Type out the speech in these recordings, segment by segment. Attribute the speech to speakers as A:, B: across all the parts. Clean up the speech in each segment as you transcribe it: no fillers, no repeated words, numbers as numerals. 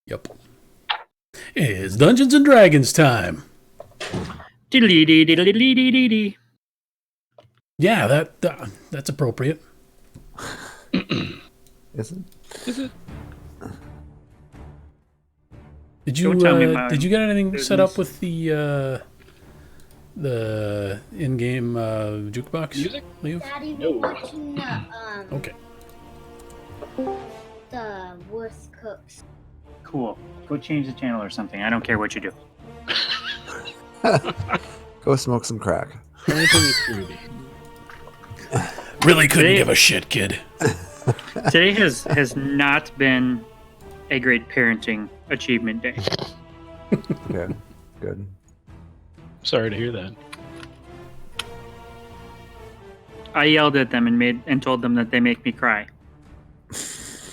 A: Yep. It's Dungeons and Dragons time. Yeah, that's appropriate.
B: Is it?
C: Is it?
A: Did you get anything set up with the in-game jukebox
C: Music?
A: Leo?
D: Daddy,
C: No.
D: we're watching the
A: Okay.
D: the worst cooks.
E: Cool. Go change the channel or something. I don't care what you do.
B: Go smoke some crack.
A: Really couldn't give a shit, kid.
E: Today has not been a great parenting achievement day.
B: Okay, good.
C: Sorry to hear that.
E: I yelled at them and told them that they make me cry.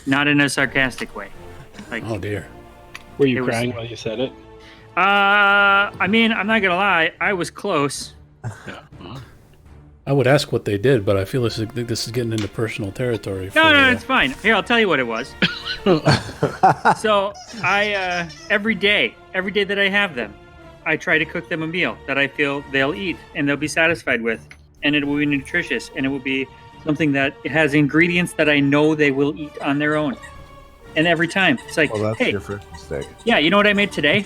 E: Not in a sarcastic way. Like,
A: Oh dear.
C: Were you
E: It was-
C: crying while you said it?
E: I mean, I'm not gonna lie, I was close.
C: Yeah. Well,
A: I would ask what they did, but I feel this is getting into personal territory.
E: No, it's fine. Here, I'll tell you what it was. So I every day that I have them, I try to cook them a meal that I feel they'll eat and they'll be satisfied with, and it will be nutritious, and it will be something that has ingredients that I know they will eat on their own. And every time it's like,
B: Well, that's
E: hey,
B: your first mistake.
E: yeah, you know what I made today?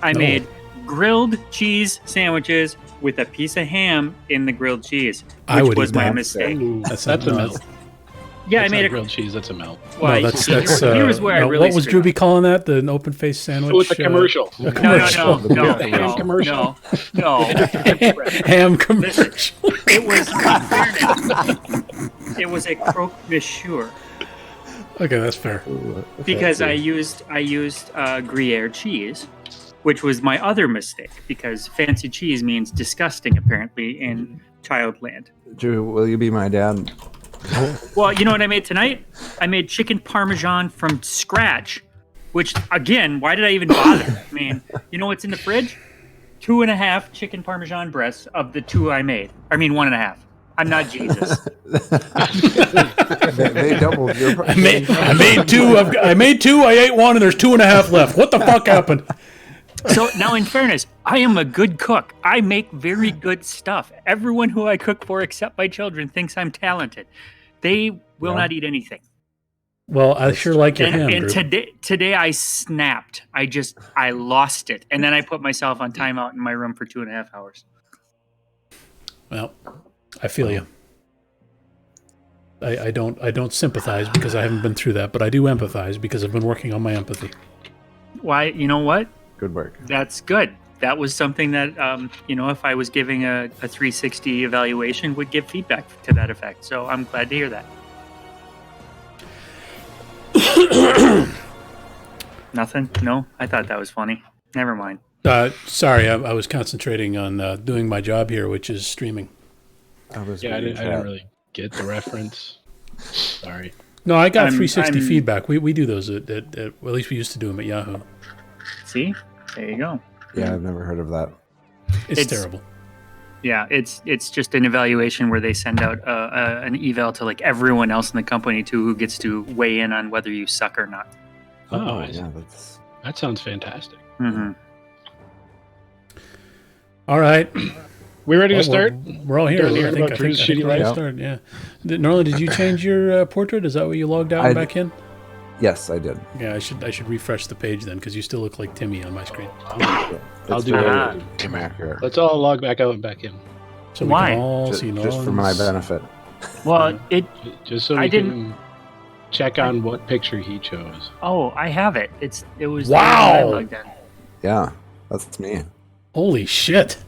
E: I
A: No.
E: made grilled cheese sandwiches with a piece of ham in the grilled cheese,
A: I
E: which
A: would
E: was
A: eat
E: my
A: that.
E: mistake.
C: ooh,
A: That's
C: that's a
A: not-
C: melt.
E: Yeah,
C: That's
E: I made
C: not
E: a
C: grilled cheese. That's a melt.
E: Why?
A: No, that's
E: Here's where I
A: no,
E: really
A: what was
E: screwed
A: Drewby
E: up.
A: calling that? The open face sandwich?
C: Oh, it's a commercial.
A: A
E: No,
A: commercial.
E: no,
C: commercial.
E: no.
A: Ham commercial.
E: It was a croque monsieur
A: Okay, that's fair.
B: Ooh,
E: because I
B: fancy.
E: used Gruyere cheese, which was my other mistake because fancy cheese means disgusting apparently in childland.
B: Drew, will you be my dad?
E: Well, you know what I made tonight? I made chicken parmesan from scratch, which again, why did I even bother? I mean, you know what's in the fridge? 2.5 chicken parmesan breasts of the 2 I made. I mean, 1.5. I'm not Jesus.
B: They doubled your.
A: I made two. I made two. I ate one, and there's 2.5 left. What the fuck happened?
E: So now, in fairness, I am a good cook. I make very good stuff. Everyone who I cook for, except my children, thinks I'm talented. They will
B: Yeah.
E: not eat anything.
A: Well, I sure like your ham,
E: And
A: Drew.
E: today I snapped. I lost it, and then I put myself on timeout in my room for 2.5 hours.
A: Well, I feel you. I don't sympathize because I haven't been through that, but I do empathize because I've been working on my empathy.
E: Why? You know what?
B: Good work.
E: That's good. That was something that, if I was giving a 360 evaluation, would give feedback to that effect. So I'm glad to hear that. Nothing? No? I thought that was funny. Never mind.
A: Sorry, I was concentrating on doing my job here, which is streaming.
B: I was
C: Yeah, I
B: reading
C: didn't
B: chat.
C: really get the reference. Sorry.
A: No, I got
E: I'm-
A: 360
E: I'm-
A: feedback. We do those at well, at least we used to do them at Yahoo.
E: See? There you go.
B: Yeah, I've never heard of that.
A: It's
E: It's-
A: terrible.
E: Yeah, it's just an evaluation where they send out an eval to like everyone else in the company too, who gets to weigh in on whether you suck or not.
C: Oh, I see.
B: yeah, that's.
C: That sounds fantastic.
E: Mm-hmm.
A: All right.
C: We ready to
A: Well,
C: start?
A: We're all here.
C: Done hearing
A: I think
C: about Drew's
A: we're ready
C: shitty
A: to
B: life?
A: start. Yeah. Norland, did you change your portrait? Is that what you logged out and
B: I-
A: back in?
B: Yes, I did.
A: Yeah, I should refresh the page then because you still look like Timmy on my screen.
B: Yeah,
C: I'll
B: it's
C: do
B: very
E: that.
B: inaccurate.
C: Let's all log back out and back in.
A: So
E: Why?
A: we can all
B: Just,
A: see
B: just for my
A: Nolan's-
B: benefit.
E: Well,
C: Just so
E: I
C: we
E: didn't-
C: can check on what picture he chose.
E: I have it. It was
A: Wow.
E: I logged in.
B: Yeah, that's me.
A: Holy shit!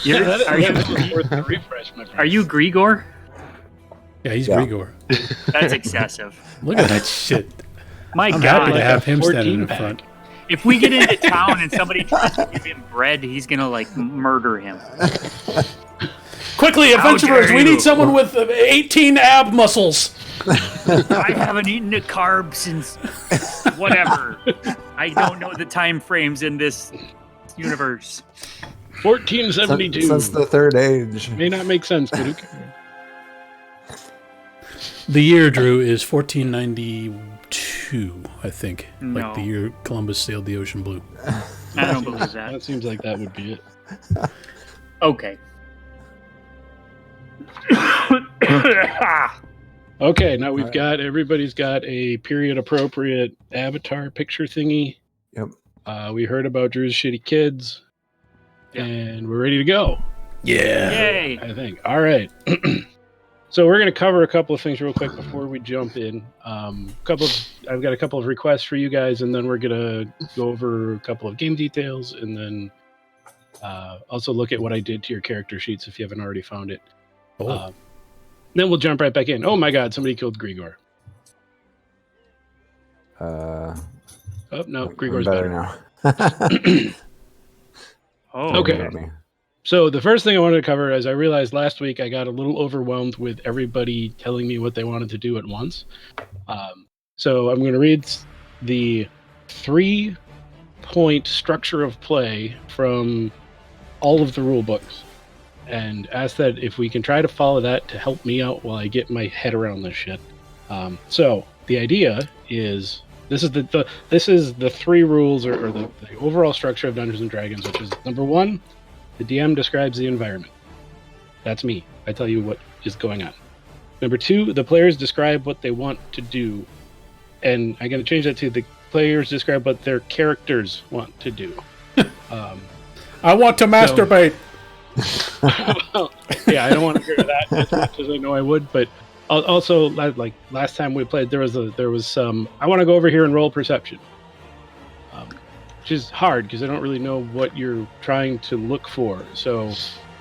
E: You're-
C: That
E: are you
C: is worth the refresh, my friend.
E: are you Grigor?
A: Yeah, he's
B: Yeah.
A: Grigor.
E: That's excessive.
A: Look at that shit.
E: My
A: I'm
E: God,
A: happy to
C: like
A: have
C: a
A: him standing in
C: 14-pack.
A: front.
E: if we get into town and somebody tries to give him bread, he's gonna like murder him.
A: Quickly,
E: How
A: adventurers!
E: dare
A: We
E: you.
A: need someone with 18 ab muscles.
E: I haven't eaten a carb since whatever. I don't know the time frames in this universe.
C: 1472.
B: Since the third age.
C: May not make sense, but who cares?
A: The year, Drew, is 1492. 2, I think.
E: No.
A: Like the year Columbus sailed the ocean blue.
E: I don't believe that.
C: That seems like that would be it.
E: Okay.
C: Okay, now we've got everybody's got a period appropriate avatar picture thingy.
B: Yep.
C: We heard about Drew's shitty kids,
E: Yeah.
C: and we're ready to go.
A: Yeah.
E: Yay!
C: I think. All right. So we're going to cover a couple of things real quick before we jump in. I've got a couple of requests for you guys, and then we're going to go over a couple of game details, and then also look at what I did to your character sheets if you haven't already found it.
A: Oh.
C: Then we'll jump right back in. Oh my God! Somebody killed Grigor. Oh no, Grigor's better.
B: now.
E: Oh,
C: Okay.
B: Got me.
C: So the first thing I wanted to cover is I realized last week I got a little overwhelmed with everybody telling me what they wanted to do at once. So I'm going to read the 3-point structure of play from all of the rule books and ask that if we can try to follow that to help me out while I get my head around this shit. So the idea is this is the 3 rules or the overall structure of Dungeons and Dragons, which is number 1. The DM describes the environment. That's me. I tell you what is going on. Number 2, the players describe what they want to do. And I'm going to change that to the players describe what their characters want to do.
A: I want to masturbate.
C: Well, yeah, I don't want to hear that as much as I know I would, but also, like last time we played, there was some, I want to go over here and roll perception. Which is hard because I don't really know what you're trying to look for. So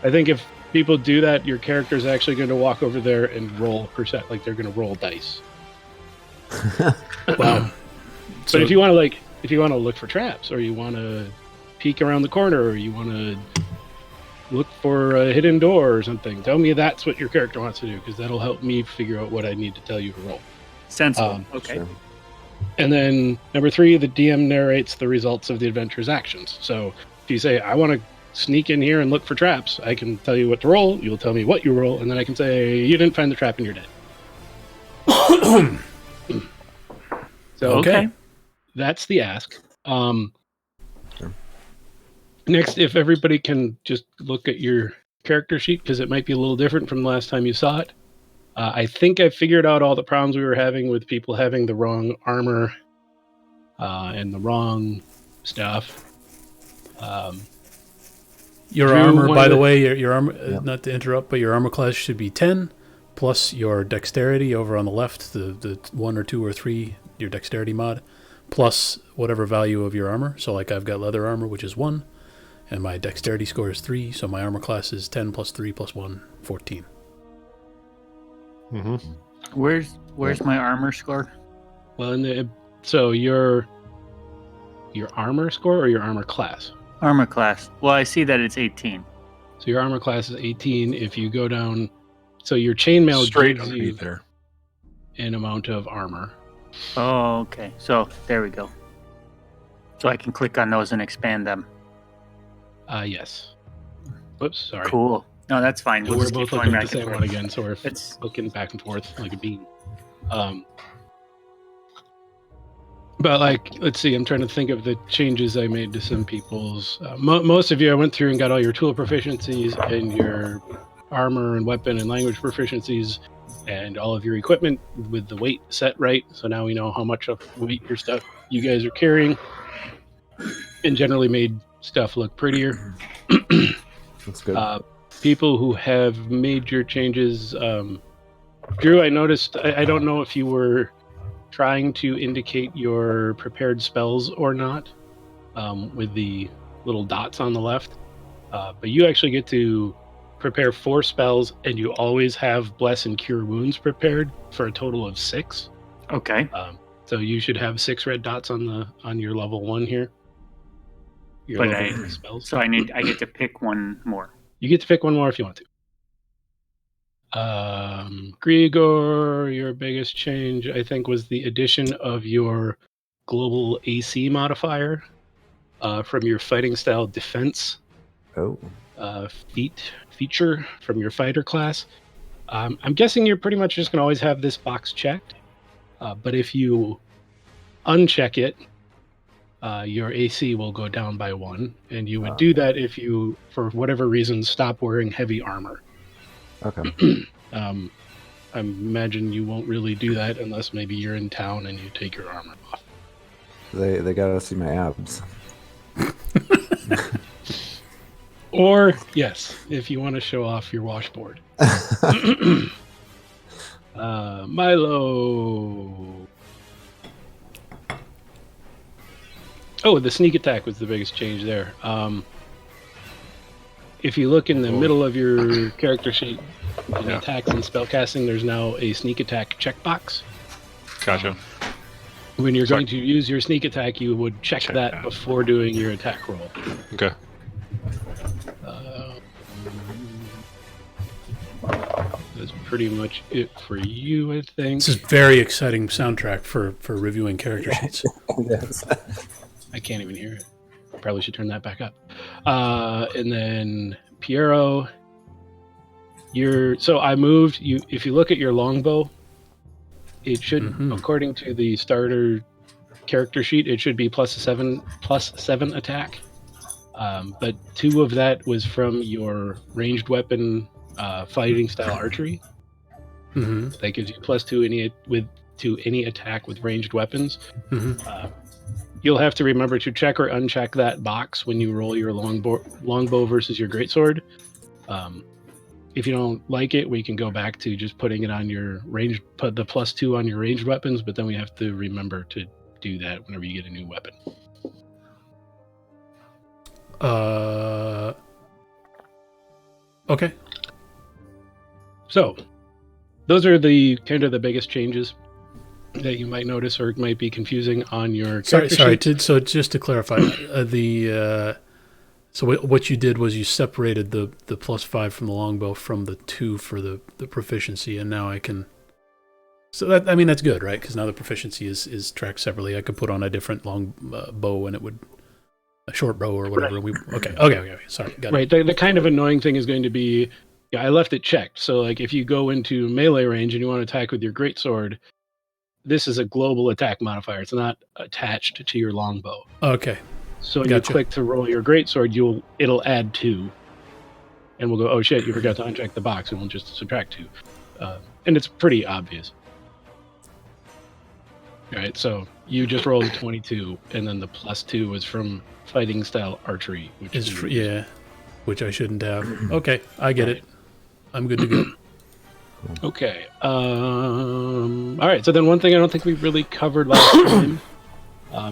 C: I think if people do that, your character's actually going to walk over there and roll like they're going to roll dice.
A: Wow.
C: But if you want to look for traps, or you want to peek around the corner, or you want to look for a hidden door or something, tell me that's what your character wants to do, because that'll help me figure out what I need to tell you to roll.
E: sensible. Okay.
B: Sure.
C: And then number 3, the DM narrates the results of the adventurer's actions. So if you say, I want to sneak in here and look for traps, I can tell you what to roll, you'll tell me what you roll, and then I can say, you didn't find the trap and you're dead. So
E: Okay.
C: that's the ask.
B: Sure.
C: Next, if everybody can just look at your character sheet, because it might be a little different from the last time you saw it. I think I figured out all the problems we were having with people having the wrong armor and the wrong stuff.
A: Your
C: Drew,
A: armor,
C: one
A: by
C: of
A: the
C: the-
A: way, your armor,
B: Yep.
A: not to interrupt, but your armor class should be 10, plus your dexterity over on the left, the 1 or 2 or 3, your dexterity mod, plus whatever value of your armor. So like I've got leather armor, which is 1, and my dexterity score is 3, so my armor class is 10 plus 3 plus 1, 14.
B: Mm-hmm.
E: Where's my armor score?
C: Well, so your armor score or your armor class?
E: Armor class. Well, I see that it's 18.
C: So your armor class is 18. If you go down, so your chainmail
F: Straight
C: gives you
F: underneath there.
C: an amount of armor.
E: Oh, okay. So there we go. So I can click on those and expand them.
C: Yes. Whoops, sorry.
E: Cool. No, that's fine.
C: So
E: We'll
C: we're
E: just keep
C: both
E: going
C: looking at
E: back
C: the
E: and
C: same
E: forth.
C: one again, so we're
E: It's
C: looking back and forth like a bean. But like, let's see, I'm trying to think of the changes I made to some people's. Most of you, I went through and got all your tool proficiencies and your armor and weapon and language proficiencies and all of your equipment with the weight set right. So now we know how much of weight your stuff you guys are carrying, and generally made stuff look prettier.
B: That's good.
C: People who have major changes. Drew, I noticed, I don't know if you were trying to indicate your prepared spells or not with the little dots on the left. But you actually get to prepare 4 spells, and you always have Bless and Cure Wounds prepared for a total of 6.
E: okay.
C: So you should have 6 red dots on your level 1 here. Your
E: But
C: level
E: I-
C: 1 spells.
E: So I get to pick one more.
C: You get to pick one more if you want to. Grigor, your biggest change, I think, was the addition of your global AC modifier from your fighting style defense
B: Oh.
C: feature from your fighter class. I'm guessing you're pretty much just going to always have this box checked. But if you uncheck it, your AC will go down by 1, and you would do that if you, for whatever reason, stop wearing heavy armor.
B: Okay.
C: I imagine you won't really do that unless maybe you're in town and you take your armor off.
B: They gotta see my abs.
C: Or, yes, if you want to show off your washboard. Milo. Oh, the sneak attack was the biggest change there. If you look in the middle of your character sheet, in attacks and spellcasting, there's now a sneak attack checkbox.
F: Gotcha.
C: When you're going to use your sneak attack, you would check that before doing your attack roll.
F: Okay.
C: That's pretty much it for you, I think.
A: This is very exciting soundtrack for reviewing character sheets.
B: Yes.
C: I can't even hear it. Probably should turn that back up. And then Piero, so I moved you. If you look at your longbow, it should, according to the starter character sheet, it should be +7 attack. But 2 of that was from your ranged weapon fighting style archery. That gives you +2 to any attack with ranged weapons. You'll have to remember to check or uncheck that box when you roll your longbow versus your greatsword. If you don't like it, we can go back to just putting it on your range, put the +2 on your ranged weapons, but then we have to remember to do that whenever you get a new weapon.
A: Okay.
C: So, those are the kind of the biggest changes that you might notice or might be confusing on your character sheet.
A: So just to clarify, so what you did was you separated the +5 from the longbow from the 2 for the proficiency, and now I can. So that, I mean, that's good, right? Because now the proficiency is tracked separately. I could put on a different long bow, and it would a short bow or whatever.
C: Right.
A: Okay. Sorry, got it.
C: Right. The kind of annoying thing is going to be, I left it checked. So like if you go into melee range and you want to attack with your greatsword, this is a global attack modifier. It's not attached to your longbow.
A: Okay.
C: So when
A: Gotcha.
C: you click to roll your greatsword, it'll add 2, and we'll go, oh shit, you forgot to uncheck the box, and we'll just subtract 2, and it's pretty obvious. All right, so you just rolled a 22, and then the +2 was from fighting style archery, which
A: which I shouldn't have. Okay, I get it. I'm good to go.
C: Okay. All right. So then, one thing I don't think we really covered last time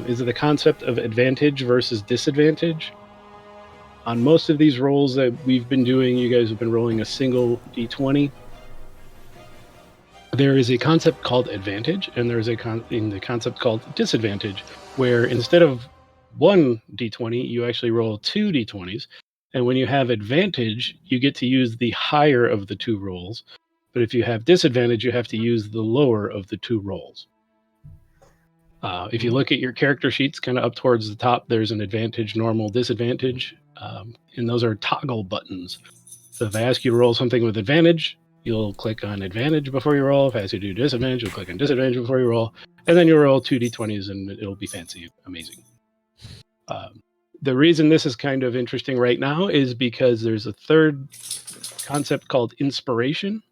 C: is the concept of advantage versus disadvantage. On most of these rolls that we've been doing, you guys have been rolling a single d20. There is a concept called advantage, and there's a concept called disadvantage, where instead of 1 d20, you actually roll 2 d20s. And when you have advantage, you get to use the higher of the 2 rolls. But if you have disadvantage, you have to use the lower of the 2 rolls. If you look at your character sheets, kind of up towards the top, there's an advantage, normal, disadvantage. And those are toggle buttons. So if I ask you to roll something with advantage, you'll click on advantage before you roll. If I ask you to do disadvantage, you'll click on disadvantage before you roll. And then you'll roll 2 d20s and it'll be fancy, amazing. The reason this is kind of interesting right now is because there's a third concept called inspiration,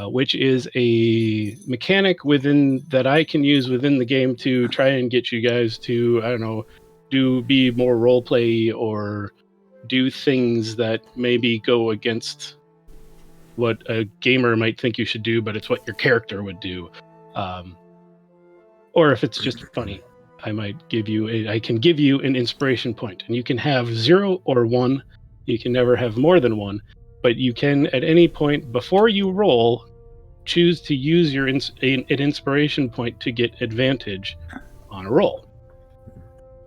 C: which is a mechanic that I can use within the game to try and get you guys to, I don't know, be more role play or do things that maybe go against what a gamer might think you should do, but it's what your character would do. Or if it's just funny, I can give you an inspiration point, and you can have 0 or 1. You can never have more than 1, but you can at any point before you roll choose to use an inspiration point to get advantage on a roll.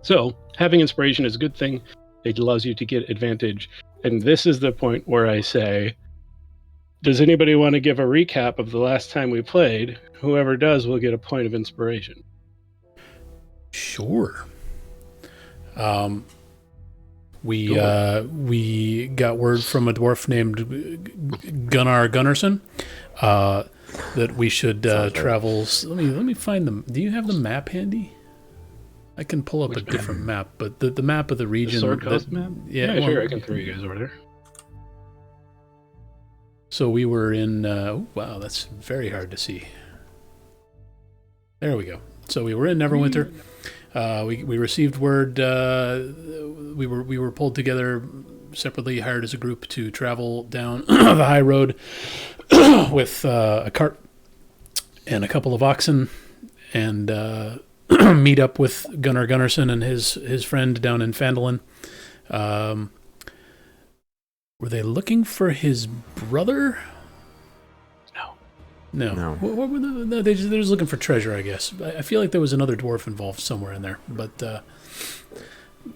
C: So having inspiration is a good thing. It allows you to get advantage. And this is the point where I say, does anybody want to give a recap of the last time we played? Whoever does will get a point of inspiration.
A: Sure. We got word from a dwarf named Gunnar Gunnarsson that we should
B: Sounds right.
A: travel. Let me find them. Do you have the map handy? I can pull up
C: Which
A: a different map, but the map of the
C: The
A: region.
C: Sword Coast map?
A: Yeah,
C: Sure.
A: well,
C: I can throw you guys over there.
A: So we were in. Wow, that's very hard to see. There we go. So we were in Neverwinter. We received word. We were pulled together separately, hired as a group to travel down the high road with a cart and a couple of oxen, and meet up with Gunnar Gunnarsson and his friend down in Phandalin. Were they looking for his brother? No. What were no, they're just looking for treasure, I guess. I feel like there was another dwarf involved somewhere in there, but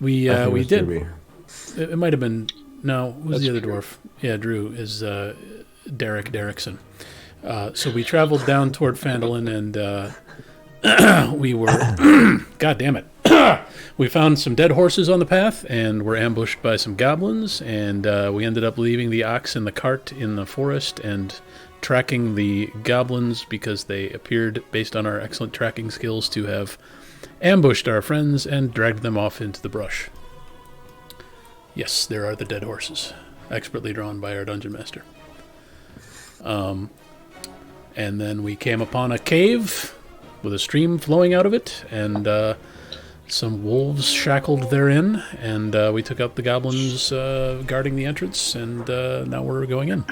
A: we did.
B: Ruby.
A: It might have been. No, who's
C: That's
A: the other
C: Drew.
A: dwarf? Yeah, Drew is Derek Derrickson. So we traveled down toward Phandalin, and we were. God damn it! We found some dead horses on the path, and were ambushed by some goblins, and we ended up leaving the ox in the cart in the forest and tracking the goblins because they appeared, based on our excellent tracking skills, to have ambushed our friends and dragged them off into the brush. Yes, there are the dead horses, expertly drawn by our dungeon master. And then we came upon a cave with a stream flowing out of it, and some wolves shackled therein, and we took out the goblins guarding the entrance, and now we're going in.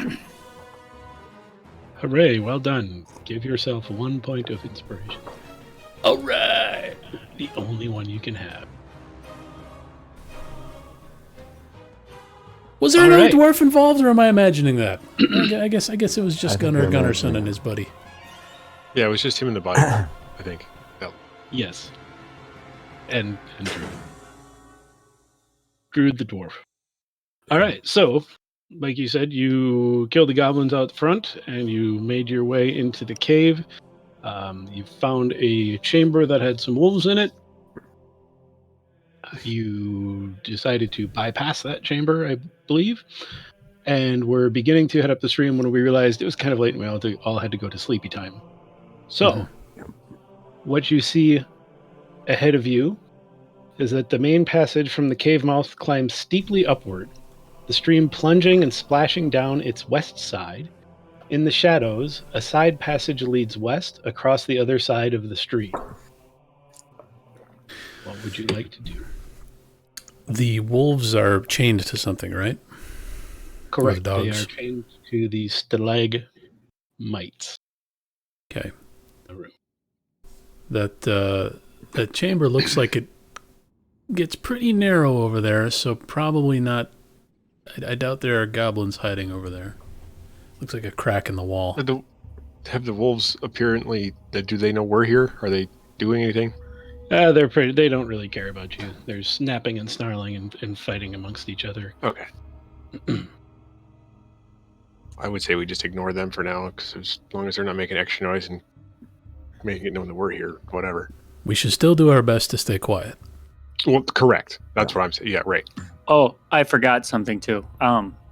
C: Hooray, well done. Give yourself 1 point of inspiration.
A: All right.
C: The only one you can have.
A: Was there
C: All
A: another
C: right.
A: dwarf involved, or am I imagining that? I guess it was just
B: I think
A: Gunnar
B: you're
A: Gunnarsson
B: imagining
A: and
B: it.
A: his buddy.
F: Yeah, it was just him and the body, I think. Yeah.
C: Yes. And Drew. Drew the dwarf. All right, so, like you said, you killed the goblins out front, and you made your way into the cave. You found a chamber that had some wolves in it. You decided to bypass that chamber, I believe, and we're beginning to head up the stream when we realized it was kind of late and we all had to go to sleepy time. So, what you see ahead of you is that the main passage from the cave mouth climbs steeply upward, the stream plunging and splashing down its west side. In the shadows, a side passage leads west across the other side of the stream. What would you like to do?
A: The wolves are chained to something, right?
C: Correct.
A: the
C: They
A: dogs.
C: are chained to the stalagmites.
A: Okay.
C: in the room.
A: That chamber looks like it gets pretty narrow over there, so probably not. I doubt there are goblins hiding over there. Looks like a crack in the wall.
F: Have the wolves apparently? Do they know we're here? Are they doing anything?
C: They're pretty. They don't really care about you. They're snapping and snarling and fighting amongst each other.
F: Okay. I would say we just ignore them for now, because as long as they're not making extra noise and making it known that we're here, whatever.
A: We should still do our best to stay quiet.
F: Well, correct. That's what I'm saying. Yeah, right.
E: Oh, I forgot something too.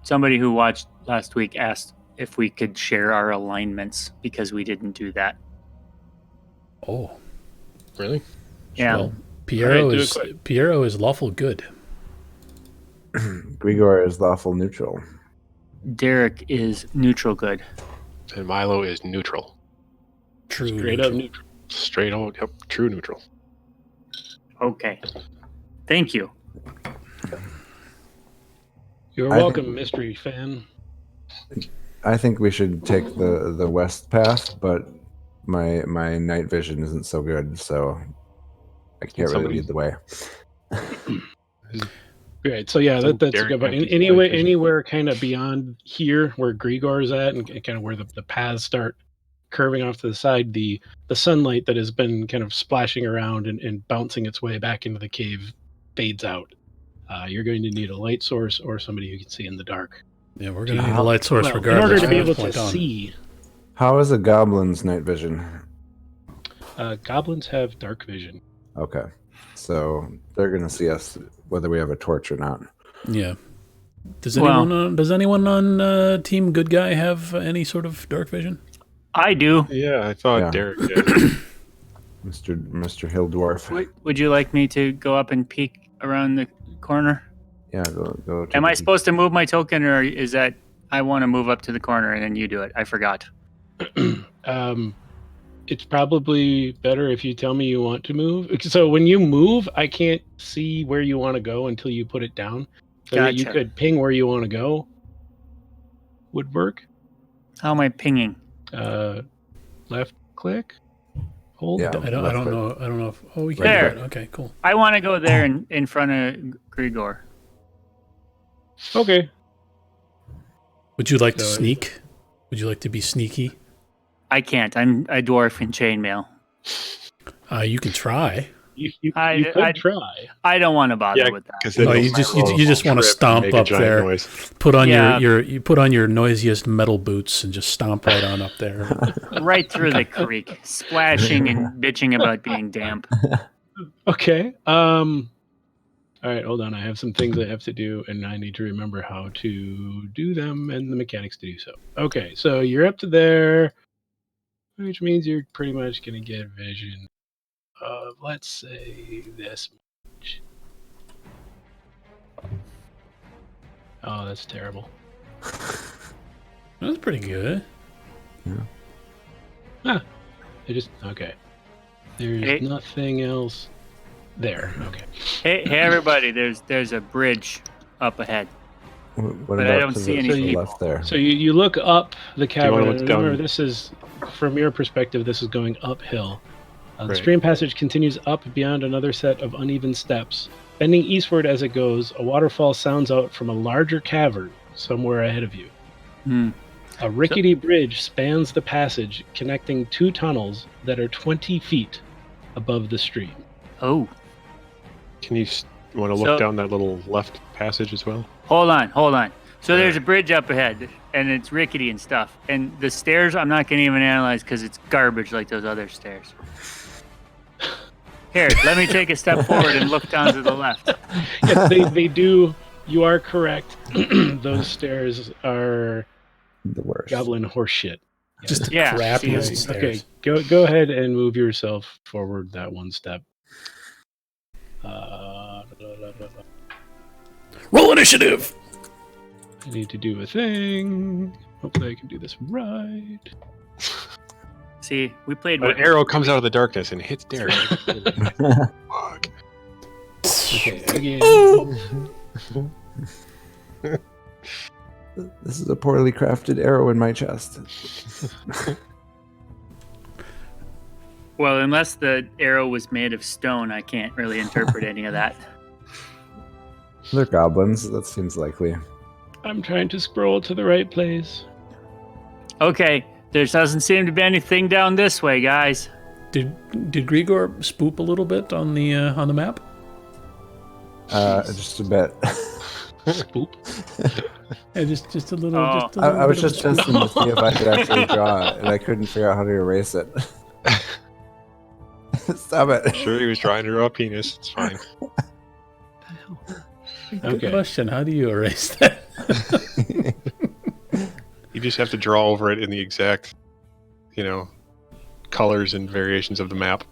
E: Somebody who watched last week asked if we could share our alignments because we didn't do that.
A: Oh,
F: Really?
E: Yeah.
A: well, Piero
C: Alright, do
A: is
C: it quick.
A: Piero is lawful good.
B: Grigor is lawful neutral.
E: Derek is neutral good.
F: And Milo is neutral.
A: True.
C: Straight up neutral.
F: Straight on, yep, true neutral.
E: Okay. Thank you.
C: You're
B: I
C: welcome,
B: think-
C: mystery fan.
B: I think we should take the west path, but my night vision isn't so good, so I can't really
F: somebody-
B: lead the way.
C: Right. So yeah, that's a
F: Derek
C: good point.
F: might be
C: Anyway,
F: night vision.
C: anywhere kind of beyond here where Grigor's at, and kind of where the paths start curving off to the side, the sunlight that has been kind of splashing around and bouncing its way back into the cave fades out. You're going to need a light source or somebody who can see in the dark.
A: Yeah, we're gonna need a light source
C: Well,
A: regardless.
C: in order to be
A: from
C: able
A: this point
C: to
A: on.
C: see,
B: How is a goblin's night vision?
C: goblins have dark vision.
B: Okay, so they're gonna see us whether we have a torch or not.
A: Yeah. Does
E: Well-
A: anyone on Team Good Guy have any sort of dark vision?
G: I do.
F: Yeah, I thought
B: Yeah.
F: Derek did.
B: Mr. Hill Dwarf.
G: Would you like me to go up and peek around the corner?
B: Yeah, go. take
G: Am
B: a
G: I
B: peek.
G: supposed to move my token, or is that I want to move up to the corner and then you do it? I forgot.
C: It's probably better if you tell me you want to move. So when you move, I can't see where you want to go until you put it down. So that you
G: Gotcha.
C: could ping where you want to go would work.
G: How am I pinging?
C: Left click, hold.
B: Yeah.
A: I don't
B: left click.
A: know. I don't know if. Oh, we can
G: There.
A: do it. Okay, cool.
G: I want to go there in front of Grigor.
C: Okay.
A: Would you like to
C: So-
A: sneak? Would you like to be sneaky?
G: I can't. I'm a dwarf in chainmail.
A: You can try.
C: You
G: I-
C: could
G: I-
C: try.
G: I don't want to bother
F: Yeah,
G: with that.
F: because
A: No, you just want to stomp up there. Put on
G: Yeah.
A: you put on your noisiest metal boots and just stomp right on up there.
G: Right through the creek, splashing and bitching about being damp.
C: Okay. All right, hold on. I have some things I have to do, and I need to remember how to do them and the mechanics to do so. Okay, so you're up to there, which means you're pretty much going to get vision of, let's say, this much. Oh, that's terrible.
A: That's pretty good.
C: Okay. There's
G: Hey.
C: nothing else there. Okay.
G: Hey, everybody! There's a bridge up ahead.
B: What
G: But I
B: about
G: don't
B: to
G: see
B: the,
G: any
B: to the
G: people.
B: left there?
C: So you look up the
F: wanna
C: cavern.
F: look
C: And remember,
F: down?
C: this is, from your perspective, this is going uphill. The
F: Right.
C: stream passage continues up beyond another set of uneven steps. Bending eastward as it goes, a waterfall sounds out from a larger cavern somewhere ahead of you.
G: Hmm.
C: A rickety bridge spans the passage, connecting two tunnels that are 20 feet above the stream.
G: Oh,
F: Can you want to look
G: So-
F: down that little left passage as well?
G: hold on. So there's a bridge up ahead, and it's rickety and stuff. And the stairs, I'm not going to even analyze because it's garbage like those other stairs. Here, let me take a step forward and look down to the left.
C: Yes, they do. You are correct. Those stairs are
B: The worst.
C: goblin horseshit.
A: Just the
G: Yeah,
A: crappiest
G: see,
A: stairs.
C: Okay, go ahead and move yourself forward that one step. Blah, blah, blah, blah.
A: Roll initiative.
C: I need to do a thing. Hopefully, I can do this right.
G: See, we played
F: An
G: with
F: arrow comes out of the darkness and hits Derek. Fuck.
C: Okay, again.
B: This is a poorly crafted arrow in my chest.
G: Well, unless the arrow was made of stone, I can't really interpret any of that.
B: They're goblins. That seems likely.
C: I'm trying to scroll to the right place.
G: Okay, there doesn't seem to be anything down this way, guys.
A: Did Grigor spoop a little bit on the map?
B: Just a bit.
C: Spoop.
A: Yeah, just a little.
G: Oh.
A: Just a
B: I
A: little
B: was
A: bit of
B: just
A: a spoop.
B: testing to see if I could actually draw it, and I couldn't figure out how to erase it. Stop it.
F: Sure, he was trying to draw a penis. It's fine.
A: Good
C: Okay.
A: question. How do you erase that?
F: You just have to draw over it in the exact, colors and variations of the map.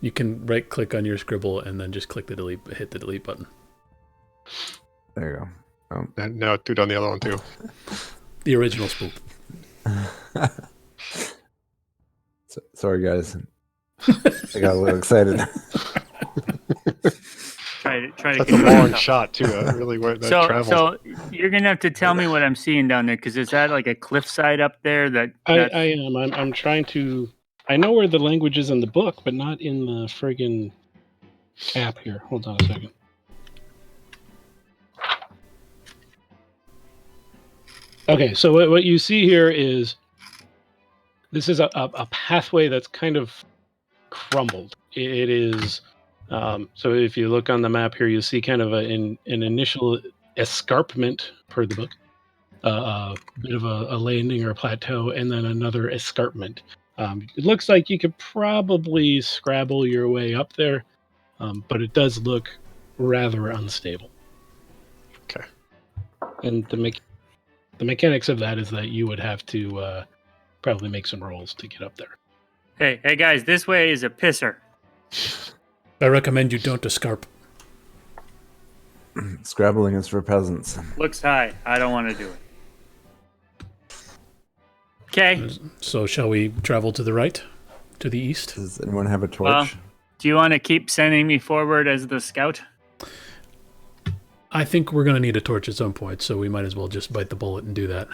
A: You can right click on your scribble and then just click the delete, hit the delete button.
B: There you go.
F: And now do it on the other one too.
A: The original spoop.
B: Sorry, guys. I got a little excited.
G: Try to
F: That's
G: get
F: a
G: it
F: long
G: up.
F: shot too. Really, where that
G: So,
F: travels.
G: so you're gonna have to tell me what I'm seeing down there, because is that like a cliffside up there?
C: I am. I'm trying to. I know where the language is in the book, but not in the friggin' app here. Hold on a second. Okay, so what you see here is this is a pathway that's kind of crumbled. It is. So if you look on the map here, you'll see kind of an initial escarpment per the book, a bit of a landing or a plateau, and then another escarpment. It looks like you could probably scrabble your way up there, but it does look rather unstable.
F: Okay.
C: And The mechanics of that is that you would have to probably make some rolls to get up there.
G: Hey guys, this way is a pisser.
A: I recommend you don't escarp.
B: Scrabbling is for peasants.
G: Looks high. I don't want to do it. Okay.
A: So shall we travel to the right? To the east?
B: Does anyone have a torch?
G: Do you want to keep sending me forward as the scout?
A: I think we're going to need a torch at some point, so we might as well just bite the bullet and do that.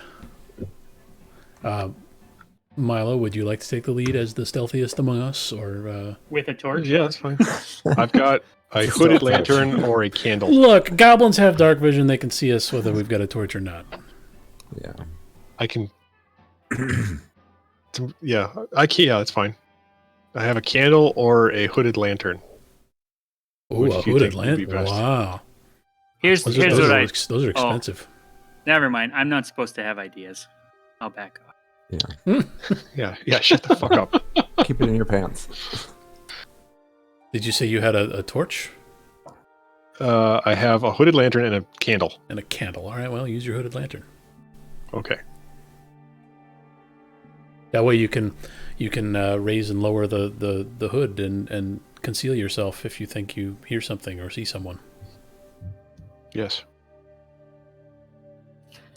A: Milo, would you like to take the lead as the stealthiest among us, or
G: With a torch?
F: Yeah, that's fine. I've got a hooded lantern or a candle.
A: Look, goblins have dark vision; they can see us whether we've got a torch or not.
B: Yeah.
F: I can. Yeah, yeah, that's fine. I have a candle or a hooded lantern.
A: Ooh,
F: Which
A: a
F: do you
A: hooded
F: think would be
A: lantern!
F: best?
A: Wow,
G: Here's
A: those
G: what I.
A: those are expensive.
G: Never mind. I'm not supposed to have ideas. I'll back off.
F: Yeah, shut the fuck up.
B: Keep it in your pants.
A: Did you say you had a torch
F: I have a hooded lantern and a candle.
A: and a candle? All right, well, use your hooded lantern.
F: Okay.
A: That way you can raise and lower the hood and conceal yourself if you think you hear something or see someone.
F: Yes.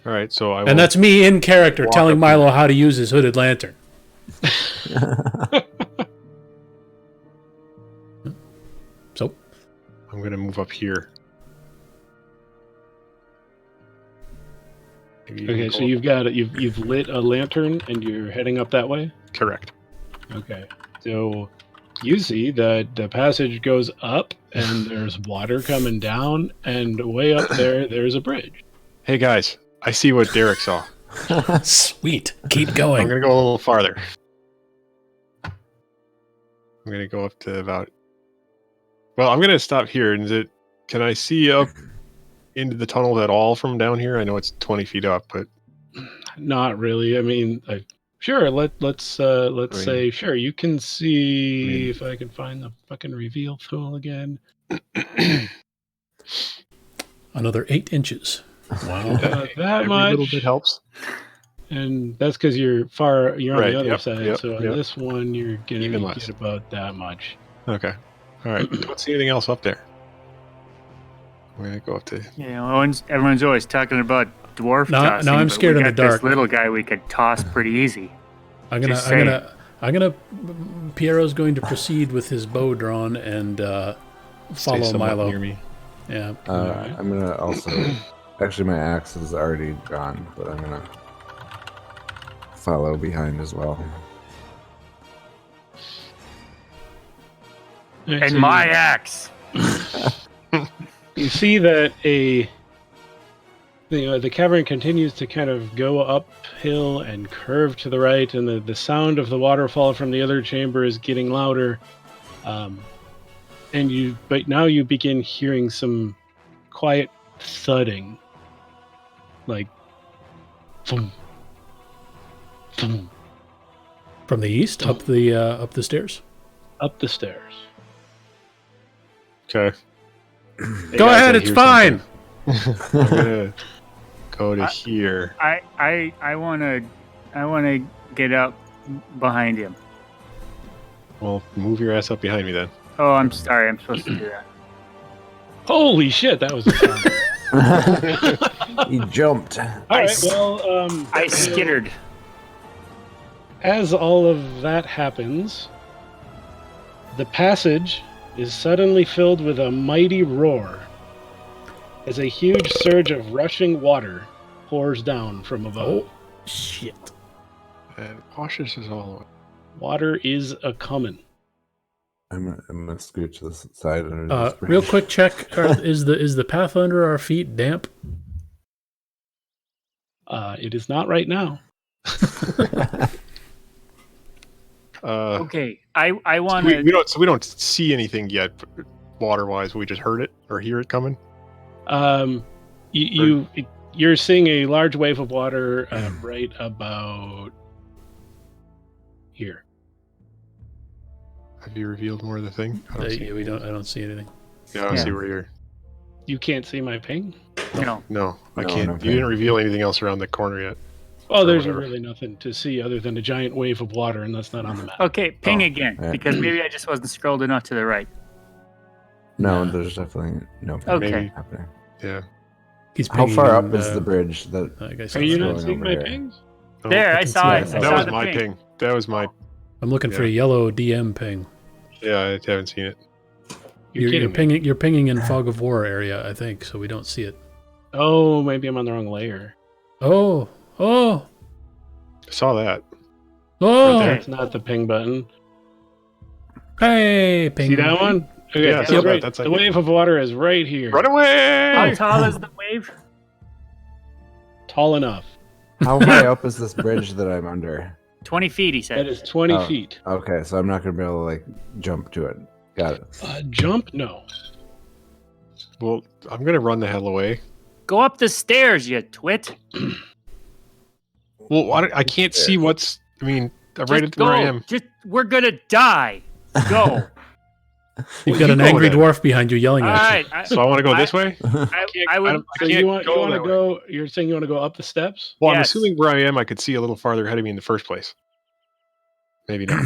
F: All right, so I will...
A: And that's me in character
F: walk
A: telling
F: up
A: Milo how to use his hooded lantern. So,
F: I'm going to move up here. Maybe you
C: Okay,
F: can
C: so
F: go up-
C: you've lit a lantern and you're heading up that way.
F: Correct.
C: Okay, so you see that the passage goes up and there's water coming down, and way up there's a bridge.
F: Hey, guys. I see what Derek saw.
A: sweet. Keep
F: I'm
A: going.
F: going to go a little farther. I'm going to go up to about... Well, I'm going to stop here. And can I see up into the tunnel at all from down here? I know it's 20 feet up, but...
C: Not really. I mean, sure. Let's say sure. You can see if I can find the fucking reveal tool again.
A: Another 8 inches. Wow.
C: That
F: Every
C: much.
F: little bit helps.
C: And that's because you're on
F: Right,
C: the other
F: yep,
C: side.
F: yep,
C: so on
F: yep.
C: this one, you're gonna
F: Even
C: get
F: less.
C: about that much.
F: Okay. All right. Don't see anything else up there. I'm going to go up to...
G: Yeah, everyone's always talking about dwarf
A: Now
G: tossing.
A: I'm
G: but
A: scared
G: we
A: in the
G: got
A: dark.
G: This little guy we could toss pretty easy. Just
A: Piero's going to proceed with his bow drawn and
F: stay
A: follow
F: somewhat
A: Milo.
F: near me.
A: Yeah.
B: I'm gonna also. Actually, my axe is already gone, but I'm gonna follow behind as well.
C: Alright,
G: And
C: so
G: my axe.
C: you see that the cavern continues to kind of go uphill and curve to the right, and the sound of the waterfall from the other chamber is getting louder. But now you begin hearing some quiet thudding, like thump, thump,
A: From the east, up the stairs.
C: up the stairs.
F: Okay.
A: Go ahead, it's fine.
F: I'm gonna go to here.
G: I wanna get up behind him.
F: Well, move your ass up behind me then.
G: Oh, I'm sorry. I'm supposed to do that.
C: Holy shit, that was a sound.
B: He jumped.
C: All right, well,
G: I skittered.
C: as all of that happens, the passage is suddenly filled with a mighty roar as a huge surge of rushing water pours down from above.
A: Oh, shit.
F: And cautious is all.
C: Water is a-comin'.
B: I'm gonna scoot to the side under this bridge.
A: Real quick check. Is the path under our feet damp?
C: It is not right now.
G: Okay, I want
F: we
G: to.
F: don't see anything yet, water wise. We just heard it or hear it coming.
C: You're seeing a large wave of water right about here.
F: Have you revealed more of the thing? I don't see.
A: I don't see anything.
F: Yeah, I don't
G: Yeah.
F: see where you're.
C: You can't see my ping?
G: No.
F: No, I
B: No,
F: can't.
B: no
F: You
B: ping.
F: didn't reveal anything else around the corner yet.
C: Well,
F: Or
C: there's
F: whatever.
C: really nothing to see other than a giant wave of water, and that's not on the map.
G: Okay, ping
B: Oh,
G: again,
B: yeah.
G: because maybe I just wasn't scrolled enough to the right.
B: No,
A: Nah.
B: there's definitely no ping
G: Okay.
F: Maybe.
B: happening.
F: Yeah.
A: He's
B: How
A: pinging
B: far up
A: in,
B: is the bridge? That
A: I guess
C: Are you
B: Scrolling
C: not seeing
B: over
C: my
B: here.
C: pings?
F: Oh,
G: There, I
A: can
G: saw
A: see
G: it.
A: it.
G: I
F: that
G: saw
F: was
G: the
F: my
G: ping.
F: ping. That was my.
A: I'm looking for a
F: Yeah.
A: yellow DM ping.
F: Yeah, I haven't seen it.
C: You're kidding me.
A: pinging. You're pinging in fog of war area, I think, so we don't see it.
C: Oh, maybe I'm on the wrong layer.
A: Oh,
F: I saw that.
A: oh!
C: That's not the ping button.
A: Hey, ping.
C: See that one? Okay,
F: Yeah, I
C: that's
F: saw that.
C: right.
F: That's
C: the
F: like-
C: wave of water is right here.
F: Run away!
G: How tall is the wave?
C: Tall enough.
B: how high up is this bridge that I'm under?
G: 20 feet, he
C: That
G: said.
C: is 20
B: Oh.
C: feet.
B: Okay, so I'm not gonna be able to like jump to it. Got it.
C: Jump? No.
F: Well, I'm gonna run the hell away.
G: Go up the stairs, you twit.
F: Well, I can't see what's. I mean, I'm right
G: Just
F: at where I
G: go.
F: am.
G: We're gonna die. Go.
A: You've
F: Well,
A: got
F: you
A: an
F: go
A: angry
F: then.
A: dwarf behind you yelling
G: All
A: at you.
G: right.
F: So I want to go this way.
G: I would.
C: So
F: can't
C: you want
F: go
C: to
F: that way.
C: go? You're saying you want to go up the steps?
F: Well, I'm
G: Yes.
F: assuming where I am, I could see a little farther ahead of me in the first place. Maybe not.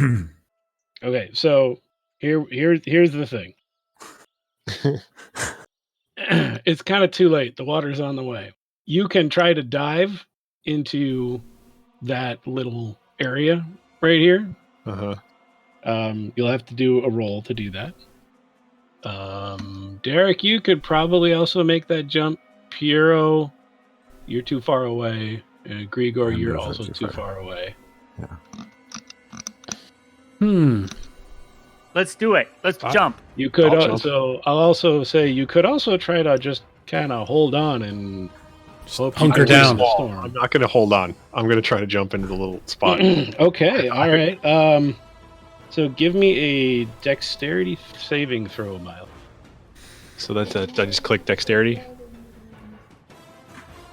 C: Okay, so here's the thing. It's kind of too late. The water's on the way. You can try to dive into that little area right here.
F: Uh huh.
C: You'll have to do a roll to do that. Derek, you could probably also make that jump. Piero, you're too far away. Grigor,
B: I'm
C: you're
B: definitely
C: also
B: too
C: too far away.
G: Let's do it. Let's jump.
C: You could
F: I'll jump.
C: so I'll also say you could also try to just kind of hold on and hope you
A: hunker
C: can
A: down.
C: win the
F: I'm
C: storm.
F: not going to hold on. I'm going to try to jump into the little spot.
C: Okay, all right. So give me a dexterity saving throw, Miles.
F: So that's I just click dexterity.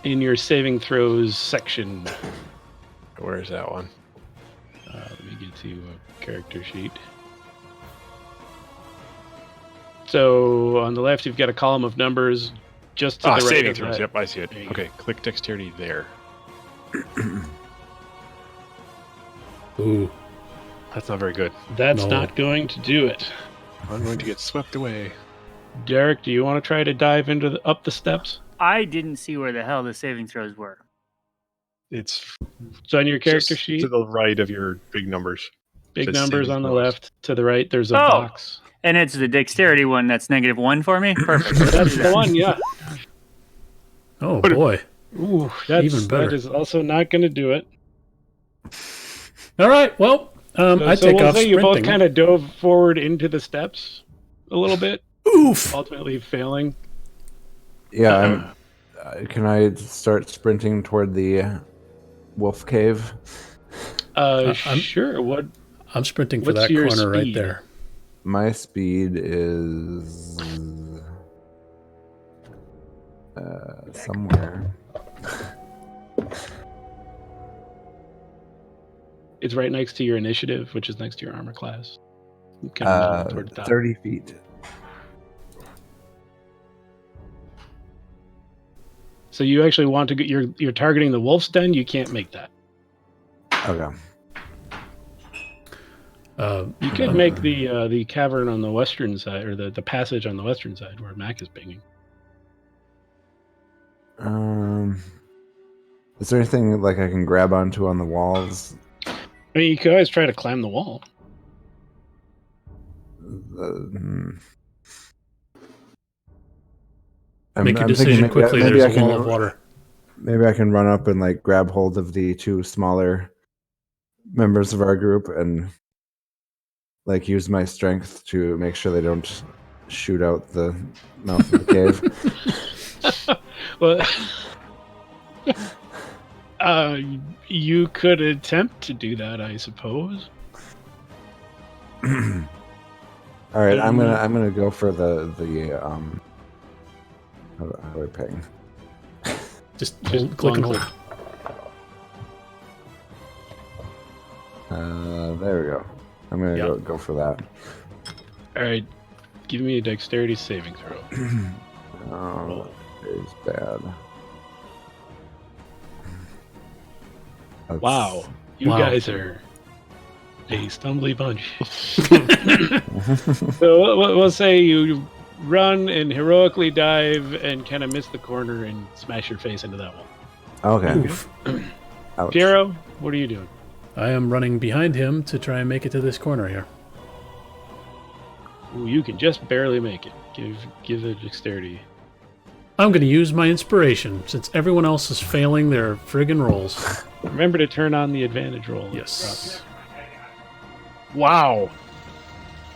C: In your saving throws section,
F: Where is that one?
C: let me get to a character sheet. So on the left, you've got a column of numbers. Just to the right
F: saving
C: of
F: throws.
C: that.
F: Yep, I see it.
C: There you
F: Okay, click dexterity there.
A: Ooh,
F: That's not very good.
C: That's
A: No.
C: not going to do it.
F: I'm going to get swept away.
C: Derek, do you want to try to dive into up the steps?
G: I didn't see where the hell the saving throws were.
F: It's
C: So on your character
F: just
C: sheet,
F: to the right of your big numbers.
C: big
F: says
C: numbers
F: saving
C: on the
F: throws.
C: left. To the right, there's a
G: Oh.
C: box.
G: And it's the dexterity one that's -1 for me. Perfect.
C: That's the one, yeah.
A: oh boy.
C: Ooh, that's,
A: Even better.
C: that is also not going to do it.
A: All right. Well, I
C: So
A: take
C: we'll
A: off
C: say you both
A: sprinting.
C: kind of dove forward into the steps a little bit,
A: Oof.
C: ultimately failing.
B: Yeah, can I start sprinting toward the wolf cave?
A: I'm-
C: Sure. What?
A: I'm sprinting for
C: What's
A: that
C: your
A: corner right
C: speed?
A: there.
B: My speed is somewhere.
C: It's right next to your initiative, which is next to your armor class. Kind of toward the top.
B: 30 feet.
C: So you actually want to get you're targeting the wolf's den. You can't make that.
B: Okay.
C: You could make the cavern on the western side, or the passage on the western side where Mac is pinging.
B: Is there anything like I can grab onto on the walls?
C: I mean, you could always try to climb the wall.
A: Make a
B: I'm thinking
A: decision
B: maybe
A: quickly.
B: maybe
A: There's
B: I
A: a wall
B: can
A: of water.
B: maybe I can run up and like grab hold of the two smaller members of our group and like use my strength to make sure they don't shoot out the mouth of the cave.
C: Well, you could attempt to do that, I suppose.
B: All right, I'm gonna go for the how do I ping?
A: Just
C: Just
A: click and
C: long
A: hold.
B: There we go. I'm gonna
A: Yep.
B: go for that.
C: All right, give me a dexterity saving throw.
B: is bad. That's-
C: Wow. You
A: Wow.
C: guys are a stumbly bunch. So we'll say you run and heroically dive and kind of miss the corner and smash your face into that wall.
B: Okay.
A: Oof.
B: Ouch.
C: Piero, what are you doing?
A: I am running behind him to try and make it to this corner here.
C: Ooh, you can just barely make it. Give it dexterity.
A: I'm going to use my inspiration since everyone else is failing their friggin' rolls.
C: Remember to turn on the advantage roll.
A: Yes.
C: Wow.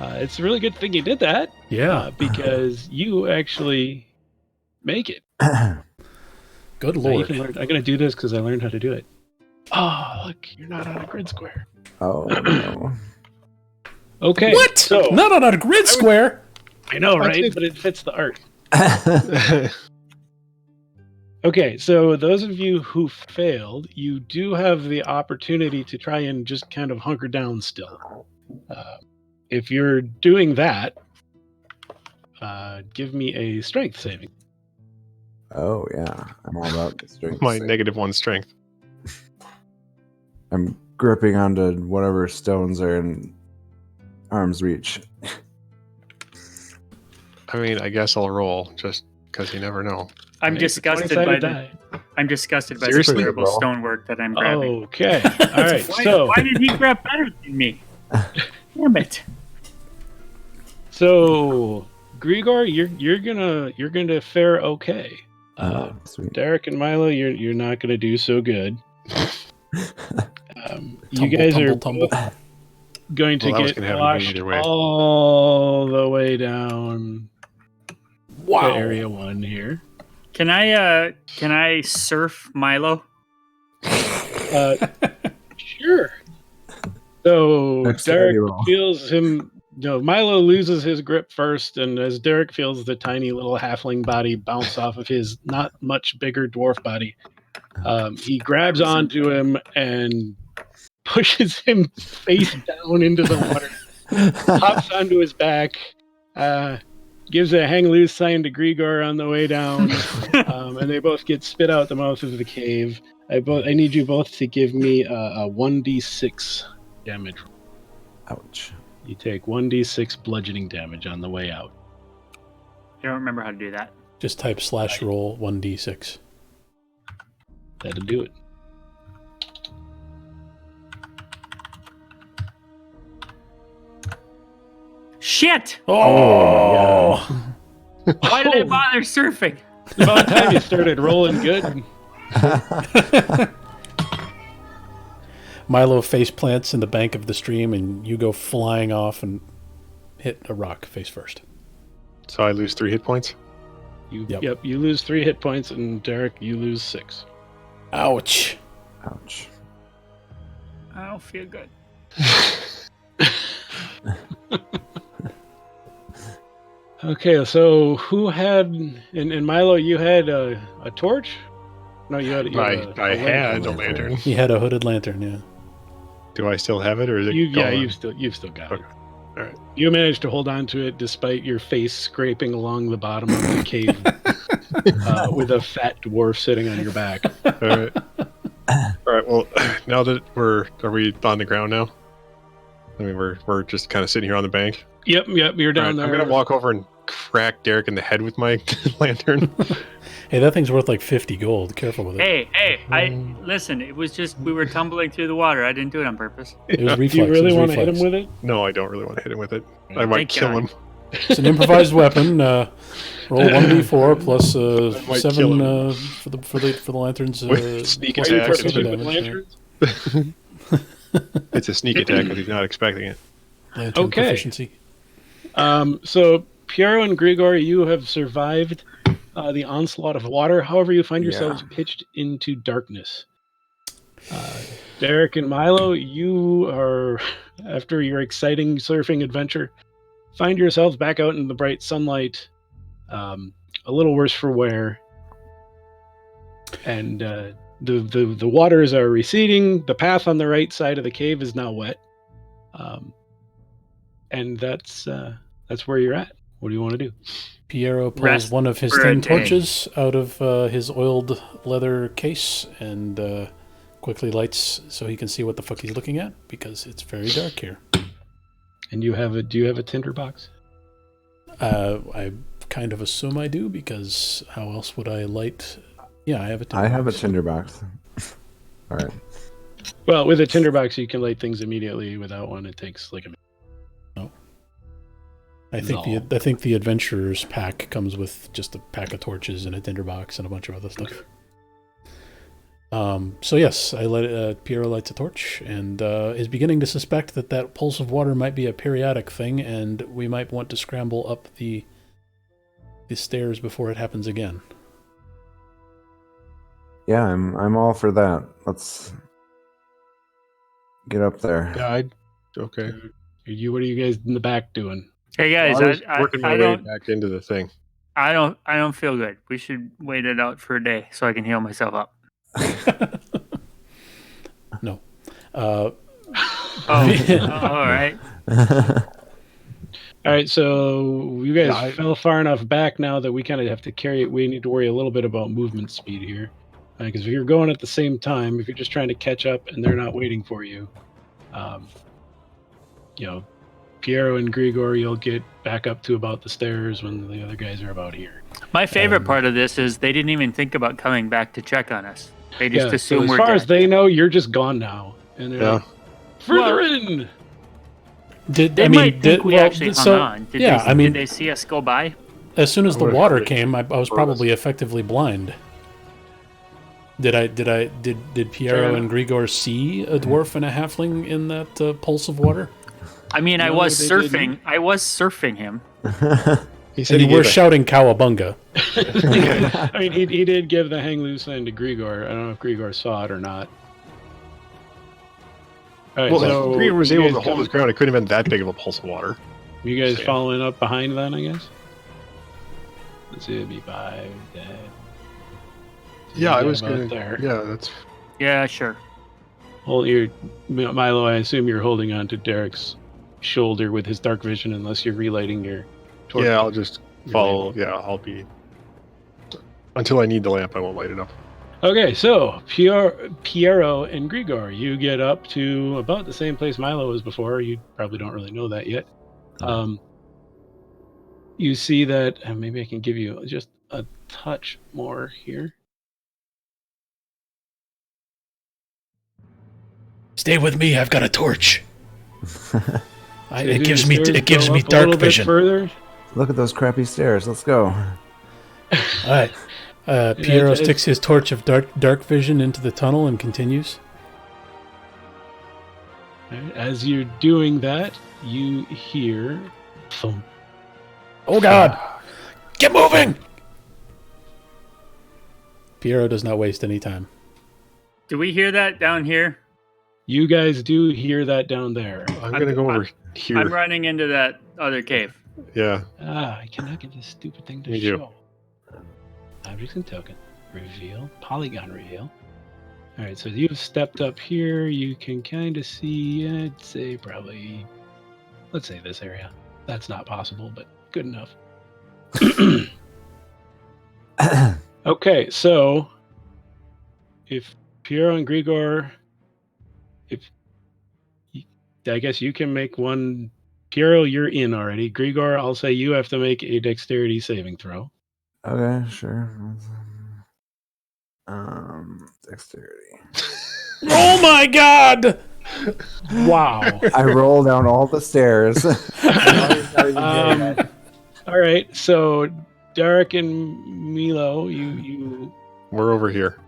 C: It's a really good thing you did that.
A: Yeah.
C: Because you actually make it.
A: Good
C: I
A: lord.
C: even learned. I'm going to do this because I learned how to do it. Oh, look, you're not on a grid square.
B: Oh no.
C: Okay.
A: What?
C: So,
A: Not on a grid square.
C: I know, right? But it fits the art. Okay, so those of you who failed, you do have the opportunity to try and just kind of hunker down still. If you're doing that, give me a strength saving.
B: Oh yeah, I'm all about the strength.
F: My
B: save.
F: -1 strength.
B: I'm gripping onto whatever stones are in arm's reach.
F: I mean, I guess I'll roll just because you never know.
E: I'm
C: It's a
E: disgusted
C: 20-sided
E: by the
C: die.
E: I'm disgusted by
F: Seriously,
E: the terrible
B: bro?
E: stonework that I'm grabbing.
C: Okay, all right.
E: Why,
C: So,
E: why did he grab better than me? Damn it!
C: so Grigor, you're gonna fare okay.
B: Sweet.
C: Derek and Milo, you're not gonna do so good. You
A: Tumble,
C: guys
A: tumble,
C: are
A: tumble.
C: both going to
F: Well, that was
C: get
F: gonna happen to me
C: washed
F: either way.
C: all the way down
A: Wow.
C: to Area 1 here.
E: Can I surf Milo?
C: Sure. So
B: Dexterity
C: Derek
B: roll.
C: feels him. No, Milo loses his grip first, and as Derek feels the tiny little halfling body bounce off of his not much bigger dwarf body, he grabs onto him and pushes him face down into the water, hops onto his back, gives a hang loose sign to Grigor on the way down, and they both get spit out the mouth of the cave. I need you both to give me a 1d6 damage.
B: Ouch.
C: You take 1d6 bludgeoning damage on the way out.
E: I don't remember how to do that.
A: Just type /roll 1d6.
C: That'll do it.
E: Shit!
A: Oh!
E: Why did I bother surfing?
C: About time you started rolling good.
A: Milo face plants in the bank of the stream, and you go flying off and hit a rock face first.
F: So I lose 3 hit points.
A: Yep.
C: You lose 3 hit points, and Derek, you lose 6.
A: Ouch.
B: Ouch.
E: I don't feel good.
C: Okay, so who had and Milo? You had a torch? No, you had.
F: I had a lantern.
A: He had a hooded lantern, yeah.
F: Do I still have it, or is it gone?
C: you've still got it.
F: Okay. All right.
C: You managed to hold on to it despite your face scraping along the bottom of the cave with a fat dwarf sitting on your back.
F: All right. All right. Well, now that are we on the ground now? I mean, we're just kind of sitting here on the bank.
C: Yep, you're down
F: All right,
C: there.
F: I'm gonna walk over and crack Derek in the head with my lantern.
A: Hey, that thing's worth like 50 gold. Careful with it.
E: Hey, listen, it was just we were tumbling through the water. I didn't do it on purpose.
A: It was reflex.
C: Do you really
A: want
C: want to hit him with it?
F: No, I don't really want to hit him with it. I might
E: Thank
F: kill
E: God.
F: him.
A: It's an improvised weapon. Roll 1d4 plus
F: might
A: 7
F: kill
A: for the lanterns.
F: With sneak
A: plus
F: attack.
A: plus
C: Are you
A: other
C: proficient with
A: damage,
C: lanterns?
F: It's a sneak attack because he's not expecting it.
A: Lantern
C: Okay.
A: proficiency.
C: So Piero and Grigor, you have survived the onslaught of water. However, you find yourselves pitched into darkness. Derek and Milo, you are, after your exciting surfing adventure, find yourselves back out in the bright sunlight, a little worse for wear. And the waters are receding. The path on the right side of the cave is now wet. And that's where you're at. What do you want to do?
A: Piero pulls
E: Rest
A: one of his
E: for a
A: 10
E: day.
A: torches out of his oiled leather case and quickly lights so he can see what the fuck he's looking at because it's very dark here.
C: And do you have a tinderbox?
A: I kind of assume I do because how else would I light? Yeah, I have a tinderbox.
B: I have a tinderbox. All right.
C: Well, with a tinderbox, you can light things immediately. Without one, it takes like a minute.
A: I think the adventurer's pack comes with just a pack of torches and a tinderbox and a bunch of other stuff. So yes, Piero lights a torch and is beginning to suspect that pulse of water might be a periodic thing, and we might want to scramble up the stairs before it happens again.
B: Yeah, I'm all for that. Let's get up there.
F: Yeah, okay.
C: What are you guys in the back doing?
G: Hey guys,
F: I was working my
G: I
F: way
G: don't,
F: back into the thing.
G: I don't feel good. We should wait it out for a day so I can heal myself up.
A: No.
G: Oh, all right.
C: All right, so you guys fell far enough back now that we kind of have to carry it. We need to worry a little bit about movement speed here. Because if you're going at the same time, if you're just trying to catch up and they're not waiting for you, Piero and Grigor, you'll get back up to about the stairs when the other guys are about here.
G: My favorite part of this is they didn't even think about coming back to check on us. They just assume we're
C: as far
G: dead.
C: as they know, you're just gone now. And they're like, further in!
G: They might think we actually hung on. Did they see us go by?
A: As soon as the water came, I was probably effectively blind. Did Piero and Grigor see a dwarf and a halfling in that pulse of water?
G: I mean,
C: No,
G: I was
C: they
G: surfing.
C: didn't.
G: I was surfing him.
F: He said
A: And you were shouting Cowabunga.
C: I mean, he did give the hang loose sign to Grigor. I don't know if Grigor saw it or not. All right,
F: Well,
C: so
F: if Grigor was
C: you
F: able
C: guys
F: to hold his ground, it couldn't have been that big of a pulse of water.
C: You guys
F: Yeah.
C: following up behind then, I guess? Let's see, it'd be 5, 10.
F: Yeah, I was
C: about
F: going
C: there.
F: Yeah, that's...
G: Yeah, sure.
C: Hold your Milo. I assume you're holding on to Derek's shoulder with his dark vision, unless you're relighting your torch.
F: Yeah, I'll just follow. Yeah, I'll be... Until I need the lamp, I won't light it up.
C: Okay, so Piero and Grigor, you get up to about the same place Milo was before. You probably don't really know that yet. You see that, and maybe I can give you just a touch more here.
A: Stay with me. I've got a torch.
C: Maybe
A: It gives
C: the
A: me
C: stairs
A: it gives
C: go
A: me
C: up a little
A: dark
C: bit
A: vision.
C: further.
B: Look at those crappy stairs. Let's go.
A: All right. Piero sticks his torch of dark vision into the tunnel and continues.
C: Right, as you're doing that, you hear thump.
A: Oh God! Get moving! Piero does not waste any time.
G: Do we hear that down here?
C: You guys do hear that down there.
F: I'm going to go over here.
G: I'm running into that other cave.
F: Yeah.
C: I cannot get this stupid thing to
F: Me too.
C: show. Objects and token. Reveal. Polygon reveal. Alright, so you've stepped up here. You can kind of see, I'd say probably, let's say this area. That's not possible, but good enough. Okay, so if Piero and Grigor, I guess you can make one. Piero, you're in already. Grigor, I'll say you have to make a dexterity saving throw.
B: Okay, sure. Dexterity.
A: Oh my God!
C: Wow.
B: I roll down all the stairs.
C: All right, so Derek and Milo, you
F: We're over here.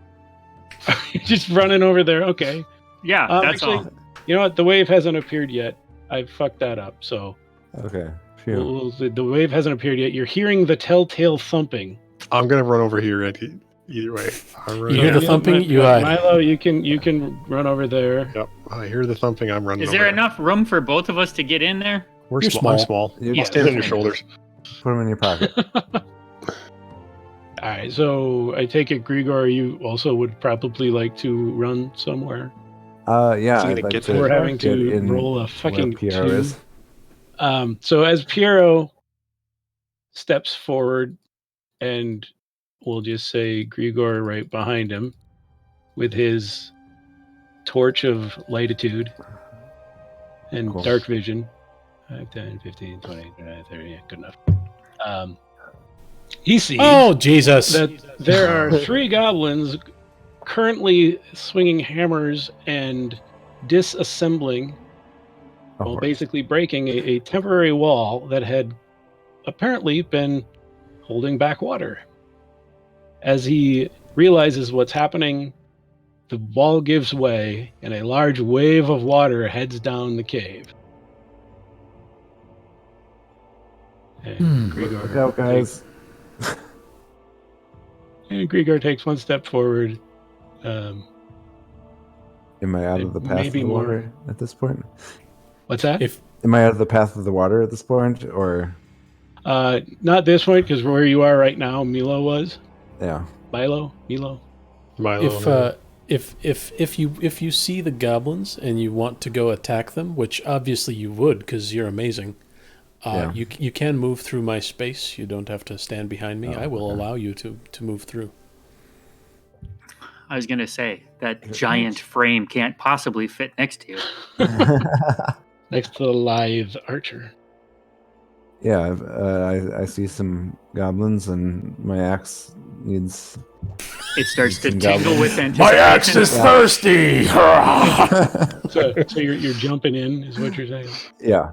C: you're just running over there. Okay.
G: Yeah, that's
C: actually,
G: all.
C: You know what? The wave hasn't appeared yet. I fucked that up. So
B: Okay. Phew.
C: the wave hasn't appeared yet. You're hearing the telltale thumping.
F: I'm going to run over here either way.
A: You hear the thumping? You hide.
C: Milo, you can run over there.
F: Yep. I hear the thumping. I'm running
G: Is
F: over
G: there enough room for both of us to get in there?
F: We're
A: You're
F: small. I'm
A: small.
F: small.
B: You
F: I'll stand on your
B: just
F: shoulders.
B: Put them in your pocket.
C: All right, so I take it, Grigor, you also would probably like to run somewhere.
B: Yeah.
F: Is he
B: I'd
F: gonna
B: like
F: get
B: to
F: there?
C: We're having
B: get
C: to
B: in
C: roll a
B: where
C: fucking
B: Piero
C: 2.
B: is.
C: So as Piero steps forward, and we'll just say Grigor right behind him with his torch of latitude and
B: Cool.
C: dark vision. 5, 10, 15, 20, 30, yeah, good enough. He sees
A: Oh, Jesus.
C: that there are 3 goblins currently swinging hammers and disassembling, well, basically breaking a temporary wall that had apparently been holding back water. As he realizes what's happening, the wall gives way and a large wave of water heads down the cave. And Grigor
B: Look out, guys.
C: Grigor takes 1 step forward.
B: Am I out of the path of
C: Maybe
B: the
C: more.
B: water at this point?
C: What's that?
B: Am I out of the path of the water at this point, or?
C: Not this point, because where you are right now, Milo was.
B: Yeah.
C: Milo.
A: If you see the goblins and you want to go attack them, which obviously you would because you're amazing, you can move through my space. You don't have to stand behind me. I will allow you to move through.
G: I was going to say, that giant frame can't possibly fit next to you.
C: Next to the lithe archer.
B: Yeah, I see some goblins, and my axe needs.
G: It starts to
B: Some
G: tingle
B: goblins.
G: with anticipation.
A: My axe is thirsty.
C: So you're jumping in, is what you're saying?
B: Yeah.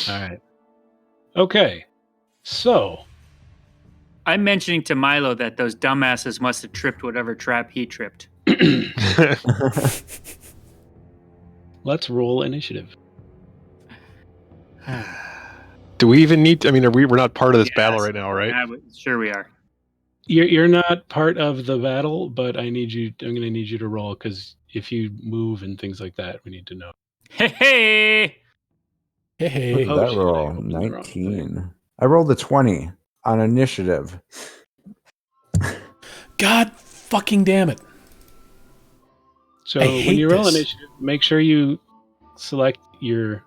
C: All right. Okay. So
G: I'm mentioning to Milo that those dumbasses must have tripped whatever trap he tripped.
C: let's roll initiative.
F: Do we even need to, I mean, we're not part of this battle
G: Yes.
F: right now, right?
G: Sure we are.
C: You're not part of the battle, but I'm going to need you to roll, because if you move and things like that, we need to know.
G: Hey!
A: Hey.
C: Oh,
B: That
C: shit, I
B: roll,
C: opened the wrong
B: 19. I rolled a 20 on initiative.
A: God fucking damn it.
C: So
A: I
C: when
A: hate
C: you roll
A: this.
C: initiative, make sure you select your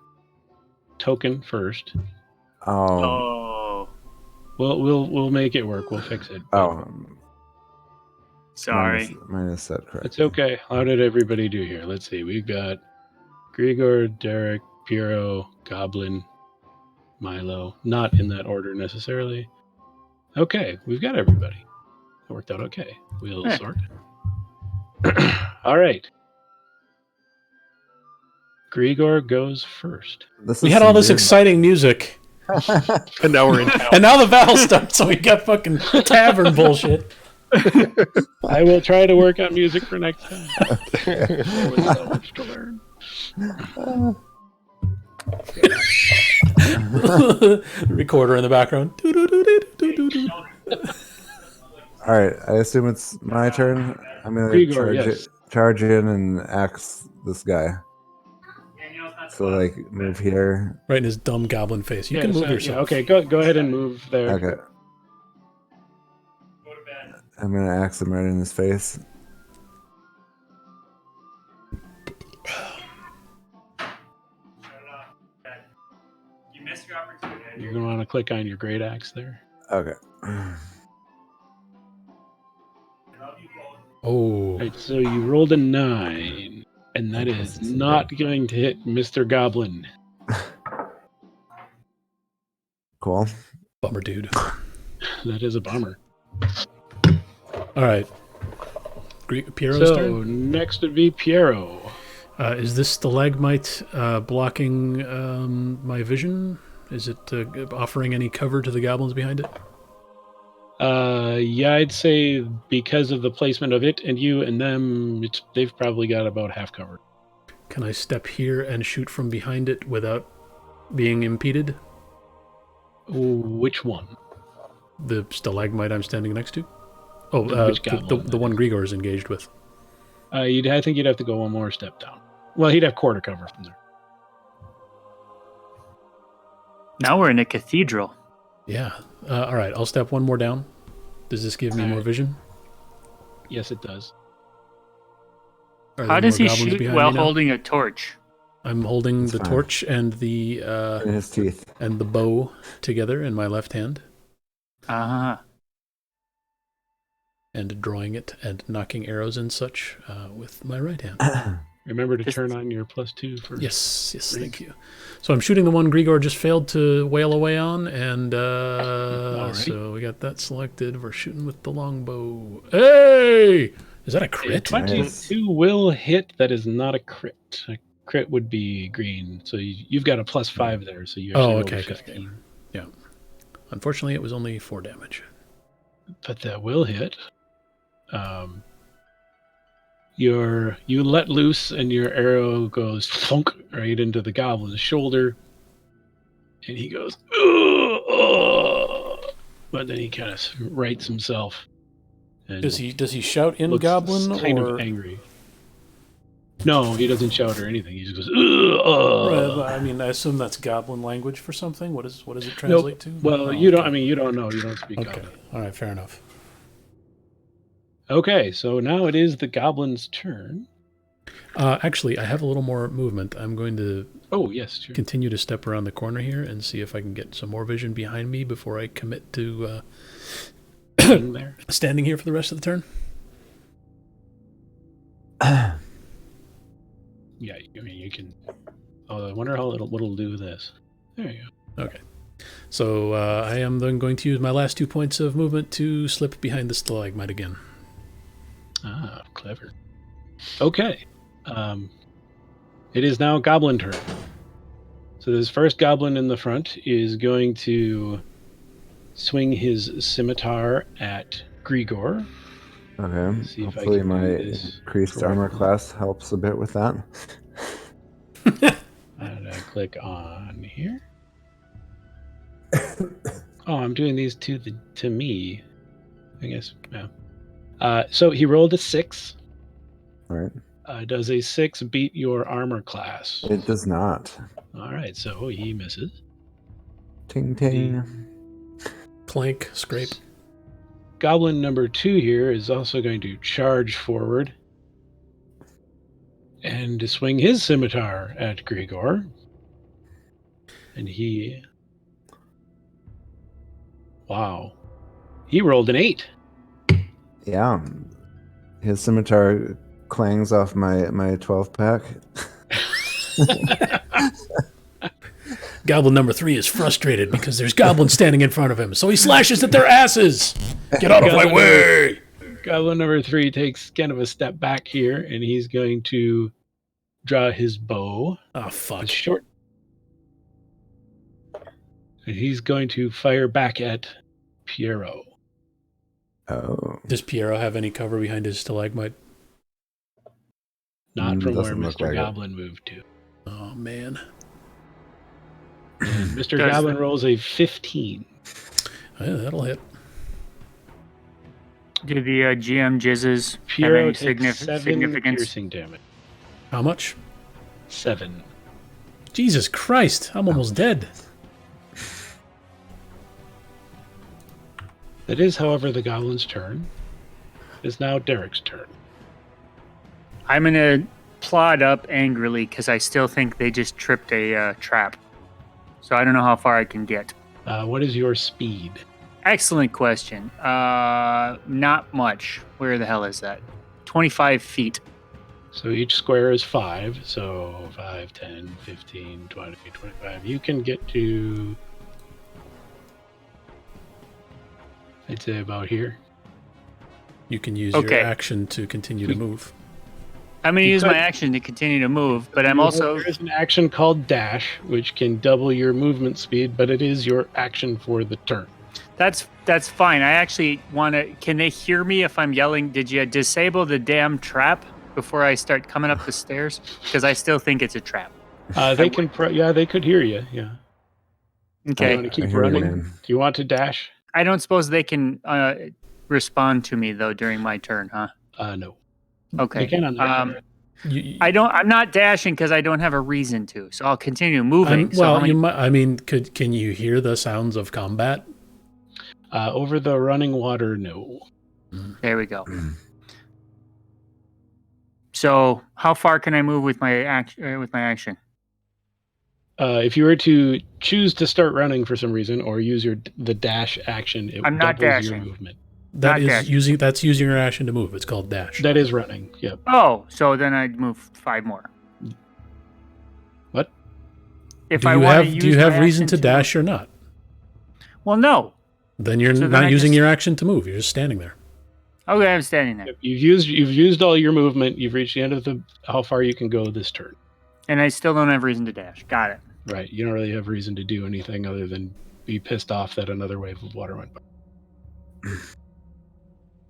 C: token first.
B: Oh.
C: We'll make it work. We'll fix it.
G: Sorry.
B: Minus set correct.
C: It's okay. How did everybody do here? Let's see. We've got Grigor, Derek, Piero, Goblin, Milo. Not in that order necessarily. Okay, we've got everybody. It worked out okay. We'll sort. All right. Grigor goes first.
A: We had all this exciting music,
F: And now we're in town.
A: and now the battle starts, so we got fucking tavern bullshit.
C: I will try to work on music for next time. There was so much to learn.
A: Recorder in the background.
B: All right, I assume it's my turn. I'm going to
C: Grigor, yes.
B: charge in and axe this guy. So, like, move here.
A: Right in his dumb goblin face. You
C: Yeah,
A: can move
C: so-
A: yourself.
C: yeah, okay, go ahead and move there.
B: Okay. I'm going to axe him right in his face.
G: You missed your opportunity.
C: You're going to want to click on your great axe there.
B: Okay.
A: Oh.
C: Right, so you rolled a 9, and that is not going to hit Mr. Goblin.
B: Cool.
A: Bummer, dude.
C: That is a bummer.
A: All right. Piero's
C: So
A: turn.
C: next would be Piero.
A: Is this stalagmite blocking my vision? Is it offering any cover to the goblins behind it?
C: Yeah, I'd say because of the placement of it and you and them, they've probably got about half covered.
A: Can I step here and shoot from behind it without being impeded?
C: Which one?
A: The stalagmite I'm standing next to? Oh,
C: Which goblin?
A: the one Grigor is engaged with.
C: I think you'd have to go one more step down. Well, he'd have quarter cover from there.
G: Now we're in a cathedral.
A: Yeah. All right, I'll step one more down. Does this give me more vision?
C: Yes, it does.
A: Are
G: How
A: there
G: does
A: more
G: he
A: goblins
G: shoot
A: behind
G: while
A: me now?
G: holding a torch?
A: I'm holding the
B: fine.
A: torch and the
B: In his teeth.
A: and the bow together in my left hand.
G: Uh-huh.
A: and drawing it and knocking arrows and such with my right hand.
C: Remember to
G: Just-
C: turn on your +2 for
A: Yes,
C: Great.
A: thank you. So I'm shooting the one Grigor just failed to wail away on, and
C: Alright.
A: so we got that selected. We're shooting with the longbow. Hey! Is that a
C: A
A: crit?
C: 22 will hit. That is not a crit. A crit would be green. So you've got a +5 there. So you actually rolled a
A: okay.
C: 15.
A: Yeah. Unfortunately, it was only 4 damage.
C: But that will hit. You let loose and your arrow goes thunk right into the goblin's shoulder, and he goes, "Ugh." But then he kind of rights himself. And
A: Does he shout in
C: looks
A: Goblin
C: kind
A: or?
C: of angry? No, he doesn't shout or anything. He just goes,
A: Right,
C: "Ugh."
A: I mean, I assume that's Goblin language for something. What does it translate to?
C: Well,
A: Oh,
C: you don't.
A: okay.
C: I mean, you don't know. You don't speak
A: Okay.
C: Goblin.
A: All right. Fair enough.
C: Okay, so now it is the goblin's turn.
A: Actually, I have a little more movement. I'm going to
C: Oh yes, sure.
A: continue to step around the corner here and see if I can get some more vision behind me before I commit to
C: Being there.
A: standing here for the rest of the turn.
C: Yeah, I mean you can. Oh, I wonder how what'll do with this. There you go.
A: Okay. So I am then going to use my last 2 points of movement to slip behind the stalagmite again.
C: Ah, clever. Okay. It is now goblin turn. So this first goblin in the front is going to swing his scimitar at Grigor.
B: Okay.
C: See if I
B: Hopefully
C: can
B: my
C: do this
B: increased armor
C: correctly.
B: class helps a bit with that.
C: And I click on here. Oh, I'm doing these to me. I guess. Yeah. So he rolled a 6.
B: All right.
C: Does a 6 beat your armor class?
B: It does not.
C: All right, so he misses.
B: Ting ting.
A: Clank, scrape.
C: Goblin number 2 here is also going to charge forward and to swing his scimitar at Grigor. And he... Wow. He rolled an 8.
B: Yeah. His scimitar clangs off my 12 pack.
A: Goblin number 3 is frustrated because there's goblins standing in front of him, so he slashes at their asses. Get out of my way!
C: Goblin number 3 takes kind of a step back here, and he's going to draw his bow.
A: Oh, fuck.
C: It's short. And he's going to fire back at Piero.
B: Oh.
A: Does Piero have any cover behind his stalagmite?
C: Not from where
B: Doesn't look
C: Mr.
B: like it.
C: Goblin moved to.
A: Oh, man.
C: Mr.
G: Does
C: Goblin
G: the-
C: rolls a 15.
A: Yeah, that'll hit.
G: Do the GM jizzes have
C: Piero
G: any
C: takes 7
G: significance?
C: piercing damage.
A: How much?
C: 7.
A: Jesus Christ, I'm almost dead.
C: That is, however, the Goblin's turn. It is now Derek's turn.
G: I'm gonna plod up angrily because I still think they just tripped a trap. So I don't know how far I can get.
C: What is your speed?
G: Excellent question. Not much. Where the hell is that? 25 feet.
C: So each square is 5. So 5, 10, 15, 20, 25. You can get to, I'd say, about here.
A: You can use
G: Okay.
A: your action to continue to move.
G: I'm gonna
C: You
G: use
C: could-
G: my action to continue to move, but I'm also
C: There is an action called Dash, which can double your movement speed, but it is your action for the turn.
G: that's fine. I actually want to. Can they hear me if I'm yelling? Did you disable the damn trap before I start coming up the stairs? Because I still think it's a trap.
C: They can, they could hear you. Yeah. Do you
G: Okay.
C: want to keep
B: I hear you,
C: running?
B: man.
C: Do you want to dash?
G: I don't suppose they can respond to me though during my turn, huh?
C: No.
G: Okay.
C: They can on their turn.
G: I'm not dashing because I don't have a reason to. So I'll continue moving. So how
A: Well,
G: many-
A: you might. I mean, can you hear the sounds of combat?
C: Over the running water, no.
G: There we go. So how far can I move with my action?
C: If you were to choose to start running for some reason or use the dash action, it
G: I'm not
C: doubles your
G: dashing.
C: movement.
G: Not dashing.
A: That's using your action to move. It's called dash.
C: That is running. Yep.
G: Oh, so then I'd move 5 more.
C: What?
G: If
A: do
G: I
A: you
G: want
A: have do you
G: use
A: have
G: my
A: reason
G: action
A: to dash or not?
G: Well, no.
A: Then you're
G: So then
A: not
G: I
A: using
G: just-
A: your action to move. You're just standing there.
G: Okay, I'm standing there,
C: Yep. You've used all your movement. You've reached the end of how far you can go this turn.
G: and I still don't have reason to dash. Got it.
C: Right. You don't really have reason to do anything other than be pissed off that another wave of water went by.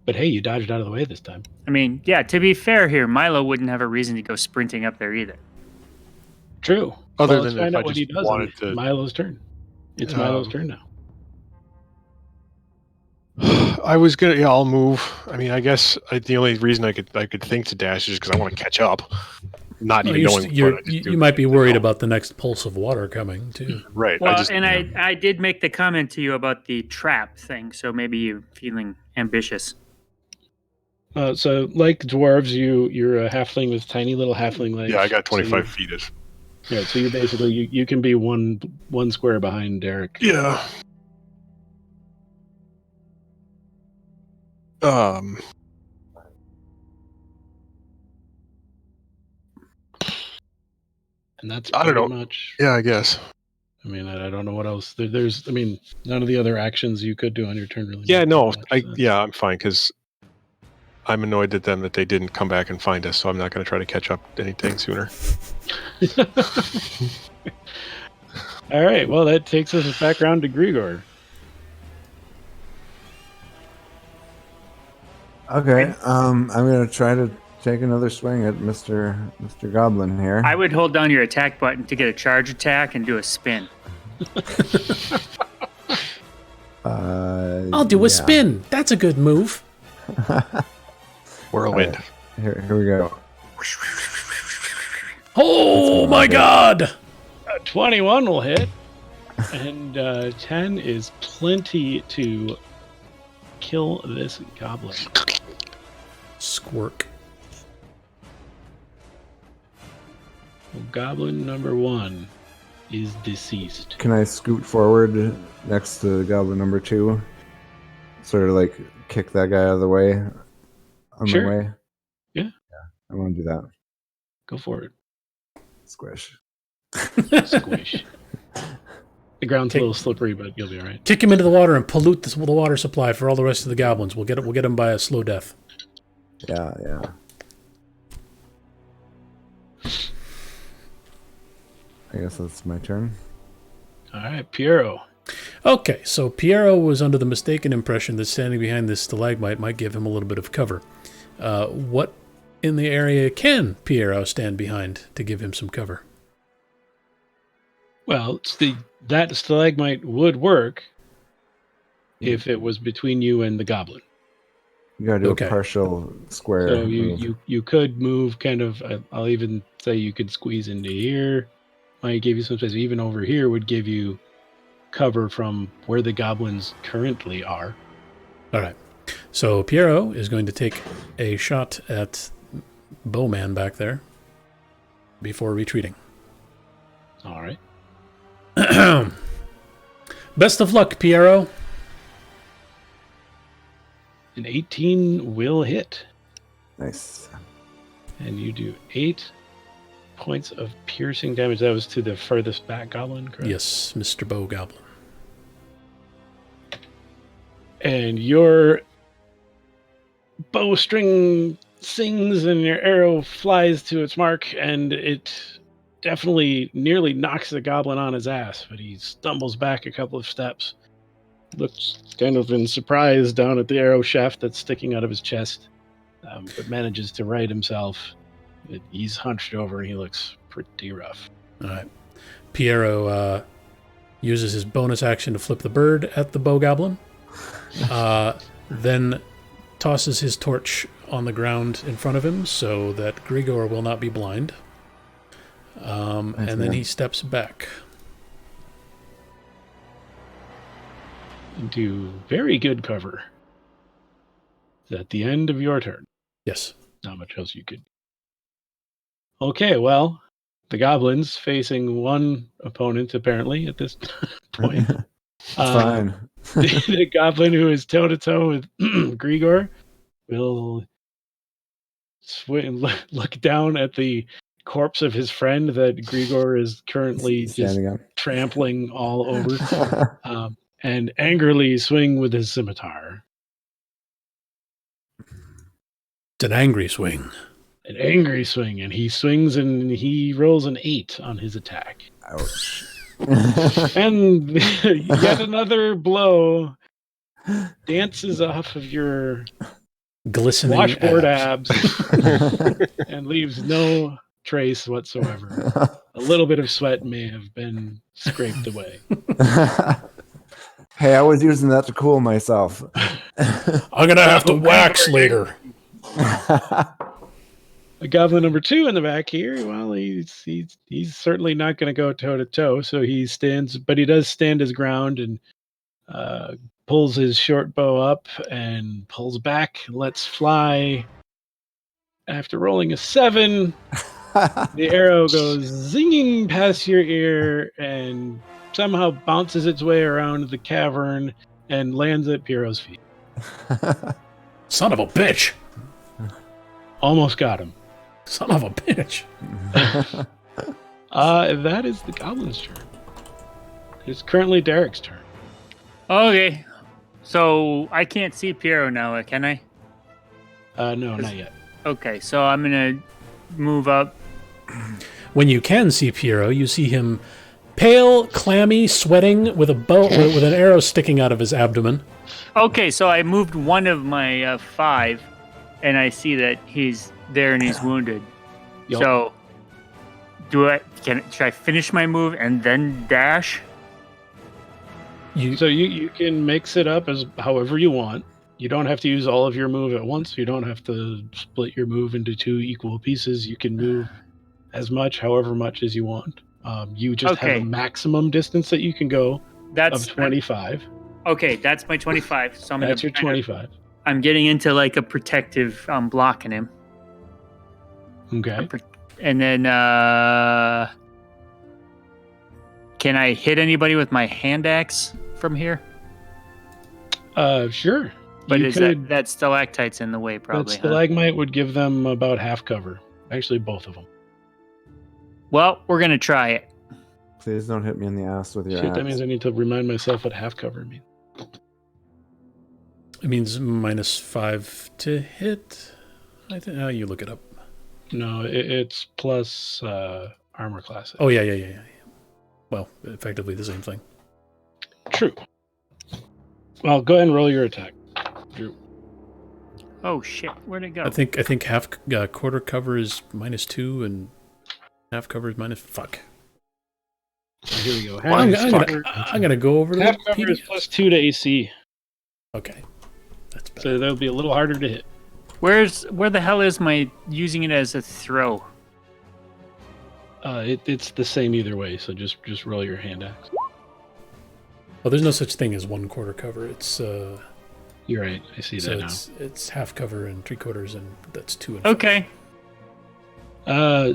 C: But hey, you dodged out of the way this time.
G: I mean, yeah. To be fair here, Milo wouldn't have a reason to go sprinting up there either.
C: True.
F: Other
C: Let's
F: than
C: find
F: if
C: out
F: I
C: what he
F: just
C: does
F: wanted
C: on
F: to-
C: Milo's turn. It's Milo's turn now.
F: I was gonna. Yeah, I'll move. I mean, I guess the only reason I could think to dash is because I want to catch up, not
A: No,
F: even knowing what I just do.
A: you might be worried about the next pulse of water coming too.
F: Right.
E: Well,
F: I
E: I did make the comment to you about the trap thing, so maybe you're feeling ambitious.
C: So like dwarves, you're a halfling with tiny little halfling legs.
F: yeah, I got
C: So
F: 25 feet. Is
C: Yeah, so you basically you can be one square behind Derek.
F: yeah.
C: And that's
F: I don't
C: pretty
F: know.
C: much.
F: Yeah, I guess.
C: I mean, I don't know what else. There's. I mean, none of the other actions you could do on your turn really.
F: Yeah,
C: make
F: no,
C: much sense.
F: I'm fine because I'm annoyed at them that they didn't come back and find us, so I'm not going to try to catch up anything sooner.
C: All right. Well, that takes us back around to Grigor.
B: Okay. I'm gonna try to take another swing at Mr. Goblin here.
G: I would hold down your attack button to get a charge attack and do a spin.
A: I'll do a
B: yeah.
A: spin. That's a good move.
F: Whirlwind.
B: Here we go.
A: Oh my God!
C: 21 will hit, and 10 is plenty to kill this goblin.
A: Squirk.
C: Well, goblin number 1 is deceased.
B: Can I scoot forward next to Goblin number 2? Sort of like kick that guy out of the way on
C: Sure.
B: my way?
C: Yeah.
B: I want to do that.
C: Go for it.
B: Squish.
C: Squish. The ground's a little slippery, but you'll be all right.
A: Kick him into the water and pollute the water supply for all the rest of the goblins. We'll get him by a slow death.
B: Yeah. I guess that's my turn.
C: All right, Piero.
A: Okay, so Piero was under the mistaken impression that standing behind this stalagmite might give him a little bit of cover. What in the area can Piero stand behind to give him some cover?
C: Well, that stalagmite would work if it was between you and the goblin.
B: You gotta do
A: Okay.
B: a partial square.
C: So
B: move.
C: you could move kind of. I'll even say you could squeeze into here. Might give you some space. Even over here would give you cover from where the goblins currently are.
A: All right. So Piero is going to take a shot at Bowman back there before retreating.
C: All right.
A: Best of luck, Piero.
C: An 18 will hit,
B: Nice.
C: and you do 8 points of piercing damage. That was to the furthest back goblin, correct?
A: Yes, Mr. Bow Goblin.
C: And your bowstring sings and your arrow flies to its mark, and it definitely nearly knocks the goblin on his ass, but he stumbles back a couple of steps, looks kind of in surprise down at the arrow shaft that's sticking out of his chest, but manages to right himself. He's hunched over and he looks pretty rough.
A: All right. Piero uses his bonus action to flip the bird at the Bow Goblin, then tosses his torch on the ground in front of him so that Grigor will not be blind. And then
B: man.
A: he steps back.
C: Into very good cover. At the end of your turn.
A: Yes.
C: Not much else you could. Okay, well, the goblins facing one opponent, apparently, at this point.
B: It's fine.
C: The goblin who is toe-to-toe with Grigor will look down at the corpse of his friend that Grigor is currently just
B: Standing up.
C: trampling all over, and angrily swing with his scimitar.
A: It's an angry swing.
C: An angry swing, and he swings and he rolls an 8 on his attack.
B: Ouch.
C: And yet another blow dances off of your
A: Glistening
C: washboard
A: abs.
C: and leaves no trace whatsoever. A little bit of sweat may have been scraped away.
B: Hey, I was using that to cool myself.
A: I'm going to have to wax later.
C: Goblin number 2 in the back here. Well, he's certainly not going to go toe to toe, so he stands, but he does stand his ground and pulls his short bow up and pulls back, lets fly. After rolling a 7, the arrow goes zinging past your ear and somehow bounces its way around the cavern and lands at Piero's feet.
A: Son of a bitch.
C: Almost got him.
A: Son of a bitch.
C: That is the goblin's turn. It's currently Derek's turn.
G: Okay. So I can't see Piero now, can I?
C: No, not yet.
G: Okay, so I'm gonna move up.
A: When you can see Piero, you see him pale, clammy, sweating, with a bow, with an arrow sticking out of his abdomen.
G: Okay, so I moved one of my 5, and I see that he's there and he's wounded.
C: Yup.
G: So, should I finish my move and then dash?
C: So you can mix it up as however you want. You don't have to use all of your move at once. You don't have to split your move into 2 equal pieces. You can move as much, however much as you want. You just have a maximum distance that you can go of 25.
G: Okay, that's my 25. So
C: That's your 25.
G: I'm getting into like a protective. I'm blocking him.
C: Okay.
G: And then, can I hit anybody with my hand axe from here?
C: Sure.
G: But
C: You
G: is
C: could-
G: that stalactite's in the way, probably?
C: That stalagmite would give them about half cover. Actually, both of them.
G: Well, we're gonna try it.
B: Please don't hit me in the ass with your
C: Shit,
B: axe.
C: that means I need to remind myself what half cover means.
A: It means -5 to hit. I think. Oh, you look it up.
C: No, it's plus armor class.
A: Oh, yeah. Well, effectively the same thing.
C: True. Well, go ahead and roll your attack, Drew.
G: Oh shit! Where'd it go?
A: I think half quarter cover is -2 and half cover is minus. Fuck.
C: Oh, here we go.
A: Well, I'm gonna go over to
C: half
A: the
C: cover is
A: PDF.
C: +2 to AC,
A: Okay, that's better.
C: so that'll be a little harder to hit.
G: Where the hell is my using it as a throw?
C: It's the same either way, so just roll your hand axe.
A: Well, there's no such thing as 1/4 cover. It's
C: You're right. I see
A: so
C: that now.
A: it's half cover and 3/4, and that's 2 and
G: Okay.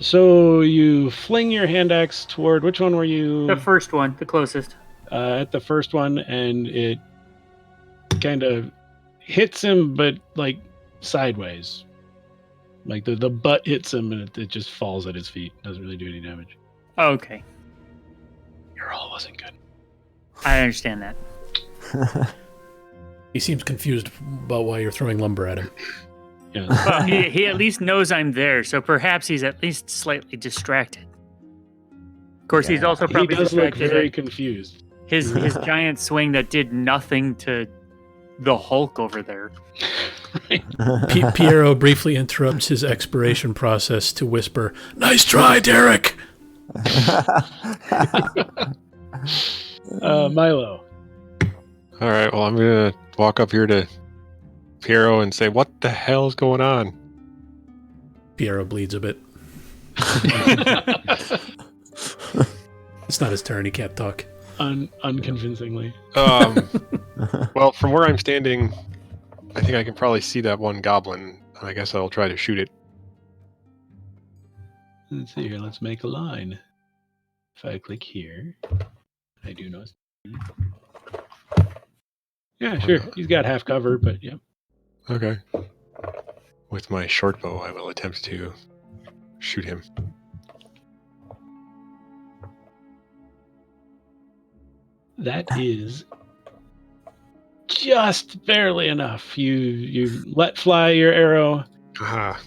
C: So you fling your hand axe toward which one were you?
G: The first one, the closest.
C: At the first one, and it kind of hits him, but like sideways. Like the butt hits him, and it just falls at his feet. Doesn't really do any damage.
G: Okay,
C: Your roll wasn't good.
G: I understand that.
A: He seems confused about why you're throwing lumber at him.
C: Yeah.
G: Well, he at least knows I'm there, so perhaps he's at least slightly distracted. Of course, he's also
C: He
G: probably
C: does look
G: distracted
C: very
G: at
C: confused.
G: his giant swing that did nothing to the Hulk over there.
A: Piero briefly interrupts his expiration process to whisper, "Nice try, Derek!"
C: Milo.
F: All right. Well, I'm gonna walk up here to Piero and say, "What the hell's going on?"
A: Piero bleeds a bit. It's not his turn. He can't talk.
C: Unconvincingly.
F: Well, from where I'm standing, I think I can probably see that one goblin. I guess I'll try to shoot it.
C: Let's see here. Let's make a line. If I click here, I do know. Yeah, sure. He's got half cover, but yeah.
F: Okay. With my short bow, I will attempt to shoot him.
C: That is just barely enough. You let fly your arrow,
F: Aha.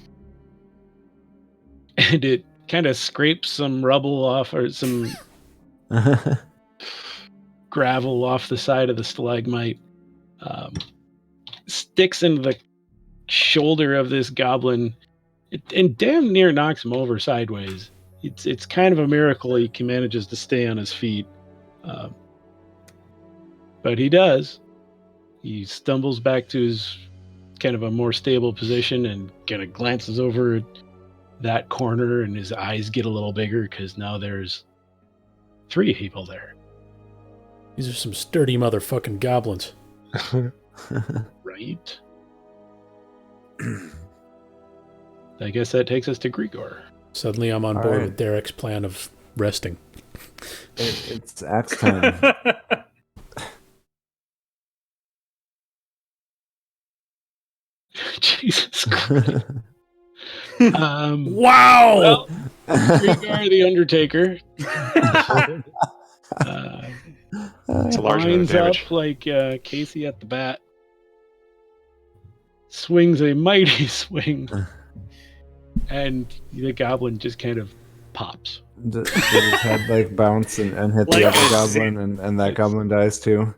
C: and it kind of scrapes some rubble off or some gravel off the side of the stalagmite. Sticks into the shoulder of this goblin, and damn near knocks him over sideways. It's kind of a miracle he manages to stay on his feet, but he does. He stumbles back to his kind of a more stable position and kind of glances over that corner, and his eyes get a little bigger because now there's 3 people there.
A: These are some sturdy motherfucking goblins.
C: Right. I guess that takes us to Grigor.
A: Suddenly I'm on board with Derek's plan of resting.
B: It's axe time.
C: Jesus Christ.
A: Wow!
C: Well, Grigor the Undertaker
F: It's a large amount of
C: lines
F: damage.
C: up like Casey at the bat. Swings a mighty swing. And the goblin just kind of pops.
B: Did his head like bounce and hit the
E: Like
B: other
E: a
B: goblin, and that goblin dies too?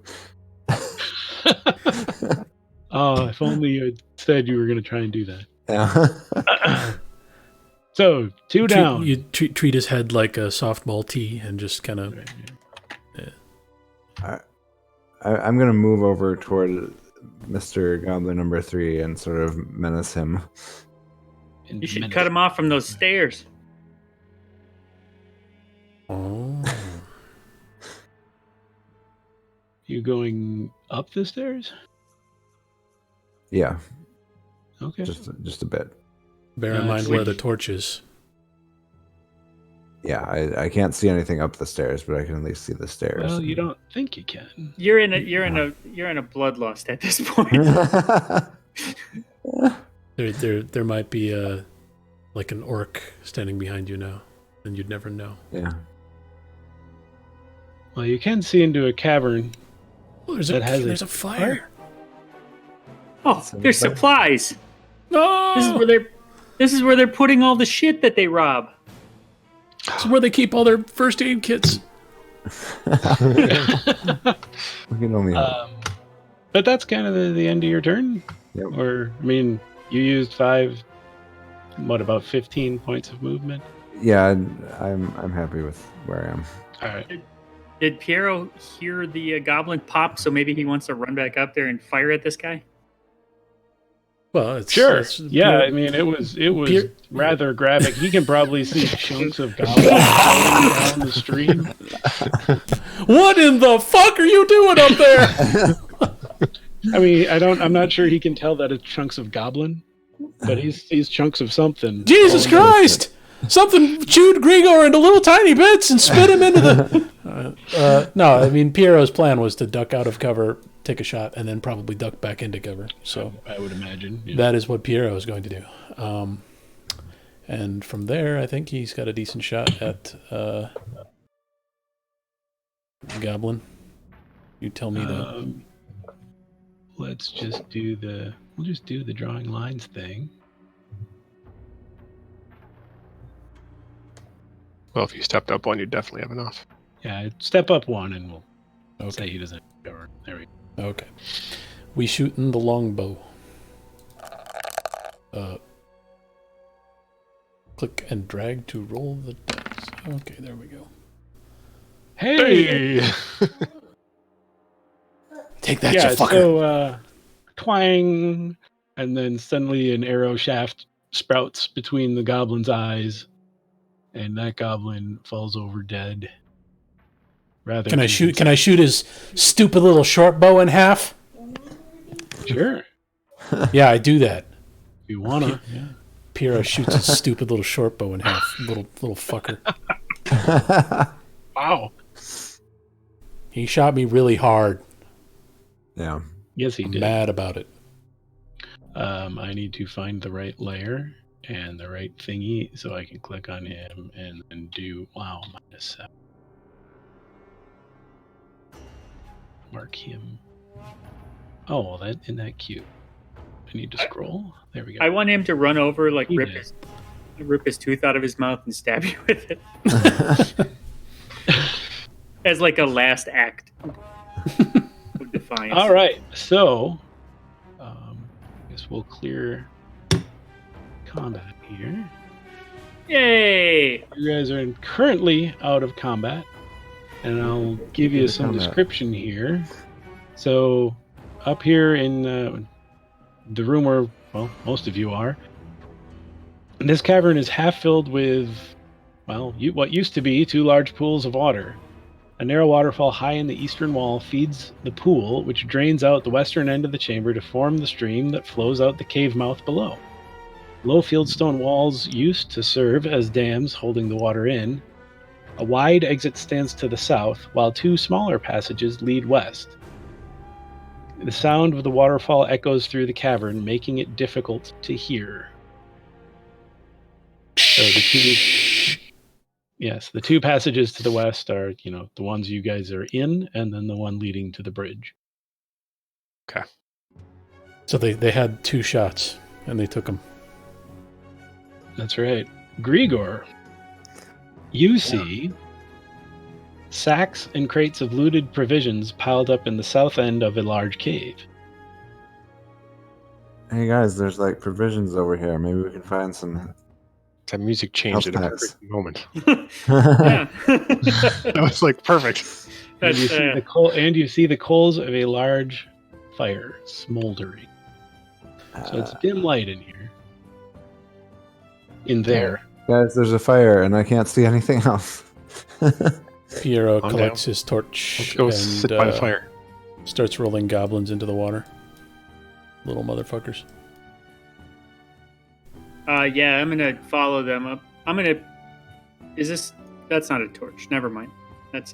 C: Oh, if only you had said you were going to try and do that.
B: Yeah.
C: So, 2 down.
A: You treat his head like a softball tee and just kind of...
B: I'm gonna move over toward Mr. Goblin number 3 and sort of menace him.
E: You should cut him off from those stairs.
A: Oh.
C: You going up the stairs?
B: Yeah,
C: Okay.
B: just a bit.
A: Bear in mind
C: it's
A: where
C: like-
A: the torch is.
B: Yeah, I can't see anything up the stairs, but I can at least see the stairs.
C: Well, you don't think you can.
E: You're in a bloodlust at this point.
A: There might be like an orc standing behind you now, and you'd never know.
B: Yeah.
C: Well, you can see into a cavern.
A: Oh, there's
C: That has
A: a
C: a
A: fire.
E: Oh, there's supplies.
A: No,
E: This is where they're putting all the shit that they rob.
A: this is where they keep all their first aid kits.
B: We can only hope.
C: But that's kind of the end of your turn.
B: Yep.
C: Or, I mean, you used 5, about 15 points of movement?
B: Yeah, I'm happy with where I am.
C: All right.
E: Did Piero hear the goblin pop? So maybe he wants to run back up there and fire at this guy.
A: Well, it's
C: Sure.
A: it's
C: Yeah, I mean, it was
A: Pier-
C: rather graphic. He can probably see chunks of goblins floating down the stream.
A: What in the fuck are you doing up there?
C: I mean, I'm not sure he can tell that it's chunks of goblin, but he sees chunks of something.
A: Jesus Christ! Something chewed Grigor into little tiny bits and spit him into the... no, I mean, Piero's plan was to duck out of cover, take a shot, and then probably duck back into cover. So
C: I would imagine. Yeah.
A: that is what Piero is going to do. And from there, I think he's got a decent shot at Goblin. You tell me that.
C: Let's just do we'll just do the drawing lines thing.
F: Well, if you stepped up one, you'd definitely have enough.
C: Yeah, step up 1 and we'll say he doesn't cover. There we go.
A: Okay. We shooting the longbow. Click and drag to roll the dice. Okay, there we go.
C: Hey!
A: Take that,
C: Yeah,
A: you fucker.
C: so twang, and then suddenly an arrow shaft sprouts between the goblin's eyes, and that goblin falls over dead. Rather
A: Can I shoot his stupid little short bow in half?
C: Sure.
A: Yeah, I do that.
C: If you wanna. Yeah.
A: Pyrrha shoots his stupid little short bow in half. Little fucker.
C: Wow.
A: He shot me really hard.
B: Yeah.
C: Yes, he
A: I'm
C: did.
A: mad about it.
C: I need to find the right layer and the right thingy so I can click on him and then do -7. Mark him. Oh, well, that isn't that cute. I need to scroll. There we go.
E: I want him to run over, like
C: He
E: rip
C: did.
E: his tooth out of his mouth and stab you with it as like a last act of defiance.
C: All right, so I guess we'll clear combat here.
E: Yay!
C: You guys are currently out of combat, and I'll give you some
B: Combat.
C: description here. So, up here in the room where, well, most of you are, this cavern is half filled with, well, what used to be 2 large pools of water. A narrow waterfall high in the eastern wall feeds the pool, which drains out the western end of the chamber to form the stream that flows out the cave mouth below. Low fieldstone walls used to serve as dams holding the water in. A wide exit stands to the south, while 2 smaller passages lead west. The sound of the waterfall echoes through the cavern, making it difficult to hear. So the 2 passages to the west are, the ones you guys are in, and then the one leading to the bridge.
A: So they had 2 shots, and they took them.
C: That's right. Grigor, you see sacks and crates of looted provisions piled up in the south end of a large cave.
B: Hey guys, there's like provisions over here. Maybe we can find some.
F: That music changed at a
B: Health packs.
F: perfect moment.
E: Yeah.
F: That was like perfect.
C: And
E: That's,
C: you see the coal, and you see the coals of a large fire smoldering. So it's dim light in here. In there.
B: Guys, there's a fire and I can't see anything else.
A: Piero
F: Calm
A: collects
F: down.
A: his torch
F: Let's go
A: and
F: sit by the fire.
A: starts rolling goblins into the water. Little motherfuckers.
E: Yeah, I'm gonna follow them up. That's not a torch. Never mind.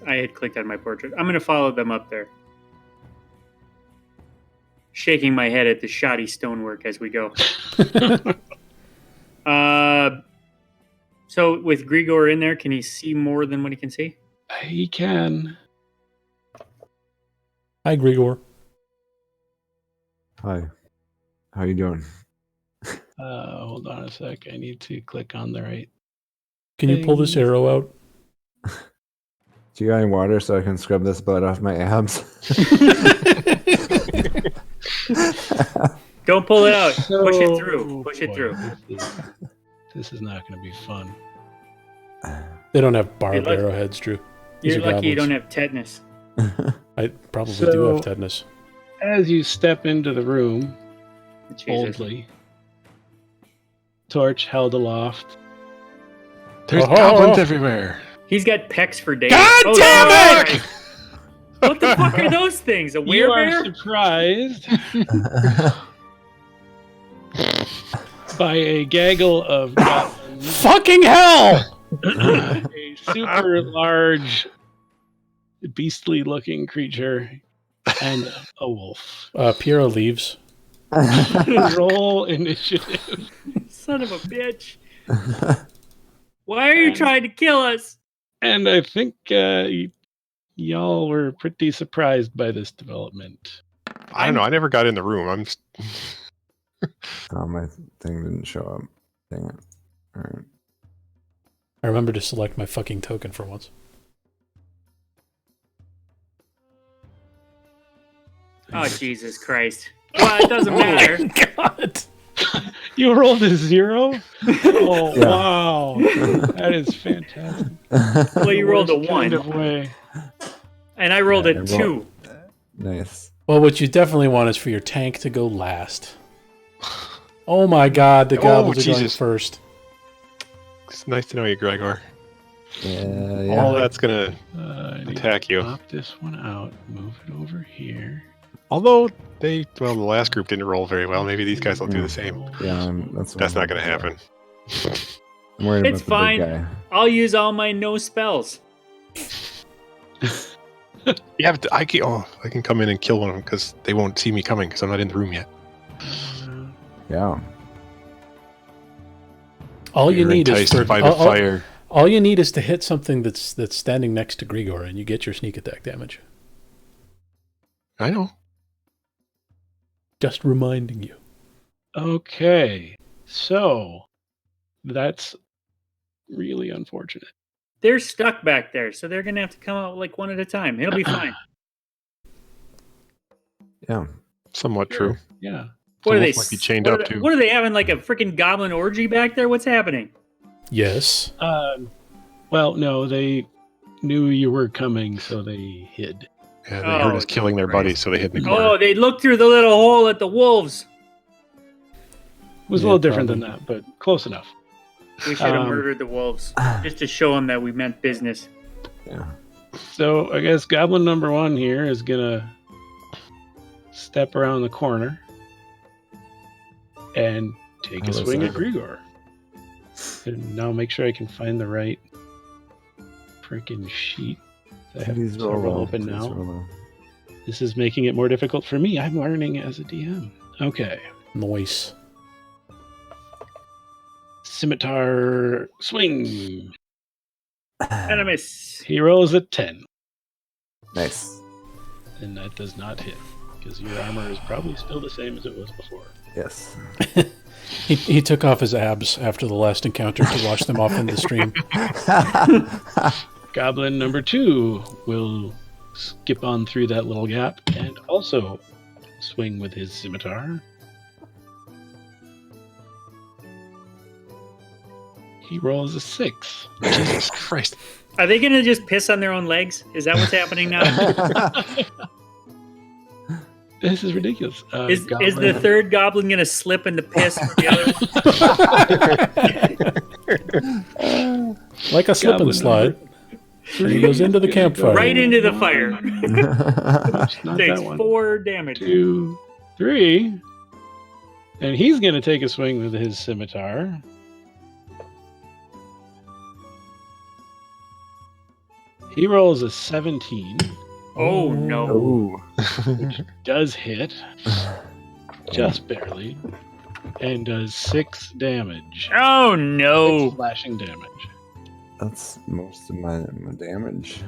E: I had clicked on my portrait. I'm gonna follow them up there. Shaking my head at the shoddy stonework as we go. So with Grigor in there, can he see more than what he can see?
C: He can.
A: Hi, Grigor.
B: Hi. How you doing?
C: Hold on a sec. I need to click on the right.
A: Can you pull this arrow out?
B: Do you got any water so I can scrub this blood off my abs?
E: Don't pull it out. Push it
C: Oh,
E: through. Push it
C: boy,
E: through.
C: This is not going to be fun.
A: They don't have barbed
E: lucky-
A: arrowheads, Drew. These
E: You're
A: are
E: lucky you
A: goblins.
E: don't have tetanus.
A: I probably do
C: So-
A: have tetanus.
C: As you step into the room,
E: Jesus.
C: boldly, torch held aloft.
F: There's
A: Oh.
F: goblins everywhere.
E: He's got pecs for days.
A: God
E: Oh,
A: damn
E: Jesus Christ. What the fuck are those things? A
C: You are
E: werebear?
C: surprised by a gaggle of goblins,
A: Fucking hell!
C: a super large, beastly-looking creature, and a wolf.
A: Piero leaves.
C: Roll initiative.
E: Son of a bitch. Why are you trying to kill us?
C: And I think y'all were pretty surprised by this development.
F: I don't know. I never got in the room. I'm just...
B: Oh, my thing didn't show up. Dang it. All right.
A: I remember to select my fucking token for once.
E: Oh, Jesus Christ. Well, it doesn't matter.
A: God.
C: You rolled a 0? Oh,
B: Yeah.
C: wow. That is fantastic.
E: Well, you rolled a
C: Worst kind
E: 1,
C: of way.
E: and I rolled
B: Yeah,
E: a
B: I
E: 2.
B: Nice.
A: Well, what you definitely want is for your tank to go last. Oh my god, the goblins are going
F: Jesus.
A: first.
F: It's nice to know you, Gregor.
B: Yeah.
F: All that's gonna
C: I need
F: attack
C: to
F: you.
C: pop this one out, move it over here.
F: Although the last group didn't roll very well. Maybe these guys will do the same.
B: Yeah,
F: That's not going to happen.
B: I'm worried
E: It's
B: about the
E: fine.
B: big guy.
E: I'll use all my no spells.
F: Yeah, but I can come in and kill one of them because they won't see me coming because I'm not in the room yet.
B: Yeah.
A: All you
F: You're
A: need is
F: enticed by the fire.
A: All you need is to hit something that's standing next to Grigor, and you get your sneak attack damage.
F: I know.
A: Just reminding you.
C: Okay, so that's really unfortunate.
E: They're stuck back there, so they're gonna have to come out like one at a time. It'll be fine.
B: Yeah.
F: Somewhat true.
C: Yeah.
E: What are they?
F: Almost like be chained
E: what
F: up
E: are,
F: too.
E: What are they having? Like a freaking goblin orgy back there? What's happening?
A: Yes.
C: Well, no, they knew you were coming, so they hid.
F: Yeah, they heard us killing their buddies, so they hid in the corner.
E: Oh, they looked through the little hole at the wolves.
C: It was a
A: Yeah,
C: little different
A: probably.
C: than that, but close enough.
E: We should have murdered the wolves just to show them that we meant business.
B: Yeah.
C: So I guess goblin number 1 here is gonna step around the corner and take a swing at Grigor. And now make sure I can find the right freaking sheet. I have
B: Please
C: several open now. This is making it more difficult for me. I'm learning as a DM. Okay.
A: Noise.
C: Scimitar swing.
E: And a miss.
C: He rolls a 10.
B: Nice.
C: And that does not hit. Because your armor is probably still the same as it was before.
B: Yes.
A: He took off his abs after the last encounter to wash them off in the stream.
C: Goblin number 2 will skip on through that little gap and also swing with his scimitar. He rolls a 6.
F: Jesus Christ.
E: Are they gonna just piss on their own legs? Is that what's happening now?
C: This is ridiculous.
E: Is the third goblin gonna slip in the piss from the other?
A: Like a slip and
C: Goblin
A: slide. He goes into the campfire.
E: Right into the fire.
C: Not
E: Takes
C: that one.
E: 4 damage.
C: 2, 3. And he's going to take a swing with his scimitar. He rolls a 17.
E: Oh no.
B: Ooh.
C: Does hit. Just barely. And does 6 damage.
E: Oh
C: 6
E: no.
C: slashing damage.
B: That's most of my damage.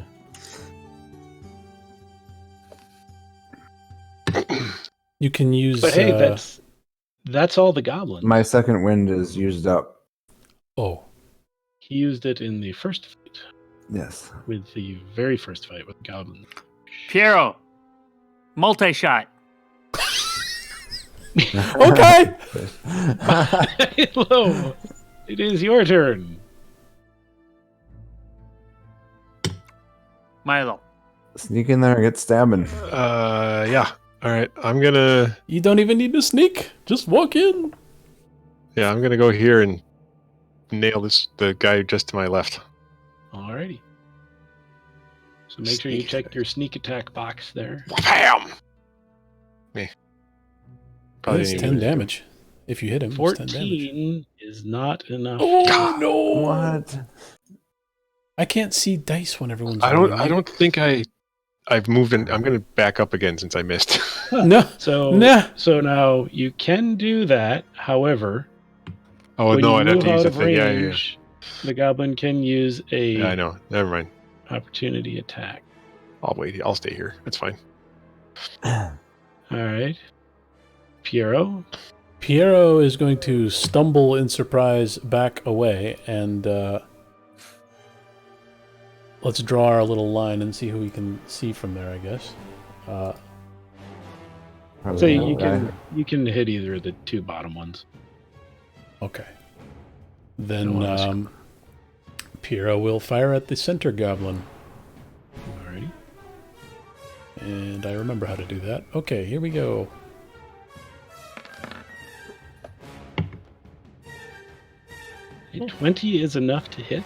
A: You can use.
C: But hey, that's all the goblins.
B: My second wind is used up.
A: Oh.
C: He used it in the first fight.
B: Yes.
C: With the very first fight with goblins.
G: Piero, multi-shot.
A: Okay.
C: Hello. It is your turn.
G: Milo.
B: Sneak in there and get stabbing.
F: Yeah. All right. I'm gonna.
A: You don't even need to sneak. Just walk in.
F: Yeah, I'm gonna go here and nail the guy just to my left.
C: Alrighty. So make sure you check your sneak attack box there.
F: Bam! Me. Probably
A: That's
F: didn't
A: 10
F: even-
A: damage. If you hit him, it's 10 damage.
C: 14 is not enough.
A: Oh no!
B: What?
A: I can't see dice when everyone's.
F: I don't.
A: rolling.
F: I don't think I've moved in. I'm gonna back up again since I missed.
A: No.
C: So now you can do that. However,
F: Oh
C: when
F: no!
C: you
F: I'd have
C: move
F: to use
C: out
F: the
C: of
F: thing. Yeah, yeah.
C: range, the goblin can use a
F: Yeah, I know. Never mind.
C: opportunity attack.
F: I'll wait. I'll stay here. That's fine.
C: All right, Piero.
A: Piero is going to stumble in surprise back away, and let's draw our little line and see who we can see from there. I guess.
B: Probably
C: So
B: that
C: you
B: guy.
C: can hit either of the 2 bottom ones.
A: Okay.
C: Don't
A: Then
C: wanna
A: Piero will fire at the center goblin.
C: Alrighty.
A: And I remember how to do that. Okay, here we go.
C: A 20 is enough to hit.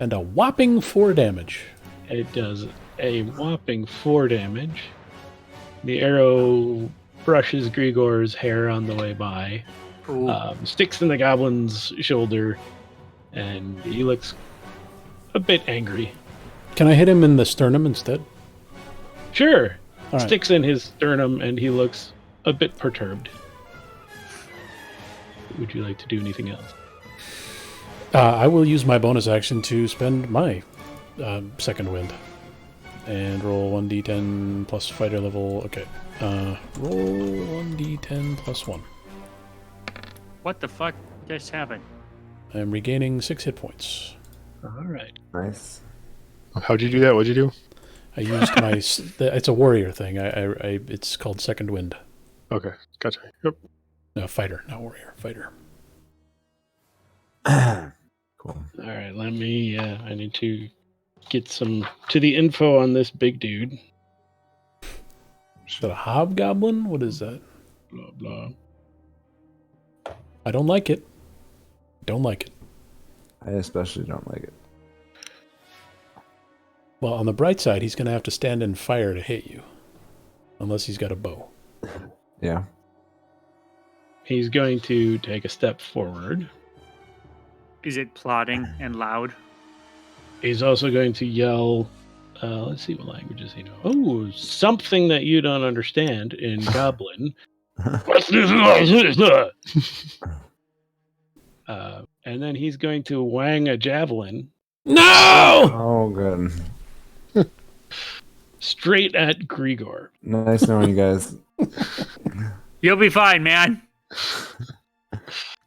A: And a whopping 4 damage.
C: It does a whopping 4 damage. The arrow brushes Grigor's hair on the way by,
G: Ooh.
C: sticks in the goblin's shoulder, and he looks a bit angry.
A: Can I hit him in the sternum instead?
C: Sure.
A: All right.
C: Sticks in his sternum, and he looks a bit perturbed. Would you like to do anything else?
A: I will use my bonus action to spend my second wind. And roll 1d10 plus fighter level. Okay. Roll 1d10 plus 1.
G: What the fuck just happened?
A: I am regaining 6 hit points.
C: All right.
B: Nice.
F: How'd you do that? What'd you do?
A: I used my... It's a warrior thing. It's called second wind.
F: Okay, gotcha. Yep.
A: No, fighter, not warrior. Fighter.
B: Cool.
C: All right. Let me. I need to get some to the info on this big dude.
A: Is that a hobgoblin? What is that?
C: Blah blah.
A: I don't like it. Don't like it.
B: I especially don't like it.
A: Well, on the bright side, he's going to have to stand in fire to hit you. Unless he's got a bow.
B: Yeah.
C: He's going to take a step forward.
G: Is it plodding and loud?
C: He's also going to yell. Let's see what languages he knows. Oh, something that you don't understand in Goblin. And then he's going to wang a javelin.
A: No!
B: Oh, good.
C: Straight at Grigor.
B: Nice knowing you guys.
G: You'll be fine, man.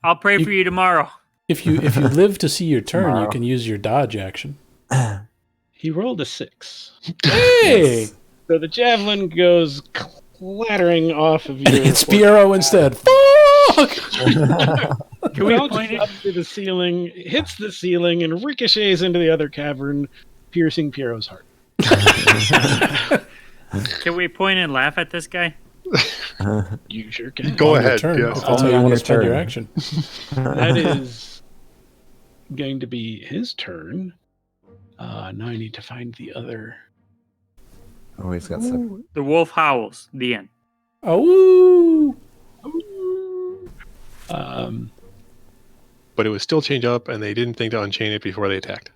G: I'll pray for you tomorrow.
A: If you live to see your turn,
B: Tomorrow.
A: you can use your dodge action.
C: He rolled a 6.
A: Hey!
C: So the javelin goes clattering off of you.
A: And it's Piero instead. Fuck!
G: Can we
C: Bounces
G: point it?
C: up to the ceiling, hits the ceiling, and ricochets into the other cavern, piercing Piero's heart.
G: Can we point and laugh at this guy?
C: You sure can.
F: Go
A: On your
F: ahead.
A: turn,
F: Yes.
A: if that's how
B: Only
A: you
B: on
A: want to
B: your
A: spend your
B: turn.
A: action.
C: That is going to be his turn. Now I need to find the other.
B: Oh, he's got some.
G: The wolf howls. The end.
A: Oh!
F: But it was still chained up, and they didn't think to unchain it before they attacked.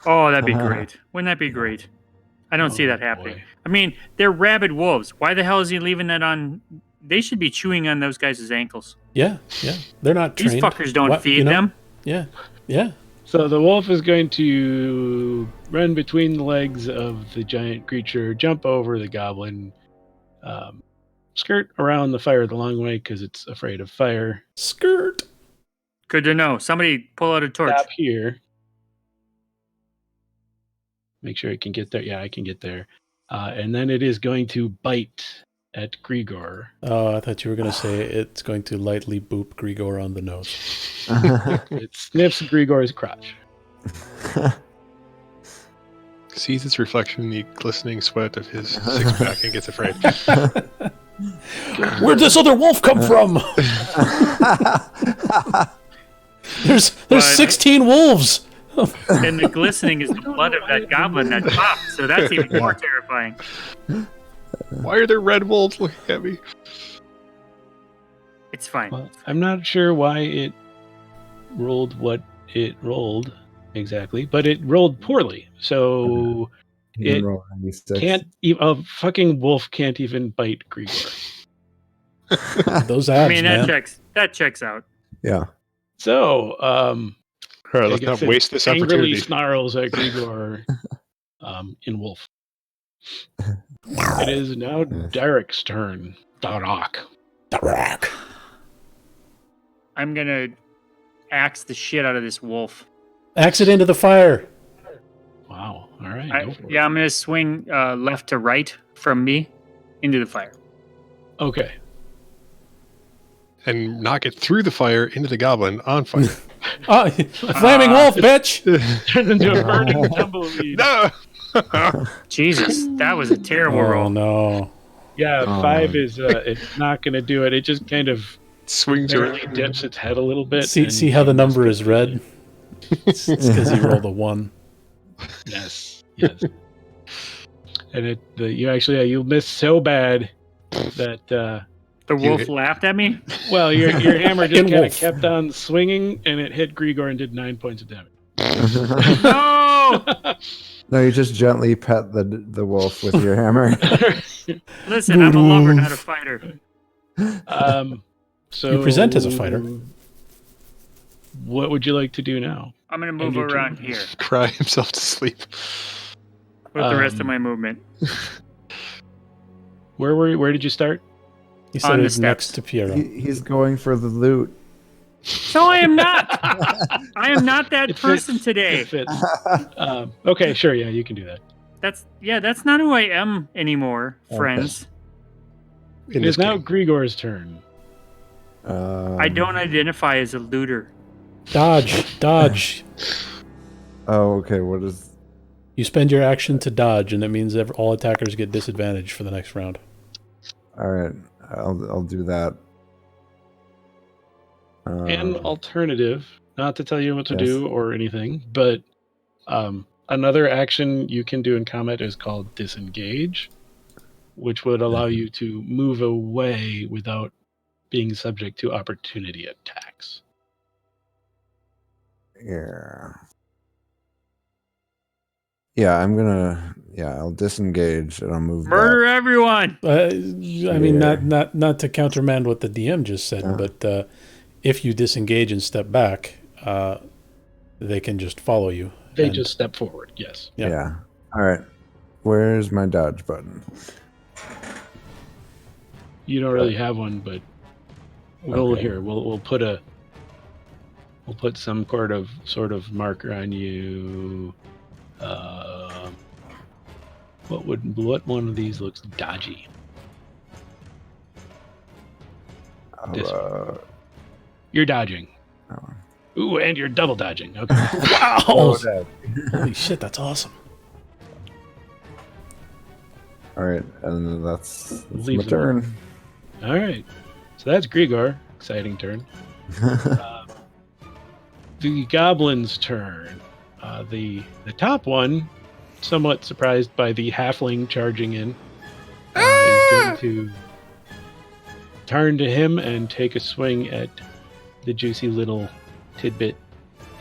G: Oh, that'd be great. Wouldn't that be great? I don't see that happening.
C: Boy.
G: I mean, they're rabid wolves. Why the hell is he leaving that on? They should be chewing on those guys' ankles.
A: Yeah. They're not trained.
G: These fuckers don't
A: What,
G: feed
A: you know?
G: them.
A: Yeah.
C: So the wolf is going to run between the legs of the giant creature, jump over the goblin, skirt around the fire the long way because it's afraid of fire.
A: Skirt.
G: Good to know. Somebody pull out a torch.
C: Stop here. Make sure I can get there. Yeah, I can get there. And then it is going to bite at Grigor.
A: Oh, I thought you were going to say it's going to lightly boop Grigor on the nose.
C: It sniffs Grigor's crotch.
F: Sees its reflection in the glistening sweat of his six-pack and gets afraid.
A: Where'd this other wolf come from? There's
G: But-
A: 16 wolves.
G: And the glistening is the blood of that goblin that popped. So that's even more terrifying.
F: Why are there red wolves looking at me?
G: It's fine.
C: Well, I'm not sure why it rolled what it rolled exactly, but it rolled poorly. So
B: He didn't
C: It
B: roll 96.
C: a fucking wolf can't even bite Grigor.
A: Those
G: I
A: abs,
G: mean,
A: man.
G: that checks out.
B: Yeah.
C: So,
F: All right,
C: I
F: let's
C: guess
F: not
C: it
F: waste this
C: angrily
F: opportunity.
C: snarls at Grigor in wolf. It is now Derek's turn. Darok.
G: I'm gonna axe the shit out of this wolf.
A: Axe it into the fire.
C: Wow. All right. Go for it.
G: Yeah, I'm gonna swing left to right from me into the fire.
C: Okay.
F: And knock it through the fire into the goblin on fire.
A: Oh, flaming wolf, bitch.
C: Turns into a burning tumbleweed.
F: No!
G: Jesus, that was a terrible
A: Oh,
G: roll.
A: no.
C: Yeah,
B: Oh.
C: 5 is it's not going to do it. It just kind of
F: Swings
C: barely
F: around.
C: dips its head a little bit.
A: See how the number is red? It's because he rolled a 1.
C: Yes. And you miss so bad that
E: The wolf laughed at me.
C: well, your hammer just
A: In
C: kind of
A: wolf.
C: kept on swinging, and it hit Grigor and did 9 points of damage.
E: No!
B: No, you just gently pet the wolf with your hammer.
E: Listen, I'm a lover, not a fighter.
C: So
A: You present as a fighter.
C: What would you like to do now?
E: I'm going to move
C: your
E: around
C: turn.
E: here
F: Cry himself to sleep.
E: with the rest of my movement.
C: Where did you start?
A: He
E: On
A: said
E: the
A: it's next
E: steps.
A: to Piero.
B: He's going for the loot.
E: No, I am not. I am not that
C: It fits.
E: person today.
C: It fits. Okay, sure, yeah, you can do that.
E: That's not who I am anymore,
B: Okay.
E: friends.
F: In
C: It is
F: this
C: now
F: game.
C: Grigor's turn.
E: I don't identify as a looter.
A: Dodge.
B: Oh, okay. What is?
A: You spend your action to dodge, and that means all attackers get disadvantage for the next round.
B: All right, I'll do that.
C: An alternative, not to tell you what to
B: Yes.
C: do or anything, but another action you can do in combat is called disengage, which would allow you to move away without being subject to opportunity attacks.
B: Yeah. Yeah, I'll disengage and I'll move
E: Murder
B: back.
E: everyone.
A: I mean, not to countermand what the DM just said,
B: Yeah.
A: but if you disengage and step back, they can just follow you.
C: They
A: And-
C: just step forward, yes.
A: Yeah.
B: Yeah. All right. Where's my dodge button?
C: You don't really have one, but we'll
B: Okay.
C: we'll put some sort of marker on you. What one of these looks dodgy? This You're dodging.
B: Oh.
C: Ooh, and you're double dodging. Okay.
A: Wow!
B: Oh, Dad.
A: Holy shit, that's awesome.
B: All right, and that's my
C: Leave them.
B: turn.
C: All right. So that's Grigor. Exciting turn. The goblin's turn. The top one, somewhat surprised by the halfling charging in, is going to turn to him and take a swing at the juicy little tidbit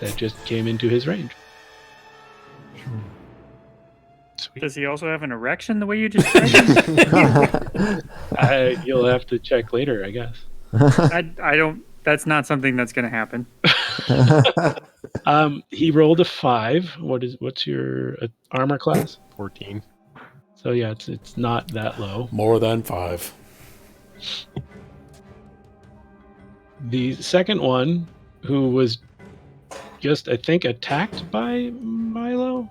C: that just came into his range.
E: Does he also have an erection the way you described it?
C: You'll have to check later, I guess.
E: I don't. That's not something that's going to happen.
C: He rolled a 5. What's your armor class?
F: 14.
C: So yeah, it's not that low.
A: More than 5.
C: The second one, who was just, I think, attacked by Milo,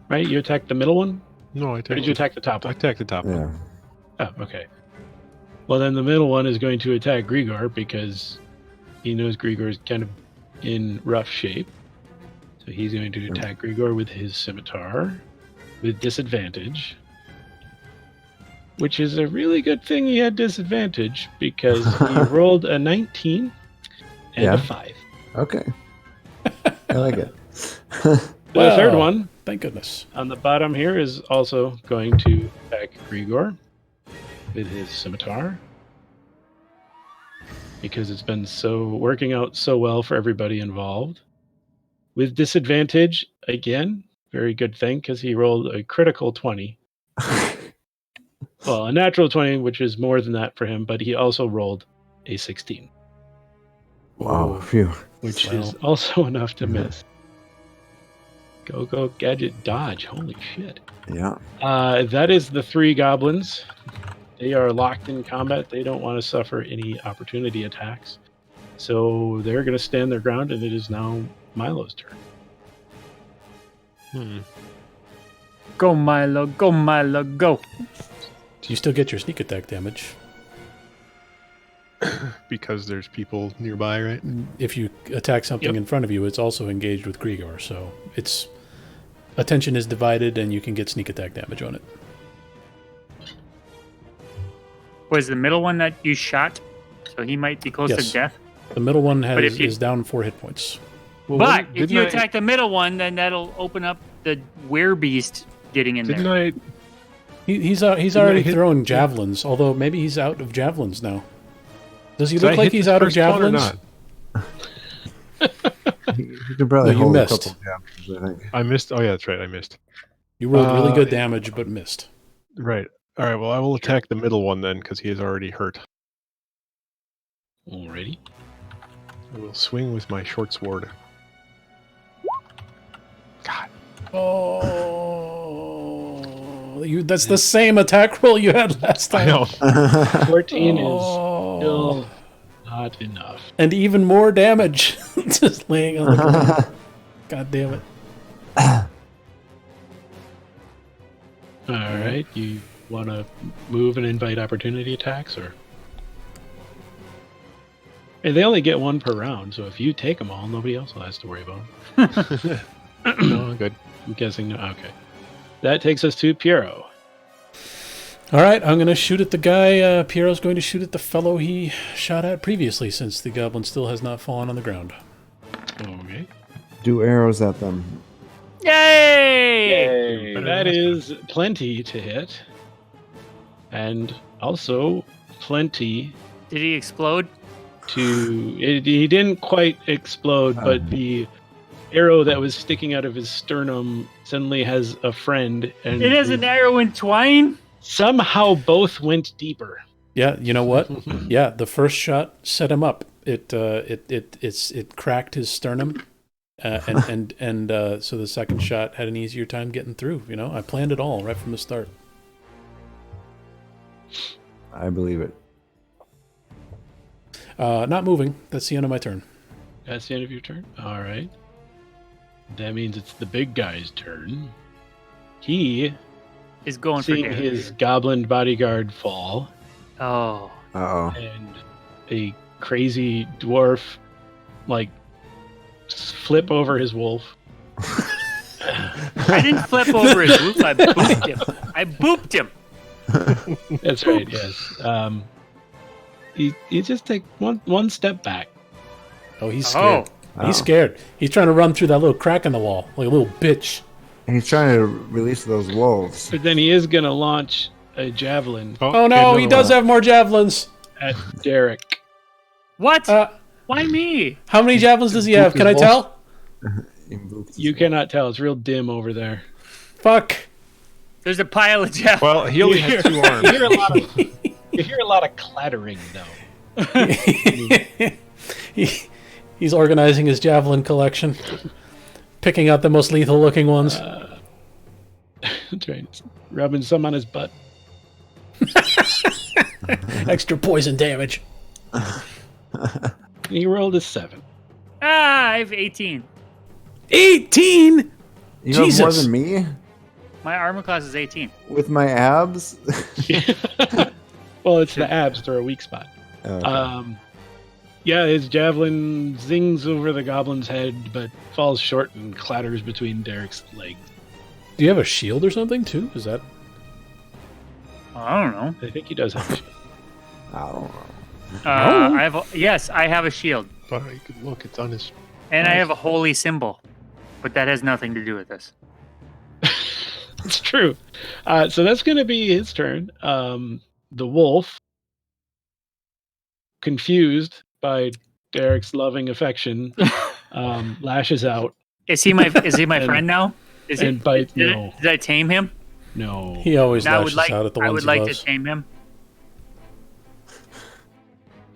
C: right? You attacked the middle one?
F: No, I
C: Or did you attack the top
F: I
C: one?
F: attacked the top
B: Yeah.
F: one.
C: Oh, okay. Well, then the middle one is going to attack Grigor because he knows Grigor is kind of in rough shape. So he's going to attack Grigor with his scimitar with disadvantage. Which is a really good thing he had disadvantage because he rolled a 19 and
B: Yeah.
C: a 5.
B: Okay. I like it.
C: The third
A: Wow.
C: one
A: Thank goodness.
C: on the bottom here is also going to attack Grigor with his scimitar. Because it's been working out so well for everybody involved. With disadvantage, again, very good thing because he rolled a critical 20. Well, a natural 20, which is more than that for him, but he also rolled a 16,
B: Wow. Phew.
C: which
A: Wow.
C: is also enough to miss. Go, gadget, dodge. Holy shit.
B: Yeah.
C: That is the 3 goblins. They are locked in combat. They don't want to suffer any opportunity attacks. So they're going to stand their ground, and it is now Milo's turn.
E: Go, Milo. Go, Milo. Go.
A: Do you still get your sneak attack damage?
F: Because there's people nearby, right?
A: If you attack something
C: Yep.
A: in front of you, it's also engaged with Grigor, so its attention is divided and you can get sneak attack damage on it.
G: Was the middle one that you shot? So he might be close
A: Yes.
G: to death.
A: The middle one
G: But if you-
A: is down 4 hit points.
F: Well,
G: But if
F: didn't
G: you
F: I-
G: attack the middle one, then that'll open up the werebeast getting in
F: Didn't
G: there.
F: I?
A: He's already throwing javelins. Although maybe he's out of javelins now. Does he look like he's out of javelins?
B: You can probably hold a couple javelins, I think.
F: I missed. Oh yeah, that's right. I missed.
A: You rolled really good damage, but missed.
F: Right. All right. Well, I will attack the middle one then, because he is already hurt.
C: Alrighty.
F: I will swing with my short sword. God.
A: Oh, that's the same attack roll you had last time.
F: I know.
C: 14 is still not enough.
A: And even more damage. Just laying on the ground. God damn it.
C: Alright, you want to move and invite opportunity attacks, or? And they only get one per round, so if you take them all, nobody else has to worry about them.
F: No, good.
C: I'm guessing no. Okay. That takes us to Piero.
A: All right, I'm going to shoot at the guy. Piero's going to shoot at the fellow he shot at previously, since the goblin still has not fallen on the ground.
C: Okay.
B: Do arrows at them.
G: Yay!
C: That is plenty to hit. And also plenty
G: Did he explode?
C: to... he didn't quite explode, but the arrow that was sticking out of his sternum suddenly has a friend. And
G: It has an arrow in twine?
C: somehow both went deeper.
A: Yeah, you know what? Yeah, the first shot set him up. It cracked his sternum, and so the second shot had an easier time getting through. You know, I planned it all right from the start.
B: I believe it.
A: Not moving. That's the end of my turn.
C: That's the end of your turn? All right. That means it's the big guy's turn. He
G: Is going for
C: seeing
G: damage.
C: his goblin bodyguard fall,
G: Oh.
B: Uh-oh.
C: and a crazy dwarf like flip over his wolf.
G: I didn't flip over his roof. I booped him. I booped him.
C: That's right. Yes. He just take one step back.
A: Oh, he's scared.
B: Oh.
A: He's scared. He's trying to run through that little crack in the wall like a little bitch.
B: And he's trying to release those wolves.
C: But then he is gonna launch a javelin
A: Oh no, he does have more javelins.
C: at Derek.
G: What? Why me?
A: How many javelins does he have? Can I tell?
C: You cannot tell. It's real dim over there.
A: Fuck.
G: There's a pile of javelins.
F: Well, he only had 2 arms.
C: You hear a lot of clattering though.
A: He's organizing his javelin collection, picking out the most lethal looking ones.
C: That's right. Rubbing some on his butt.
A: Extra poison damage.
C: He rolled a 7.
G: I have 18.
A: 18?
B: You have more
A: Jesus.
B: than me?
G: My armor class is 18.
B: With my abs?
C: Well, it's the abs. They're a weak spot.
B: Okay.
C: Yeah, his javelin zings over the goblin's head, but falls short and clatters between Derek's legs.
A: Do you have a shield or something too? Is that?
G: I don't know.
C: I think he does have a shield.
B: I don't know.
G: I have yes, I have a shield.
F: But you could look, it's on his.
G: And I have a holy symbol. But that has nothing to do with this.
C: It's true. So that's going to be his turn. The wolf, confused by Derek's loving affection, lashes out
G: Is he my friend now? Is
C: and bites.
G: did,
C: No,
G: did I tame him?
C: no.
A: He always
G: I
A: lashes out at the ones
G: I would
A: he
G: like
A: loves.
G: to tame him.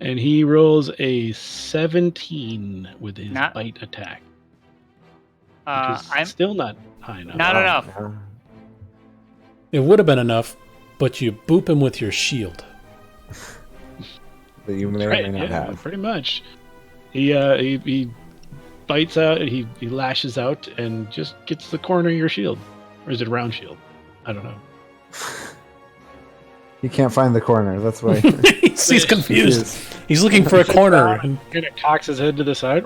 C: And he rolls a 17 with his
G: Not-
C: bite attack. Which is
G: I'm
C: still not high enough.
G: not enough.
B: Yeah.
A: It would have been enough, but you boop him with your shield.
B: That you may or
C: Right,
B: may not
C: yeah,
B: have.
C: pretty much. He bites out, he lashes out, and just gets the corner of your shield. Or is it a round shield? I don't know.
B: He can't find the corner. That's why.
A: He's confused. He's looking for a corner. And
C: Kind of cocks his head to the side.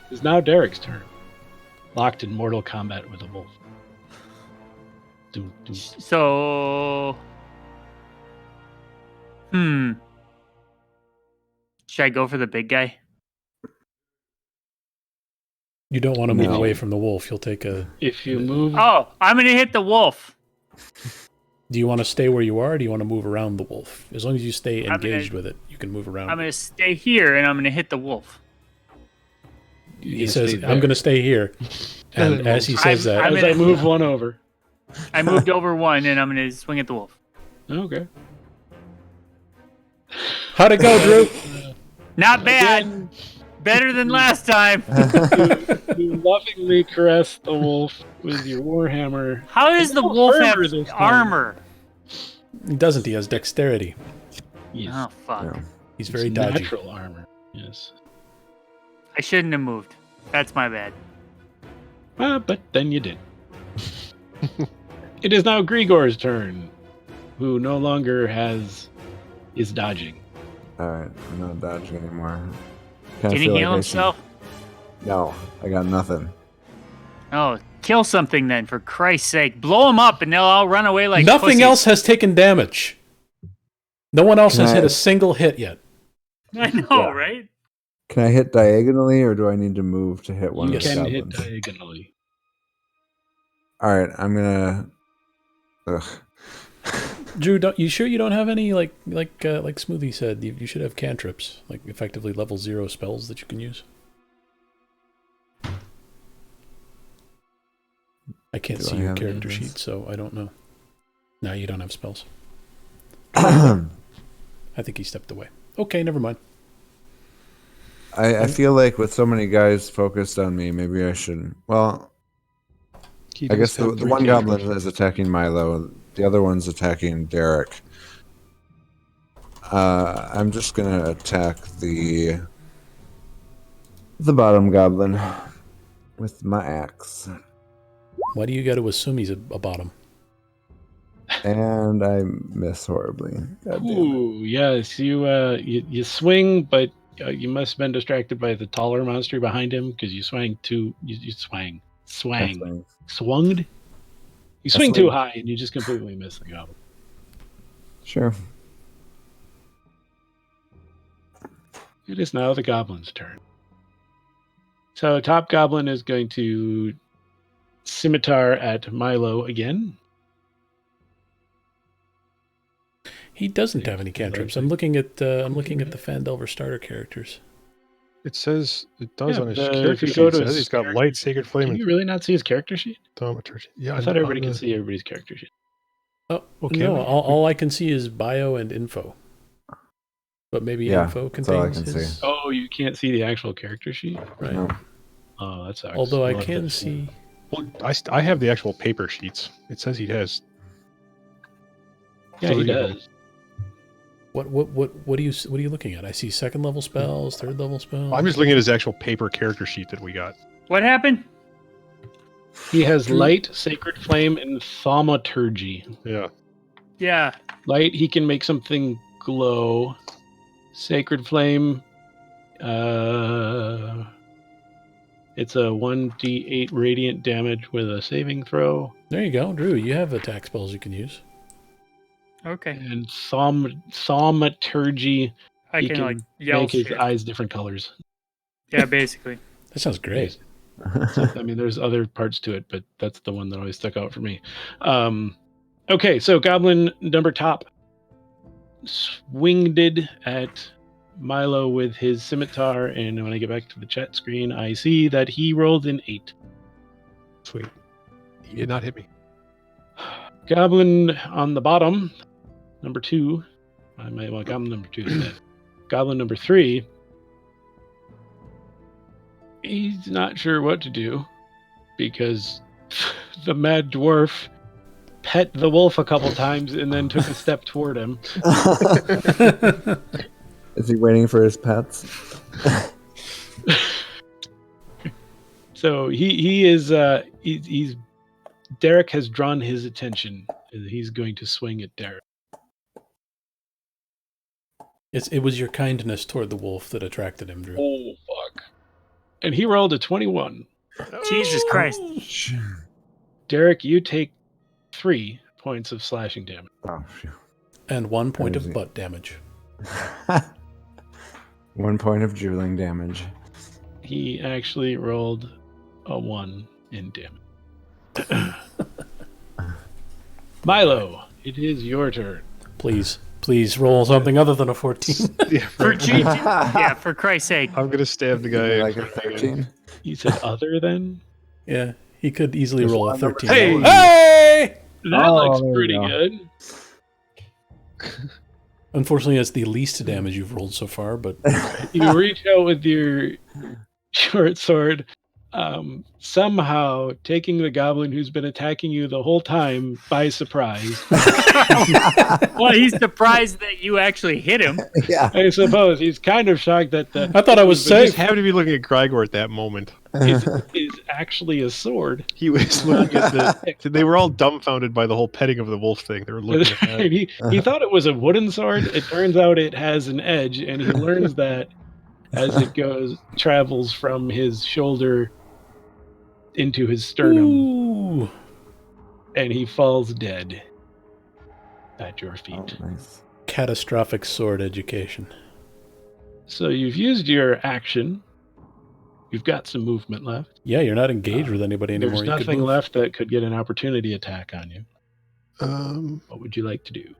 C: It's now Derek's turn. Locked in mortal combat with a wolf. Doom, doom.
G: So should I go for the big guy?
A: you don't want to move
B: No.
A: away from the wolf. You'll take a.
C: If you move,
G: Oh, I'm gonna hit the wolf.
A: Do you want to stay where you are, or do you want to move around the wolf? As long as you stay
G: I'm
A: engaged
G: gonna-
A: with it, you can move around.
G: I'm going to stay here and I'm going to hit the wolf.
A: He says, "I'm going to stay here," and as he says that,
C: As I move one over.
G: I moved over one and I'm going to swing at the wolf.
C: Okay.
A: how'd it go, Drew?
G: Not bad. Better than last time.
C: You lovingly caress the wolf with your warhammer.
G: How does the
C: little
G: wolf have
C: firmer this time.
G: armor?
A: He doesn't. He has dexterity.
C: Yes.
G: Oh, fuck.
B: Yeah.
A: He's very dodgy.
C: Natural armor. Yes.
G: I shouldn't have moved. That's my bad.
C: But then you did. It is now Grigor's turn, who no longer is dodging.
B: Alright, I'm not dodging anymore.
G: Can he heal himself?
B: No, I got nothing.
G: Oh, kill something then, for Christ's sake. Blow them up and they'll all run away like
A: Nothing
G: pussies.
A: else has taken damage. No one else
B: Can
A: has
B: I-
A: hit a single hit yet.
G: I know,
B: Yeah.
G: right?
B: Can I hit diagonally, or do I need to move to hit one
C: You
B: of the
C: can hit
B: goblins?
C: diagonally.
B: Alright, I'm gonna... Ugh.
A: Drew, you sure you don't have any like Smoothie said? You should have cantrips, like effectively level 0 spells that you can use. I can't
B: Do
A: see
B: I
A: your
B: have any
A: character
B: of those?
A: sheet, so I don't know. No, you don't have spells. I think he stepped away. Okay, never mind.
B: I feel like with so many guys focused on me, maybe I should... Well,
F: He
B: I
F: does
B: guess
F: have
B: the
F: three
B: one
F: cantrips.
B: goblin is attacking Milo. The other one's attacking Derek. I'm just gonna attack the bottom goblin with my axe,
A: Why do you got to assume he's a bottom?
B: and I miss horribly. God damn it.
C: Ooh, yes, you swing, but you must have been distracted by the taller monster behind him because you swung too. You swung.
B: Definitely.
C: Swunged? You swing too high and you just completely miss the goblin.
B: Sure.
C: It is now the goblin's turn. So top goblin is going to scimitar at Milo again.
A: He doesn't have any cantrips. I'm looking at the Fandelver starter characters.
F: It says it does
C: Yeah,
F: on his
C: if
F: character
C: you
F: sheet.
C: go
F: It
C: to
F: says
C: his
F: he's got
C: character-
F: light, sacred flame,
C: Can
F: and
C: you really not see his character sheet?
F: thaumaturgy. Yeah,
C: I thought everybody
F: on
C: could
F: the-
C: see everybody's character sheet.
A: Oh,
F: Okay,
A: no,
F: we-
A: all I can see is bio and info. But maybe
B: Yeah,
A: info
B: that's all I
A: contains
B: can
A: his...
B: see.
C: Oh, you can't see the actual character sheet?
A: Right.
B: No.
C: Oh, that sucks.
A: Although I
C: We'll have
A: can
C: to-
A: see...
F: Well, I have the actual paper sheets. It says he has.
C: Yeah, he
F: three of them.
C: does.
A: What are you looking at? I see second level spells, third level spells.
F: I'm just looking at his actual paper character sheet that we got.
G: What happened?
C: He has light, sacred flame, and thaumaturgy.
F: Yeah.
G: Yeah.
C: Light, he can make something glow. Sacred flame, it's a 1d8 radiant damage with a saving throw.
A: There you go, Drew. You have attack spells you can use.
G: Okay.
C: And thaumaturgy,
G: I
C: he
G: can,
C: can
G: like, yell
C: make his
G: shit.
C: eyes different colors.
G: Yeah, basically.
A: That sounds great.
C: I mean, there's other parts to it, but that's the one that always stuck out for me. Okay, so Goblin number top swinged at Milo with his scimitar, and when I get back to the chat screen, I see that he rolled an 8.
F: Sweet. He did not hit me.
C: Goblin on the bottom, number 2. Goblin number 2 is dead. Goblin number 3. He's not sure what to do because the mad dwarf pet the wolf a couple times and then took a step toward him.
B: Is he waiting for his pets?
C: So he's Derek has drawn his attention. He's going to swing at Derek.
A: It was your kindness toward the wolf that attracted him, Drew.
C: Oh fuck! And he rolled a 21.
G: Jesus Christ.
C: Derek, you take 3 points of slashing damage.
B: Oh, phew.
A: And 1 point of
B: Crazy.
A: butt damage.
B: 1 point of drooling damage.
C: He actually rolled a 1 in damage. Milo, it is your turn.
A: Please roll something other than a 14.
F: Yeah,
G: For
F: right.
G: yeah, for Christ's sake.
F: I'm gonna stab the guy.
B: Like a 13.
C: You said other than?
A: Yeah, he could easily
B: Just
A: roll a
B: one number.
A: 13.
F: Hey!
A: Hey!
C: That
B: Oh,
C: looks
B: there you
C: pretty
B: go.
C: good.
A: Unfortunately, that's the least damage you've rolled so far, but
C: You reach out with your short sword, somehow taking the goblin who's been attacking you the whole time by surprise.
G: Well, he's surprised that you actually hit him.
B: Yeah.
C: I suppose he's kind of shocked that the
A: I thought I was
F: I just
A: safe.
F: happened to be looking at Grigor at that moment.
C: is actually a sword.
F: He was looking at the. They were all dumbfounded by the whole petting of the wolf thing. They were looking at that.
C: He thought it was a wooden sword. It turns out it has an edge, and he learns that as it travels from his shoulder into his sternum,
A: Ooh.
C: and he falls dead at your feet.
B: Oh, nice.
A: Catastrophic sword education.
C: So you've used your action. You've got some movement left.
A: Yeah, you're not engaged with anybody anymore.
C: There's
A: You could
C: nothing
A: move.
C: left that could get an opportunity attack on you. What would you like to do?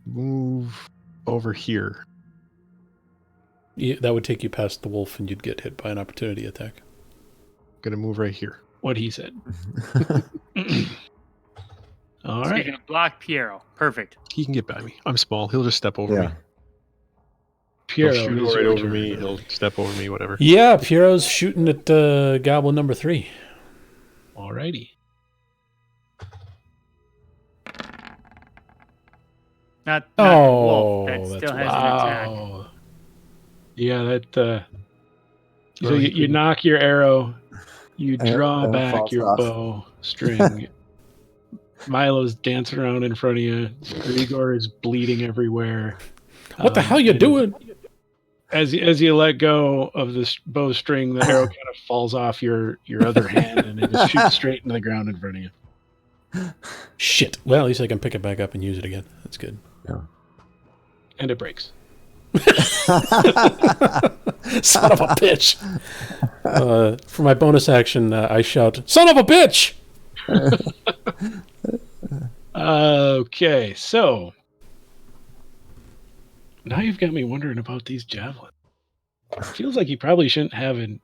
F: Move over here.
A: Yeah, that would take you past the wolf, and you'd get hit by an opportunity attack.
F: Gonna move right here.
C: What he said. All
G: So
C: right.
G: you're going to block Piero. Perfect.
F: He can get by me. I'm small. He'll just step over
B: Yeah.
F: me.
C: Piero,
F: He'll shoot
C: it is
F: right
C: your
F: over
C: turn.
F: me. He'll step over me. Whatever.
A: Yeah, Piero's shooting at goblin number 3.
C: Alrighty.
G: Not
A: Oh,
G: the wolf. That
A: that's
G: still has an attack.
C: Wow. Yeah, that. So
F: Well,
C: you knock your arrow, you
B: Yeah,
C: draw
B: it
C: back
B: falls
C: your
B: off.
C: bow string. Milo's dancing around in front of you. Grigor is bleeding everywhere.
A: What the hell you
C: and
A: doing?
C: As you let go of this bowstring, the arrow kind of falls off your other hand, and it just shoots straight into the ground in front of you.
A: Shit. Well, at least I can pick it back up and use it again. That's good.
C: And it breaks.
A: Son of a bitch. For my bonus action, I shout, "Son of a bitch!"
C: Okay, so now you've got me wondering about these javelins. Feels like you probably shouldn't have an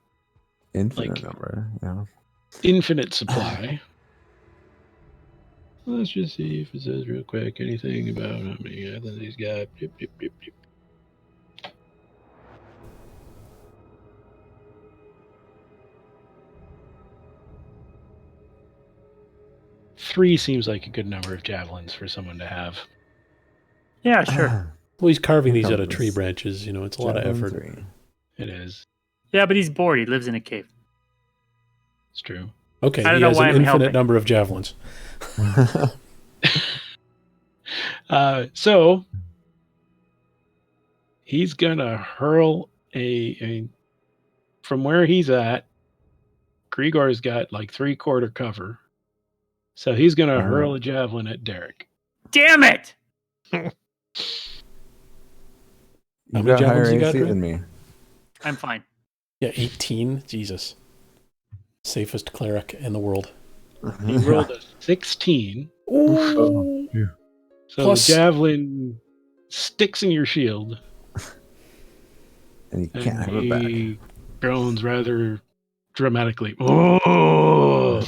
B: Infinite
C: Like-
B: number. Yeah.
C: infinite supply. Let's just see if it says real quick anything about how many islands he's got. Yep, yep, yep, yep. Three seems like a good number of javelins for someone to have.
G: Yeah, sure.
A: Well, he's carving these out of
B: Compass.
A: tree branches. You know, it's a lot of
B: Javelin
A: effort.
B: 3.
C: It is.
G: Yeah, but he's bored. He lives in a cave.
C: It's true.
A: Okay,
G: I don't
A: he
G: know
A: has
G: why
A: an
G: I'm
A: infinite
G: helping.
A: number of javelins.
C: So he's gonna hurl a from where he's at. Grigor's got like 3/4 cover, so he's gonna
B: Uh-huh.
C: hurl a javelin at Derek.
G: Damn it!
A: How
B: You
A: many
B: got
A: javelins
B: higher
A: you got,
B: AC
A: Dre?
B: than me.
G: I'm fine.
A: Yeah, 18. Jesus. Safest cleric in the world.
C: He rolled a 16,
B: Oh, yeah.
C: so
A: Plus-
C: the javelin sticks in your shield,
B: And you
C: and
B: can't have it back.
C: he groans rather dramatically. Oh!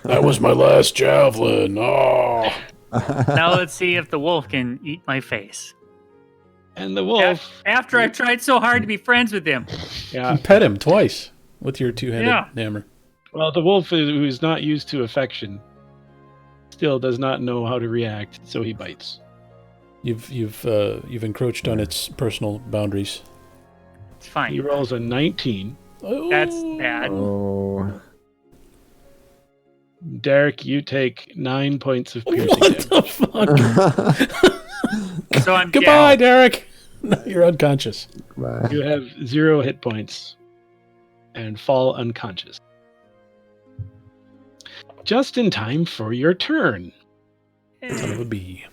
A: That was my last javelin. Oh.
G: Now let's see if the wolf can eat my face.
C: And the wolf,
G: After I've tried so hard to be friends with him.
C: yeah.
A: You pet him twice with your two-handed
G: Yeah.
A: hammer.
C: Well, the wolf who is not used to affection still does not know how to react, so he bites.
A: You've encroached on its personal boundaries.
G: It's
C: He
G: fine.
C: rolls a 19.
G: That's bad.
B: Oh.
C: Derek, you take 9 points of piercing
A: What
C: damage.
A: the fuck?
G: So I'm
A: Goodbye,
G: down.
A: Derek. No, you're unconscious.
B: Bye.
C: You have 0 hit points and fall unconscious. Just in time for your turn.
A: Son of a bee.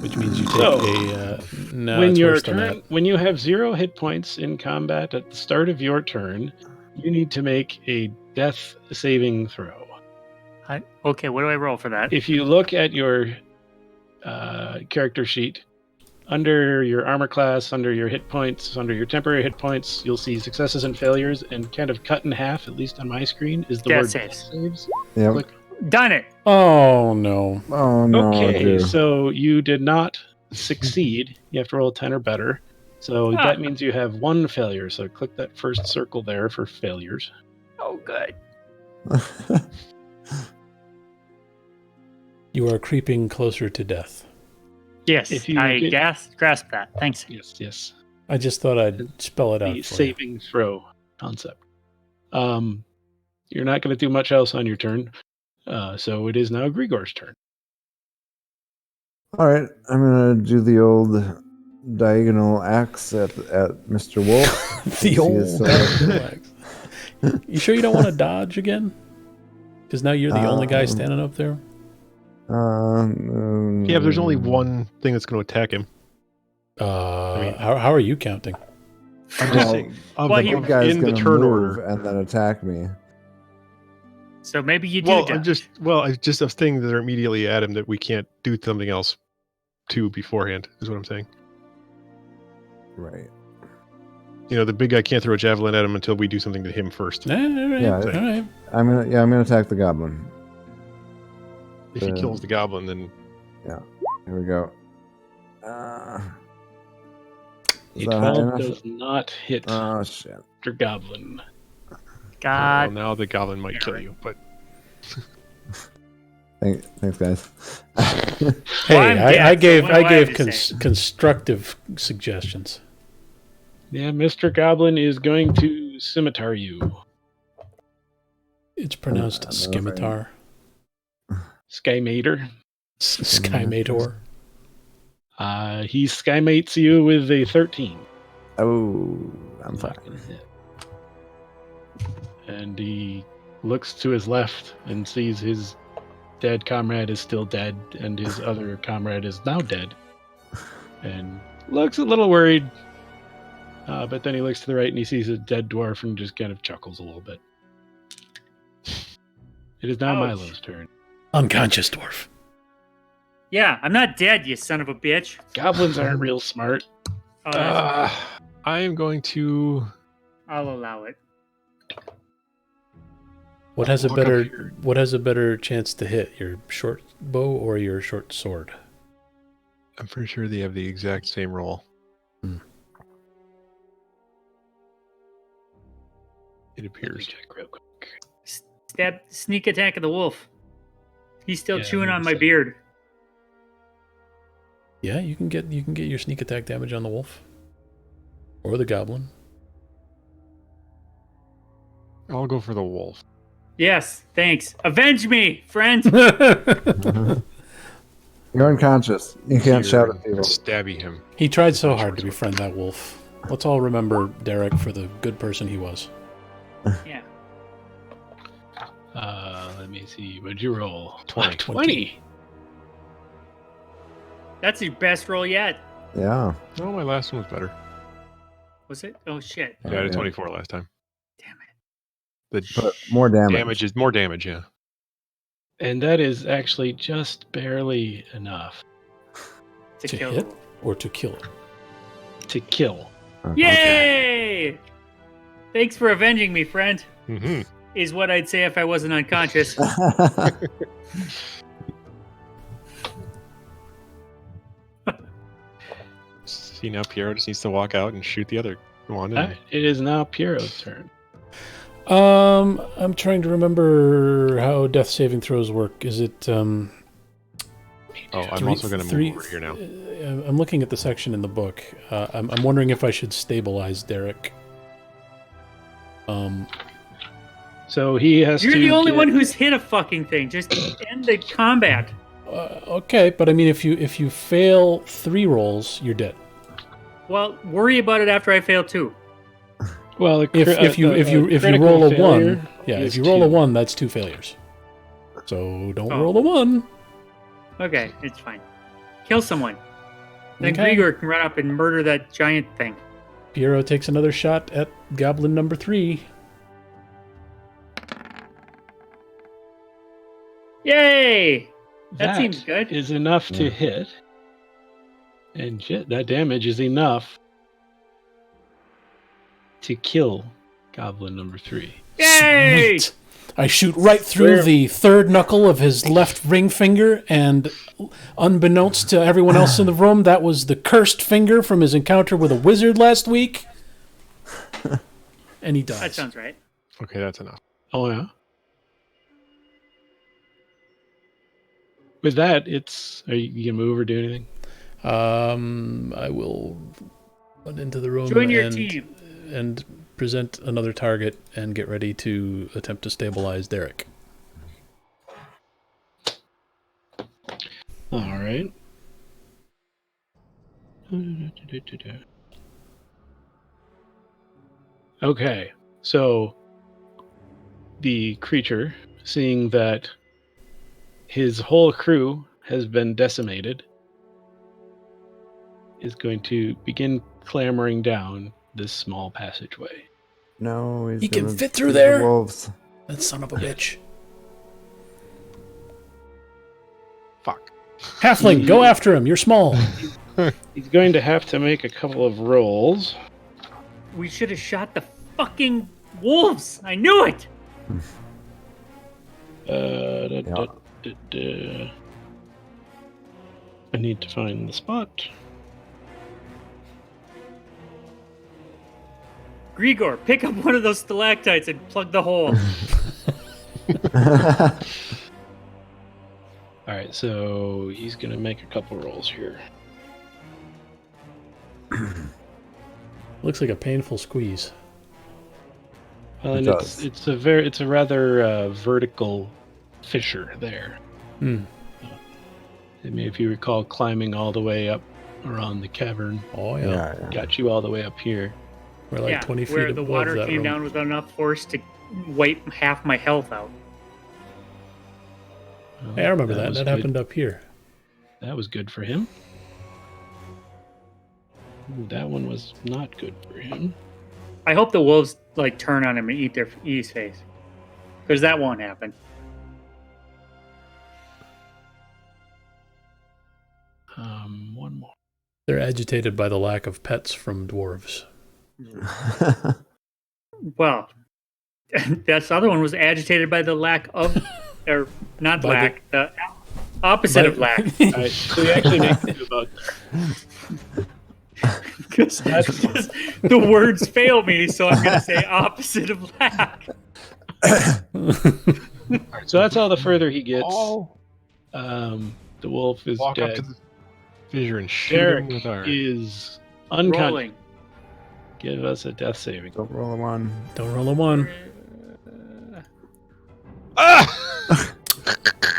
A: Which means you take
C: So,
A: no,
C: when
A: it's
C: your
A: worse than
C: turn,
A: that.
C: when you have 0 hit points in combat at the start of your turn, you need to make a death saving throw.
G: Okay, what do I roll for that?
C: If you look at your character sheet, under your armor class, under your hit points, under your temporary hit points, you'll see successes and failures, and kind of cut in half, at least on my screen, is the
G: Death
C: word
G: saves.
C: death saves.
B: Yep.
C: Click.
G: Done it.
A: Oh no.
B: Oh no,
C: Okay,
B: Drew.
C: so you did not succeed. You have to roll a 10 or better. So
G: Ah.
C: that means you have one failure. So click that first circle there for failures.
G: Oh, good.
A: You are creeping closer to death.
G: Yes,
C: If you
G: I
C: get-
G: grasp that. Thanks.
C: Yes.
A: I just thought I'd spell it out
C: The
A: for
C: saving throw concept. You're not going to do much else on your turn. So it is now Grigor's turn.
B: All right, I'm gonna do the old diagonal axe at Mr. Wolf.
A: you.
B: See
A: The old
B: his,
A: relax. You sure you don't want to dodge again? Because now you're the only guy standing up there.
F: Yeah, but there's only one thing that's going to attack him. mean-
A: How are you counting?
F: I'm just
B: Well,
F: saying,
G: Well,
B: the
G: he-
B: big guy's
F: in the
B: gonna
F: turn
B: move
F: order.
B: and then attack me.
G: So maybe you do
F: Well,
G: dodge.
F: I just a thing that are immediately at him that we can't do something else to beforehand, is what I'm saying.
B: Right.
F: You know, the big guy can't throw a javelin at him until we do something to him first.
A: All right.
B: Yeah.
A: All right.
B: I'm gonna attack the goblin.
F: If he kills the goblin, then
B: Here we go. Is
C: A
B: that high
C: 12
B: enough?
C: does not hit
B: Oh shit.
C: Mr. Goblin.
G: God.
F: well, now the goblin might kill you. But
B: Thanks, guys.
A: Hey,
G: I'm dead,
A: I
G: so
A: gave
G: what do I have to
A: constructive suggestions.
C: Yeah, Mr. Goblin is going to scimitar you.
A: It's pronounced
B: I don't know if I-
C: Skymater.
A: Skymator.
C: He skymates you with a 13.
B: Oh, I'm fine.
C: Not gonna hit. And he looks to his left and sees his dead comrade is still dead, and his other comrade is now dead. And looks a little worried. But then he looks to the right and he sees a dead dwarf and just kind of chuckles a little bit. It is now
G: Ouch.
C: Milo's turn.
A: Unconscious dwarf.
E: Yeah, I'm not dead, you son of a bitch.
C: Goblins aren't real smart.
E: Oh, that's,
F: I am going to
E: I'll allow it.
A: What has a
F: walk up
A: better
F: here.
A: What has a better chance to hit, your short bow or your short sword?
F: I'm pretty sure they have the exact same roll.
A: Hmm.
F: It appears.
C: Check real quick.
E: Sneak attack of the wolf. He's still
C: Yeah,
E: chewing on my
C: maybe so.
E: beard.
A: Yeah, you can get your sneak attack damage on the wolf or the goblin.
F: I'll go for the wolf.
E: Yes, thanks. Avenge me, friend.
B: You're unconscious. You can't shout at people.
F: Stabby him.
A: He tried so hard to befriend that wolf. Let's all remember Derek for the good person he was.
E: Yeah.
C: Let me see. What'd you roll?
F: 20.
C: 20.
E: That's your best roll yet.
B: Yeah.
F: No, my last one was better.
E: Was it? Oh, shit.
F: Yeah, I had a
B: Yeah.
F: 24 last time.
E: Damn it.
F: The
B: But more damage.
F: damage is more damage, yeah.
C: And that is actually just barely enough
E: To
A: To
E: kill.
A: hit or to kill.
C: to kill.
E: Yay! Thanks for avenging me, friend.
F: Mm-hmm.
E: Is what I'd say if I wasn't unconscious.
F: See, now Piero just needs to walk out and shoot the other one. And
C: It is now Piero's turn.
A: I'm trying to remember how death saving throws work. Is it
F: I'm also going to move over here now.
A: I'm looking at the section in the book. I'm wondering if I should stabilize Derek.
C: So he has
E: You're
C: to.
E: the only
C: get-
E: one who's hit a fucking thing. Just end the combat.
A: Okay, but I mean, if you fail 3 rolls, you're dead.
E: Well, worry about it after I fail too.
C: Well,
A: If you
C: critical
A: roll a
C: failure
A: 1, yeah,
C: is
A: if you roll a
C: 2.
A: 1, that's 2 failures. So don't
E: Oh.
A: roll a 1.
E: Okay, it's fine. Kill someone. Then
A: Okay.
E: Grigor can run up and murder that giant thing.
A: Piero takes another shot at goblin number 3.
E: Yay! That seems good.
C: Is enough to
B: Yeah.
C: hit. And shit, that damage is enough to kill Goblin number 3.
E: Yay!
A: Sweet. I shoot right through
C: Where-
A: the third knuckle of his left ring finger, and unbeknownst to everyone else in the room, that was the cursed finger from his encounter with a wizard last week. And he dies.
E: That sounds right.
F: Okay, that's enough.
C: Oh, yeah? With that, are you going to move or do anything?
A: I will run into the room
E: Join your team.
A: and present another target and get ready to attempt to stabilize Derek.
C: All right. Okay, so the creature, seeing that his whole crew has been decimated, is going to begin clambering down this small passageway.
B: No,
A: He can
B: gonna
A: fit through
B: feed the
A: there?
B: wolves.
A: That son of a bitch.
F: Fuck.
A: Halfling, go after him. You're small.
C: He's going to have to make a couple of rolls.
E: We should have shot the fucking wolves. I knew it.
C: I need to find the spot.
E: Grigor, pick up one of those stalactites and plug the hole.
C: All right, so he's going to make a couple rolls here.
A: Looks like a painful squeeze.
C: Well,
B: It
C: and
B: does.
C: it's a rather vertical fissure there.
A: Hmm.
C: I mean, if you recall, climbing all the way up around the cavern
A: Oh, yeah.
B: Yeah.
C: got you all the way up here.
A: We're like
E: yeah,
A: 20 feet
E: where
A: above
E: the water
A: that
E: came
A: room.
E: down with enough force to wipe half my health out.
C: Well,
A: Hey, I remember that.
C: was
A: That
C: good.
A: happened up here.
C: That was good for him. Ooh, that one was not good for him.
E: I hope the wolves like turn on him and eat his face, because that won't happen.
C: One more.
A: They're agitated by the lack of pets from dwarves.
E: Well, that other one was agitated by the lack of, or not
A: By
E: lack, the opposite of lack.
C: All right, so you actually make it to about
E: Because the words fail me, so I'm going to say opposite of lack.
C: So that's all the further he gets.
F: Oh.
C: The wolf is
F: Walk up
C: dead.
F: to the fissure and shoot
C: Derek
F: him with our...
C: is unconscious.
E: Rolling.
C: Give us a death saving.
B: Don't roll a one.
A: Don't roll a 1.
F: Ah!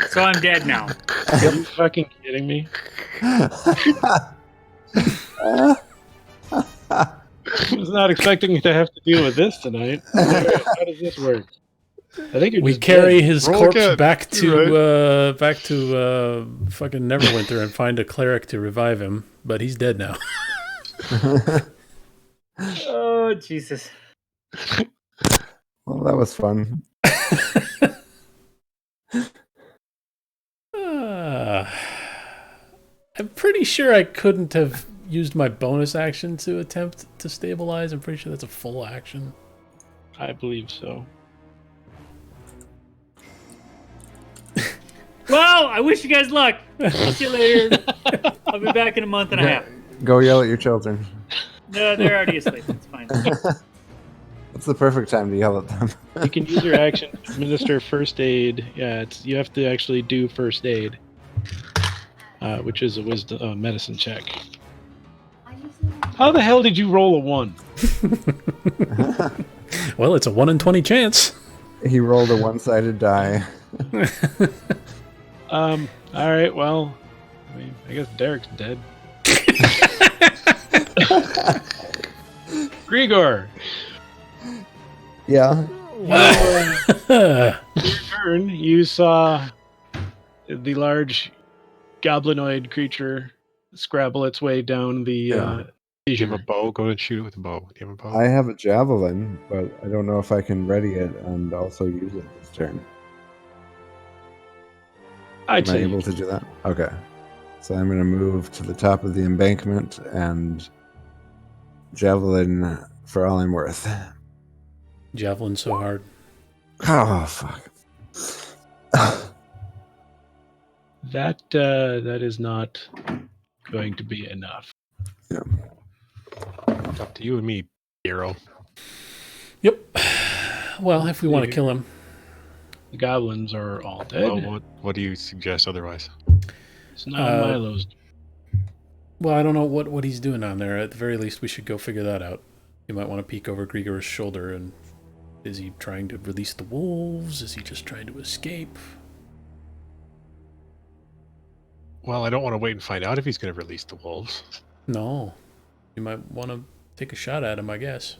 E: So I'm dead now.
C: Are you fucking kidding me? I was not expecting you to have to deal with this tonight. How does this work? I think you're
A: We
C: just
A: carry
C: dead.
A: his
F: Roll
A: corpse
F: again.
A: back
F: You're
A: to fucking Neverwinter and find a cleric to revive him, but he's dead now.
E: Oh, Jesus.
B: Well, that was fun.
A: I'm pretty sure I couldn't have used my bonus action to attempt to stabilize. I'm pretty sure that's a full action.
C: I believe so.
E: Well, I wish you guys luck. I'll see you later. I'll be back in a month and a half.
B: Go yell at your children.
E: No, they're already asleep. It's fine.
B: It's the perfect time to yell at them.
C: You can use your action to administer first aid. Yeah, you have to actually do first aid, which is a wisdom medicine check. How the hell did you roll a 1?
A: Well, it's a 1 in 20 chance.
B: He rolled a one-sided die.
C: All right. Well, I mean, I guess Derek's dead. Grigor,
B: Yeah.
C: turn. You saw the large goblinoid creature scrabble its way down the
B: Yeah.
F: Do you have
C: fissure.
F: a bow? Go and shoot it with a bow. Do you have a bow?
B: I have a javelin, but I don't know if I can ready it and also use it this turn.
C: I'd
B: Am I
C: say
B: able to do that? Okay. So I'm going to move to the top of the embankment and javelin for all I'm worth.
A: Javelin so hard.
B: Oh, fuck.
C: that is not going to be enough.
F: It's up to you and me, hero.
A: Yep. Well, if we want to kill him.
C: The goblins are all dead.
F: Well, what do you suggest otherwise?
C: It's not Milo's.
A: Well, I don't know what he's doing on there. At the very least, we should go figure that out. You might want to peek over Grigor's shoulder, and is he trying to release the wolves? Is he just trying to escape?
F: Well, I don't want to wait and find out if he's going to release the wolves.
A: No. You might want to take a shot at him, I guess.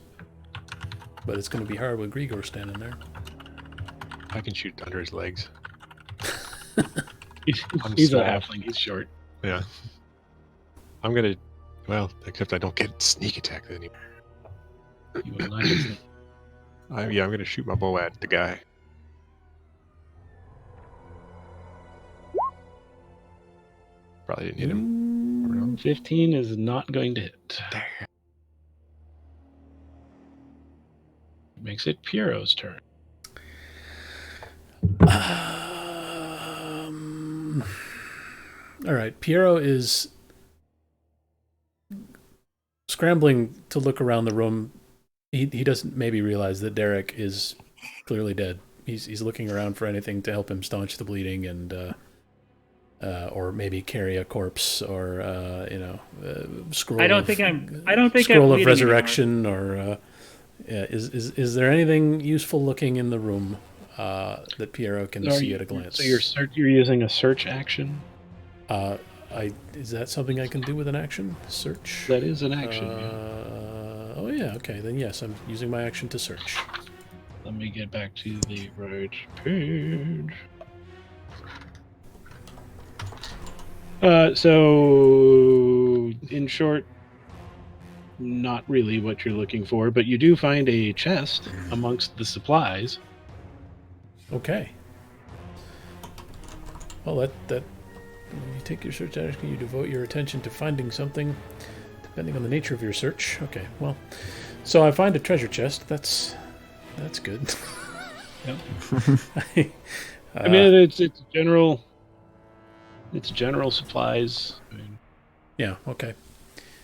A: But it's going to be hard with Grigor standing there.
F: I can shoot under his legs.
C: He's
F: small.
C: a halfling. He's short.
F: Yeah. I'm going to... Well, except I don't get sneak attack anymore.
C: You will not get sneak.
F: I'm going to shoot my bow at the guy. Probably didn't hit him.
C: 15 is not going to hit.
F: There.
C: Makes it Piero's turn.
A: All right. Piero is scrambling to look around the room. He doesn't maybe realize that Derek is clearly dead. He's looking around for anything to help him staunch the bleeding and or maybe carry a corpse or scroll.
E: I don't think
A: scroll
E: I'm
A: of resurrection or is there anything useful looking in the room that Piero can see at a glance?
C: So you're using a search action?
A: Is that something I can do with an action? Search?
C: That is an action.
A: Oh yeah, okay. Then yes, I'm using my action to search.
C: Let me get back to the right page. So, in short, not really what you're looking for, but you do find a chest amongst the supplies.
A: Okay. Well, that when you take your search action, you devote your attention to finding something, depending on the nature of your search. Okay, well, so I find a treasure chest. That's good.
C: Yep. I mean, it's general. It's general supplies. I mean,
A: yeah. Okay.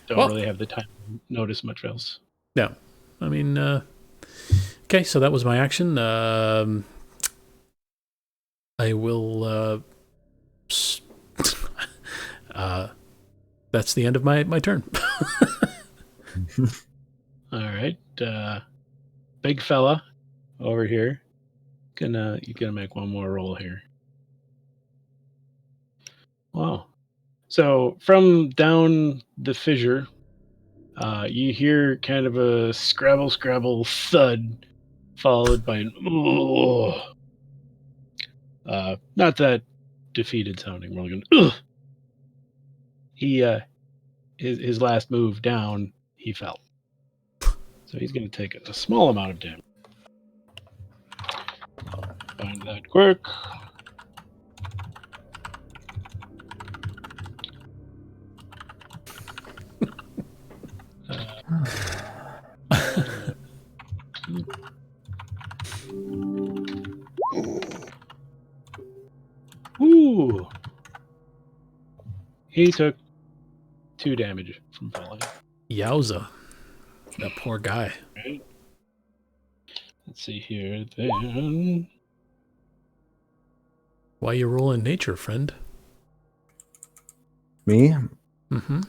C: Don't really have the time to notice much else.
A: No. I mean, okay. So that was my action. I will. That's the end of my turn.
C: All right, big fella over here. You gonna make one more roll here. Wow. So from down the fissure, you hear kind of a scrabble thud, followed by an not that defeated sounding, more like an He his last move down, he fell. So he's going to take a small amount of damage. Find that quick. Ooh. He took 2 damage from falling.
A: Yowza. That poor guy.
C: Right. Let's see here then.
A: Why you rolling nature, friend?
B: Me?
A: Mm-hmm.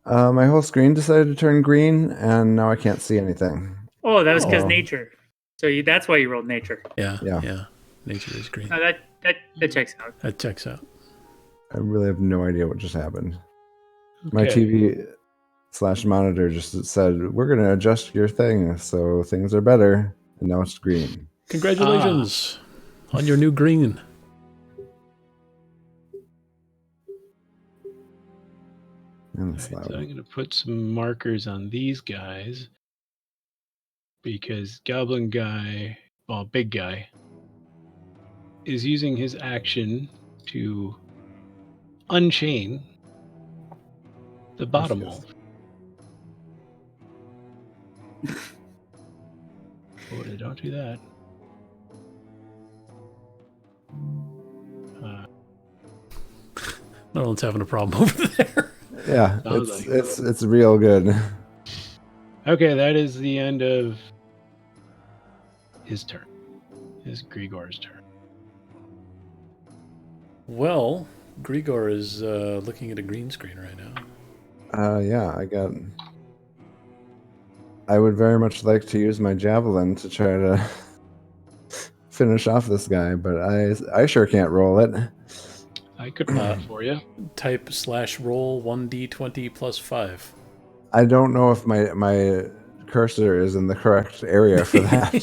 B: My whole screen decided to turn green, and now I can't see anything.
E: Oh, that was because
B: Oh.
E: nature. So that's why you rolled nature.
A: Yeah.
B: Yeah.
A: Nature is green.
E: No, that checks out.
A: That checks out.
B: I really have no idea what just happened. My
C: Okay.
B: TV/monitor just said, we're going to adjust your thing so things are better, and now it's green.
A: Congratulations on your new green.
B: And
C: All
B: it's
C: right, so
B: loud.
C: I'm going to put some markers on these guys because Goblin guy, well, big guy, is using his action to unchain the bottom wolf. Oh, don't do that.
A: No one's having a problem over there.
B: Yeah,
C: Sounds
B: it's real good.
C: Okay, that is the end of his turn. His Grigor's turn.
A: Well, Grigor is looking at a green screen right now.
B: Yeah, I would very much like to use my javelin to try to finish off this guy, but I sure can't roll it.
C: I could roll it for you.
A: Type /roll 1d20 plus 5.
B: I don't know if my cursor is in the correct area for that.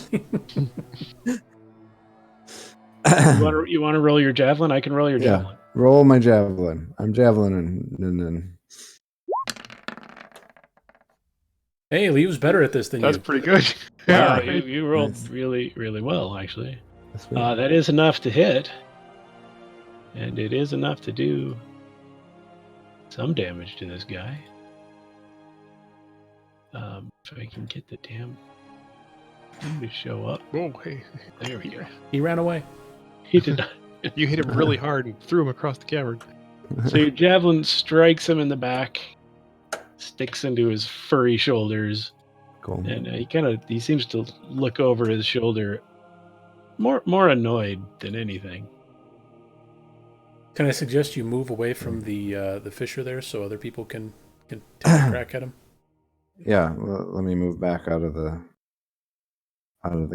C: You want to roll your javelin? I can roll your javelin.
B: Roll my javelin. I'm javelining. And
A: Hey, Lee was better at this than
F: That's
A: you.
F: pretty good.
C: Wow,
F: right.
C: you rolled
B: Nice.
C: really, really well, actually.
B: That's
C: That is enough to hit. And it is enough to do some damage to this guy. If I can get the damn thing to show up.
F: Oh, hey.
C: There we go.
A: He ran away.
C: He did not.
F: You hit him really hard and threw him across the cavern.
C: So your javelin strikes him in the back, sticks into his furry shoulders,
B: cool.
C: and he seems to look over his shoulder, more annoyed than anything.
A: Can I suggest you move away from the fissure there so other people can take a crack at him?
B: Yeah, let me move back out of the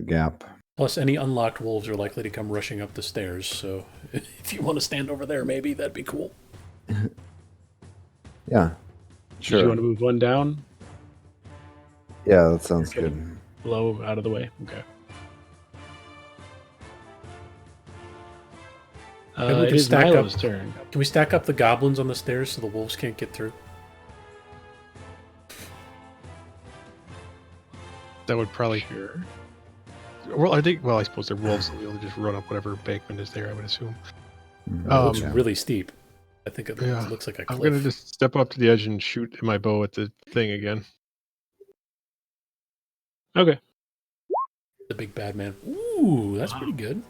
B: gap.
A: Plus, any unlocked wolves are likely to come rushing up the stairs, so if you want to stand over there, maybe that'd be cool.
B: Yeah, sure.
C: Do you want to move one down?
B: Yeah, that sounds
C: Okay.
B: good.
C: Blow out of the way. Okay.
A: Maybe we
C: It
A: can
C: is
A: stack
C: Milo's
A: up.
C: turn.
A: Can we stack up the goblins on the stairs so the wolves can't get through?
F: That would probably.
C: Sure.
F: Well, I suppose they're wolves, so they'll just run up whatever embankment is there, I would assume.
A: It looks
B: Yeah.
A: really steep. I think it
F: Yeah.
A: looks like a
F: I'm
A: cliff.
F: going to just step up to the edge and shoot my bow at the thing again.
C: Okay.
A: The big bad man. Ooh, that's pretty good.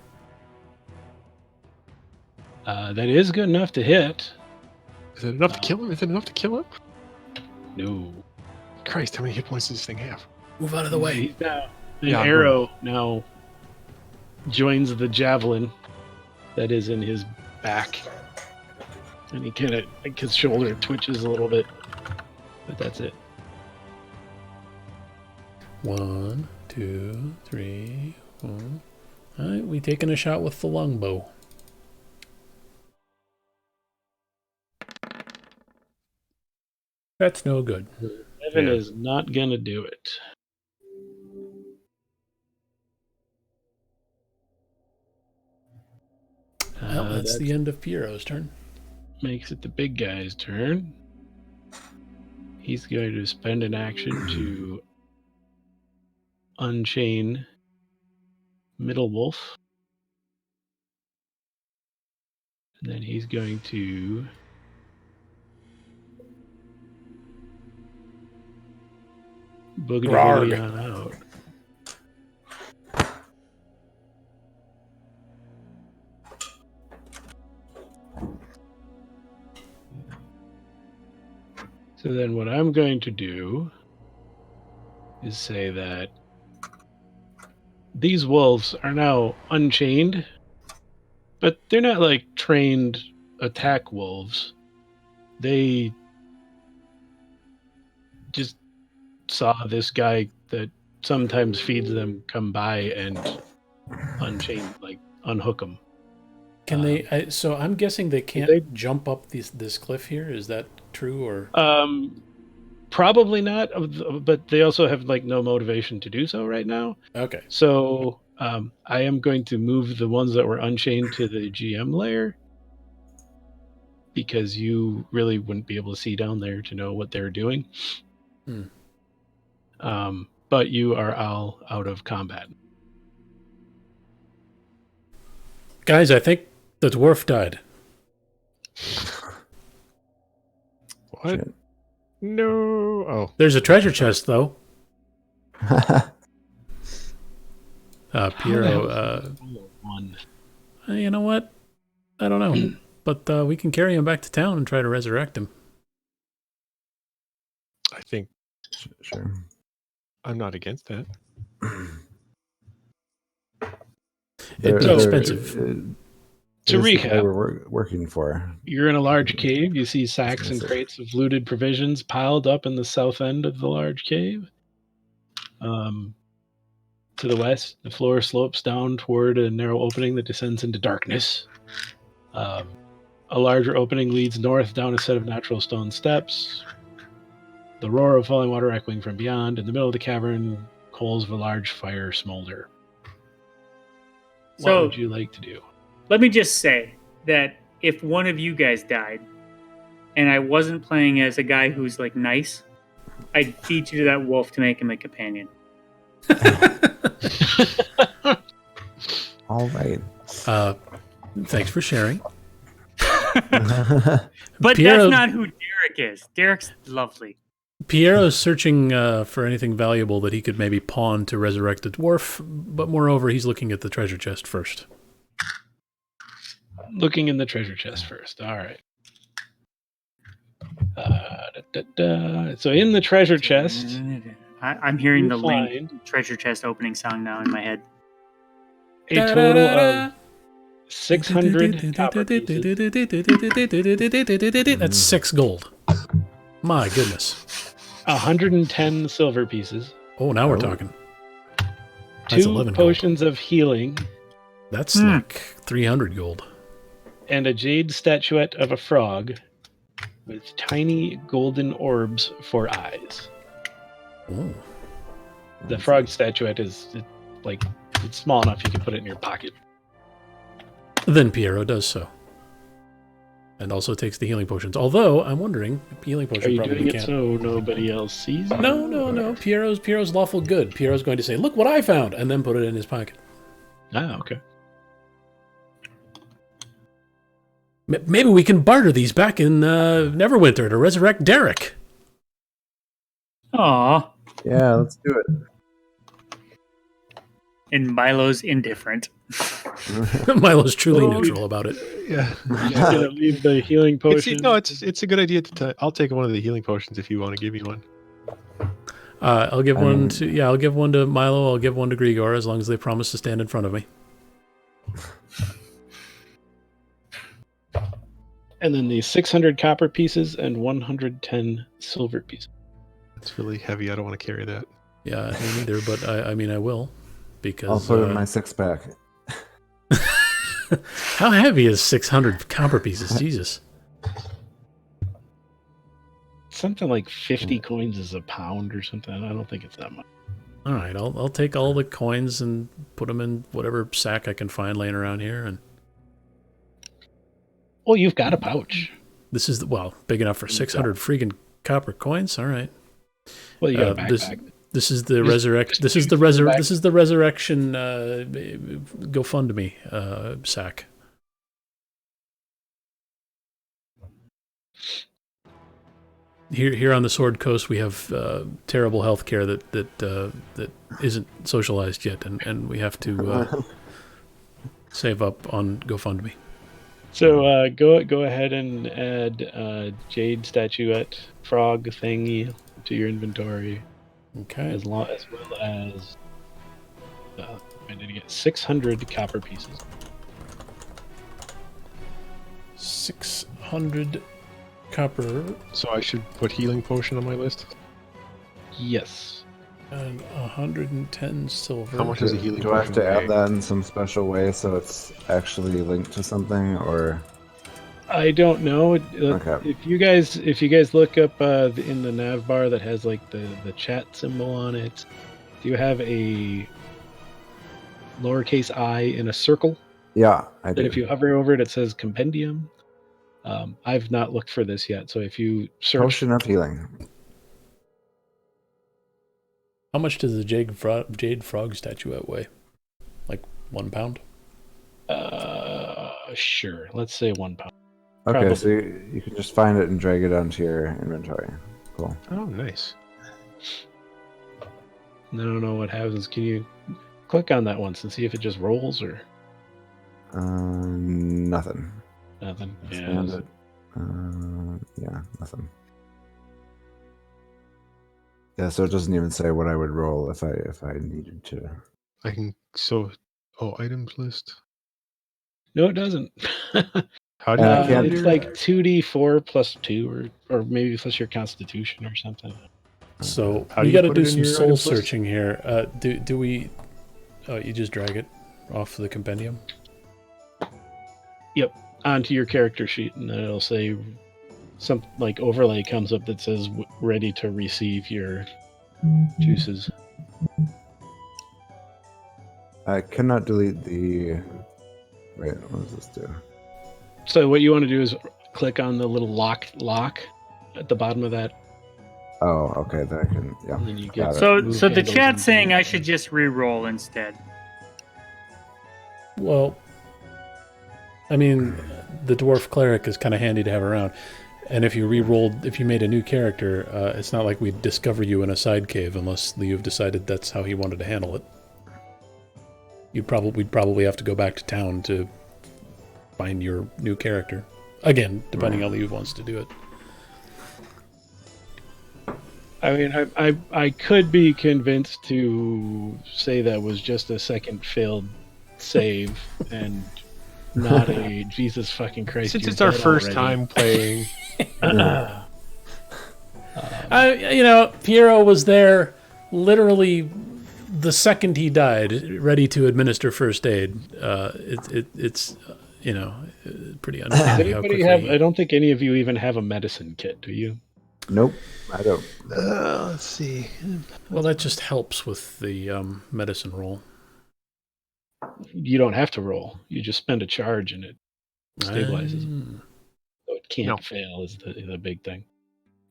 C: That is good enough to hit.
F: Is it enough to kill him? Is it enough to kill him?
C: No.
F: Christ, how many hit points does this thing have?
A: Move out of the way.
C: He's now, an
F: Yeah,
C: arrow now joins the javelin that is in his back. And he kind of, like his shoulder twitches a little bit. But that's it.
A: 1, 2, 3, 4. All right, we taking a shot with the longbow. That's no good.
C: Evan
F: Yeah.
C: is not going to do it.
A: Well, that's
C: That
A: the end of Piero's turn.
C: makes it the big guy's turn. He's going to spend an action to unchain Middle Wolf. And then he's going to boogity
A: Rarg.
C: boogity on out. So then what I'm going to do is say that these wolves are now unchained, but they're not like trained attack wolves. They just saw this guy that sometimes feeds them come by and unchain, like unhook them.
A: Can they? So I'm guessing they can't
C: they-
A: jump up this cliff here. Is that true or?
C: Probably not, but they also have like no motivation to do so right now.
A: Okay.
C: So I am going to move the ones that were unchained to the GM layer because you really wouldn't be able to see down there to know what they're doing. But you are all out of combat.
A: Guys, I think the dwarf died.
F: What?
B: Shit.
F: No. Oh.
A: There's a treasure chest, though. Piero,
C: One.
A: you know what? I don't know. But we can carry him back to town and try to resurrect him.
F: I think
B: Sure.
F: I'm not against that.
A: It'd be
C: So-
A: expensive.
C: To
B: This is the guy
C: recap,
B: we're working for.
C: you're in a large cave. You see sacks and
B: Yes, sir.
C: crates of looted provisions piled up in the south end of the large cave. To the west, the floor slopes down toward a narrow opening that descends into darkness. A larger opening leads north down a set of natural stone steps. The roar of falling water echoing from beyond. In the middle of the cavern, coals of a large fire smolder. What
E: So-
C: would you like to do?
E: Let me just say that if one of you guys died, and I wasn't playing as a guy who's like nice, I'd feed you to that wolf to make him a companion.
B: All right.
A: Thanks for sharing.
E: But
A: Piero-
E: that's not who Derek is. Derek's lovely.
A: Piero's searching for anything valuable that he could maybe pawn to resurrect the dwarf, but moreover, he's looking at the treasure chest first.
C: Looking in the treasure chest first. All right. So in the treasure chest,
E: I'm hearing
C: you
E: the
C: find
E: Link treasure chest opening song now in my head.
C: a total of 600 copper pieces,
A: That's 6 gold. My goodness.
C: 110 silver pieces,
A: Oh, now we're
B: Oh.
A: talking. That's
C: 2
A: 11 gold.
C: potions of healing,
A: That's like 300 gold.
C: and a jade statuette of a frog with tiny golden orbs for eyes.
A: Oh.
C: The frog statuette is it's small enough you can put it in your pocket.
A: Then Piero does so. And also takes the healing potions. Although, I'm wondering, the healing
C: Are
A: potion
C: you
A: probably
C: doing it
A: can't.
C: so nobody else sees you?
A: No. Piero's lawful good. Piero's going to say, "Look what I found," and then put it in his pocket.
C: Ah, okay.
A: Maybe we can barter these back in Neverwinter to resurrect Derek.
E: Aw.
B: Yeah, let's do it.
E: And Milo's indifferent.
A: Milo's truly
C: Well,
A: neutral about it.
F: Yeah.
C: Just gonna leave the healing potion.
F: It's a good idea to. I'll take one of the healing potions if you want to give me one.
A: I'll give one to Milo. I'll give one to Grigor as long as they promise to stand in front of me.
C: And then the 600 copper pieces and 110 silver pieces.
F: It's really heavy. I don't want to carry that.
A: Yeah, me neither. But I mean, I will because.
B: I'll put it in my 6-pack.
A: How heavy is 600 copper pieces? Jesus.
C: Something like 50 coins is a pound or something. I don't think it's that much.
A: All right, I'll take all the coins and put them in whatever sack I can find laying around here. And
C: Oh, you've got a pouch.
A: this is big enough for 600 freaking copper coins. All right.
C: Well, you got a
A: This-
C: backpack.
A: This is the resurrect. This is the resurrection. GoFundMe sack. Here on the Sword Coast, we have terrible health care that isn't socialized yet, and we have to save up on GoFundMe.
C: So go ahead and add jade statuette frog thingy to your inventory,
A: Okay.
C: as well as I need to get 600 copper pieces.
A: 600 copper
F: So I should put healing potion on my list.
C: Yes.
A: and 110 silver.
F: How much is a healing
B: Do I have
F: potion
B: to add
F: weigh?
B: that in some special way so it's actually linked to something, or
C: I don't know.
B: Okay.
C: If you guys look up in the nav bar that has like the chat symbol on it, do you have a lowercase I in a circle?
B: yeah, I
C: That
B: do.
C: if you hover over it, it says compendium. I've not looked for this yet, so if you search,
B: Potion of healing.
A: How much does the jade frog statuette weigh? Like 1 pound?
C: sure, let's say 1 pound.
B: Okay,
C: Probably.
B: so you can just find it and drag it onto your inventory. Cool.
F: Oh, nice.
C: I don't know what happens. Can you click on that once and see if it just rolls or
B: Nothing.
C: nothing?
B: Expand
C: Yeah.
B: it. Yeah, nothing. Yeah, so it doesn't even say what I would roll if I needed to.
F: I can items list.
C: No, it doesn't.
F: How do you
B: I
F: get
B: can't-
F: it
C: It's
F: here?
C: like 2d4 plus 2 or maybe plus your constitution or something.
A: So
F: How
A: we
F: do you
A: got to
F: put
A: do
F: it in
A: some
F: your
A: soul
F: items list?
A: searching here. Do we? Oh, you just drag it off the compendium.
C: Onto your character sheet, and then it'll say some like overlay comes up that says ready to receive your juices.
B: I cannot delete the. Wait, what does this do?
C: So what you want to do is click on the little lock at the bottom of that,
B: Oh, okay. Then I can. Yeah.
C: and then you
B: Got
C: get
B: it.
E: So
C: move
E: the
C: handles
E: chat's
C: and-
E: saying I should just re-roll instead.
A: Well, I mean, the dwarf cleric is kind of handy to have around. And if you if you made a new character, it's not like we'd discover you in a side cave unless you've decided that's how he wanted to handle it. We'd probably have to go back to town to find your new character. Again, depending on how Liu wants to do it.
C: I mean, I could be convinced to say that was just a second failed save and not a Jesus fucking Christ.
F: Since
C: you're
F: it's our
C: dead
F: first
C: already.
F: time playing,
A: Piero was there literally the second he died, ready to administer first aid. It's pretty
C: Does
A: uncanny how
C: anybody
A: quickly.
C: have? I don't think any of you even have a medicine kit. Do you?
B: Nope. I don't.
F: let's see.
A: Well, that just helps with the medicine roll.
C: You don't have to roll. You just spend a charge and it stabilizes.
A: Ah.
C: So it can't
F: No.
C: fail is the big thing.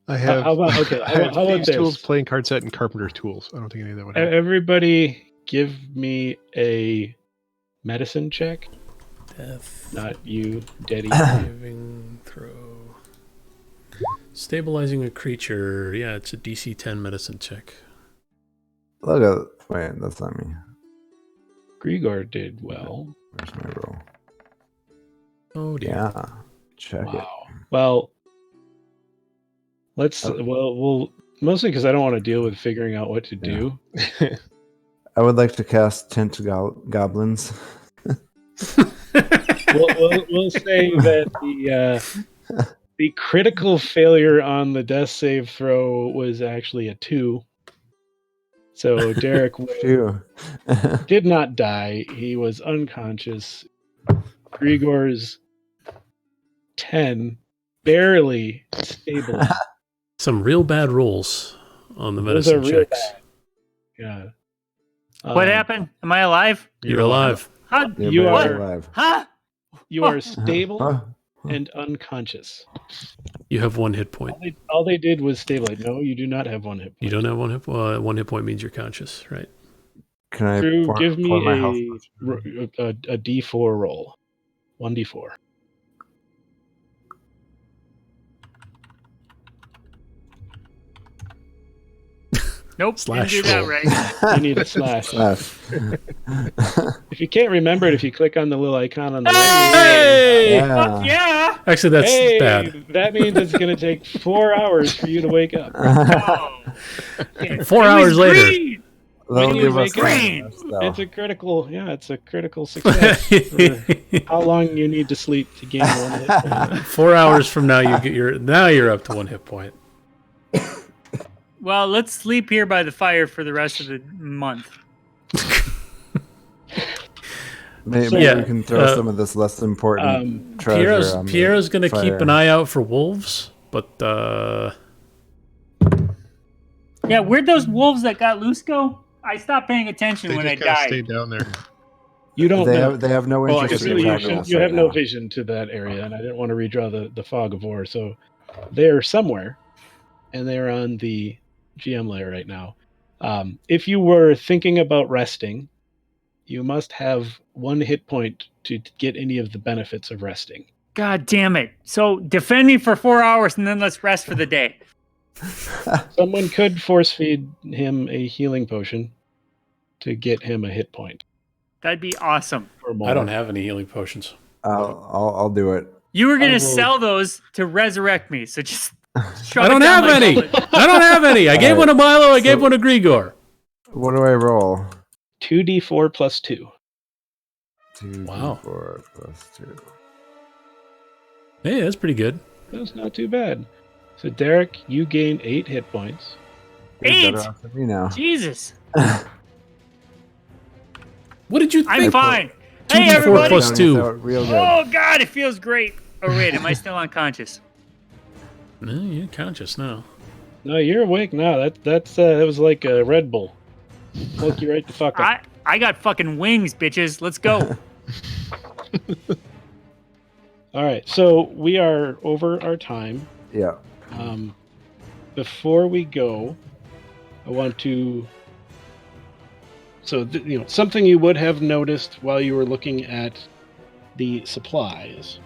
F: I have.
C: How about okay?
F: I
C: How
F: have
C: about
F: thieves'
C: this?
F: tools, playing card set, and carpenter's tools. I don't think any of that would help.
C: Everybody, give me a medicine check.
A: Death
C: Not you, Daddy.
A: saving throw. Stabilizing a creature. Yeah, it's a DC 10 medicine check.
B: Look at. Wait, that's not me.
C: Grigor did well.
B: Where's my roll?
A: Oh dear.
B: Yeah. Check it.
C: Wow. Well, let's.
B: Oh.
C: We'll mostly because I don't want to deal with figuring out what to do.
B: I would like to cast Tent Goblins.
C: We'll say that the critical failure on the death save throw was actually a 2. So Derek
B: Phew.
C: did not die. He was unconscious. Grigor's 10 barely stable.
A: Some real bad rolls on the
C: Those are
A: medicine
C: real
A: checks.
C: Yeah.
G: What happened? Am I alive?
A: You're alive.
G: How?
B: Yeah,
C: You
B: but I'm
C: are-
B: alive.
G: Huh?
C: You are stable
B: Huh?
C: and unconscious.
A: You have 1 hit point.
C: All they did was stabilize. No, you do not have 1 hit point.
A: You don't have 1 hit point. 1 hit point means you're conscious, right?
B: Can I
C: Drew,
B: pour
C: give
B: my health
C: me a D4 roll. 1d4.
G: Nope.
A: Slash
G: Didn't do that
A: roll.
G: right.
C: You need a slash.
B: Slash.
C: If you can't remember it, if you click on the little icon on the right.
A: Hey!
G: Fuck yeah!
A: Actually, that's
C: Hey,
A: bad.
C: that means it's going to take 4 hours for you to wake up.
G: Oh.
A: 4
G: It
A: hours
G: was
A: later.
G: green!
B: That'll
C: When you
B: give us
C: wake up,
G: green.
C: It's a critical, it's a critical success. For how long you need to sleep to gain 1 hit point.
A: 4 hours from now, you're up to 1 hit point.
G: Well, let's sleep here by the fire for the rest of the month.
B: Maybe
C: So-
A: Yeah,
B: we can throw some of this less important treasure on the
A: Piero's going to keep
B: fire.
A: an eye out for wolves, but
G: Yeah, where'd those wolves that got loose go? I stopped paying attention
F: They
G: when I
F: just kind of
G: died.
F: stayed down there.
C: You don't
B: They
C: know.
B: have no
F: Well, I
B: interest
F: guess
B: in
F: really
B: attacking us
C: You
B: right
C: have no
B: now.
C: vision to that area, and I didn't want to redraw the fog of war. So they're somewhere, and they're on the GM layer right now. If you were thinking about resting, you must have 1 hit point to get any of the benefits of resting.
G: God damn it. So defend me for 4 hours and then let's rest for the day.
C: Someone could force feed him a healing potion to get him a hit point.
G: That'd be awesome.
C: Or more.
A: I don't have any healing potions.
B: I'll do it.
G: You were going
C: I
G: to
C: will-
G: sell those to resurrect me, so just shove
A: I
G: it
A: don't
G: down
A: have
G: my
A: any.
G: gullet.
A: I don't have any. I gave
B: Alright,
A: one to Milo. I gave
B: so-
A: one to Grigor.
B: What do I roll?
C: 2d4 plus 2.
B: 2
A: Wow.
B: d4 plus 2.
A: Hey, that's pretty good.
C: That's not too bad. So, Derek, you gain 8 hit points.
B: You're
G: 8?
B: better off than me now.
G: Jesus.
A: What did you think?
G: I'm fine.
A: 2d4
G: Hey, everybody.
A: plus
B: Down,
A: 2.
B: you felt real good.
G: Oh, God, it feels great. Oh, wait, am I still unconscious?
A: No, you're conscious now.
C: No, you're awake now. That was like a Red Bull. Woke you right the fuck up.
G: I got fucking wings, bitches. Let's go.
C: All right, so we are over our time.
B: Yeah.
C: Before we go, I want to. So something you would have noticed while you were looking at the supplies,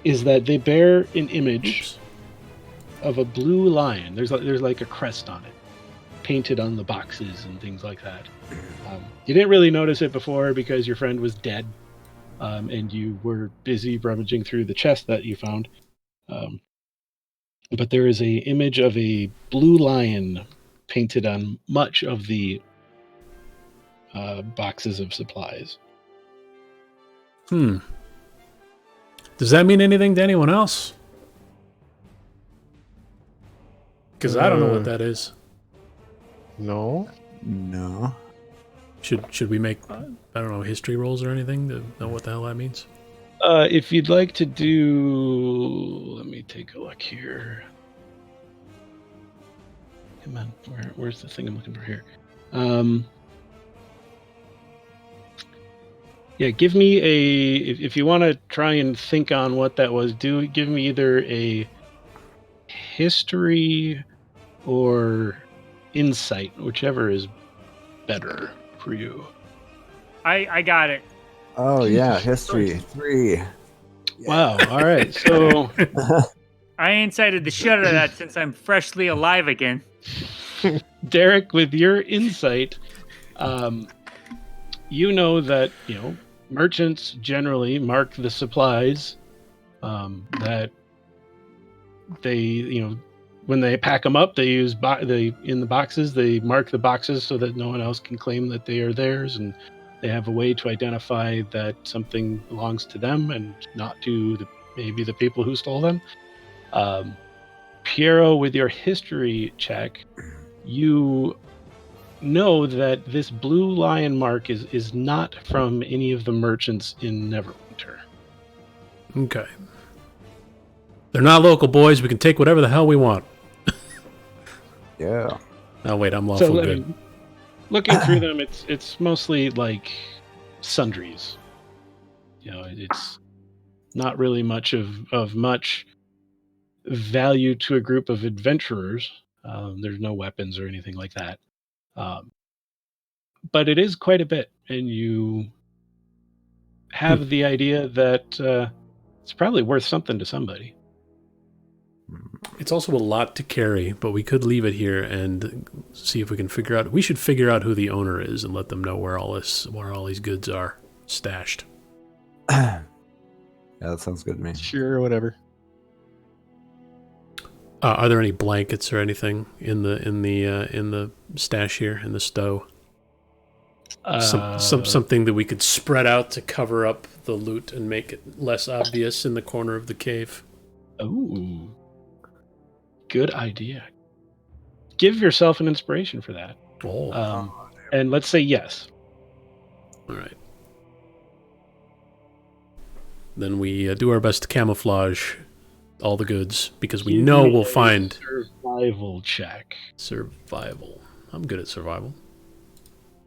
C: is that they bear an image
A: Oops.
C: of a blue lion. There's like a crest on it, painted on the boxes and things like that. You didn't really notice it before because your friend was dead, and you were busy rummaging through the chest that you found. But there is a image of a blue lion painted on much of the boxes of supplies.
A: Does that mean anything to anyone else? Because I don't know what that is.
F: No.
B: No.
A: Should we make, I don't know, history rolls or anything to know what the hell that means?
C: If you'd like to do, let me take a look here. Come on, where's the thing I'm looking for here? Yeah, give me if you want to try and think on what that was, give me either a history or insight, whichever is better for you.
G: I got it.
B: Oh yeah, history 3.
C: Wow. All right. So
G: I incited the shit out of that since I'm freshly alive again.
C: Derek, with your insight, you know that merchants generally mark the supplies that they when they pack them up, they use in the boxes. They mark the boxes so that no one else can claim that they are theirs, and they have a way to identify that something belongs to them and not to maybe the people who stole them. Piero, with your history check, you know that this blue lion mark is not from any of the merchants in Neverwinter.
A: Okay. They're not local boys. We can take whatever the hell we want.
B: Yeah.
A: Oh, wait, I'm lawful good.
C: Looking through them, it's mostly like sundries. It's not really much of much value to a group of adventurers. There's no weapons or anything like that. But it is quite a bit, and you have the idea that it's probably worth something to somebody.
A: It's also a lot to carry, but we could leave it here and see if we can figure out. We should figure out who the owner is and let them know where all these goods are stashed.
B: Yeah, that sounds good to me.
F: Sure, whatever.
A: Are there any blankets or anything in the stash here in the stow? Something that we could spread out to cover up the loot and make it less obvious in the corner of the cave.
C: Oh, good idea. Give yourself an inspiration for that.
A: Oh,
C: And let's say yes.
A: all right. Then we do our best to camouflage all the goods because we know we'll find
C: survival check.
A: survival. I'm good at survival.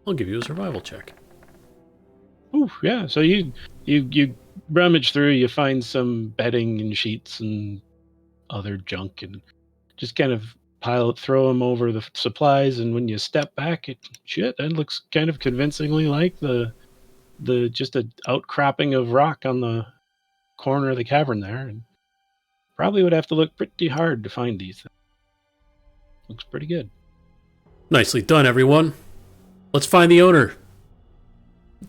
A: I'll give you a survival check.
C: Ooh, yeah. So you rummage through, you find some bedding and sheets and other junk, and just kind of throw them over the supplies. And when you step back, that looks kind of convincingly like the just a outcropping of rock on the corner of the cavern there, and probably would have to look pretty hard to find these things. Looks pretty good.
A: Nicely done, everyone. Let's find the owner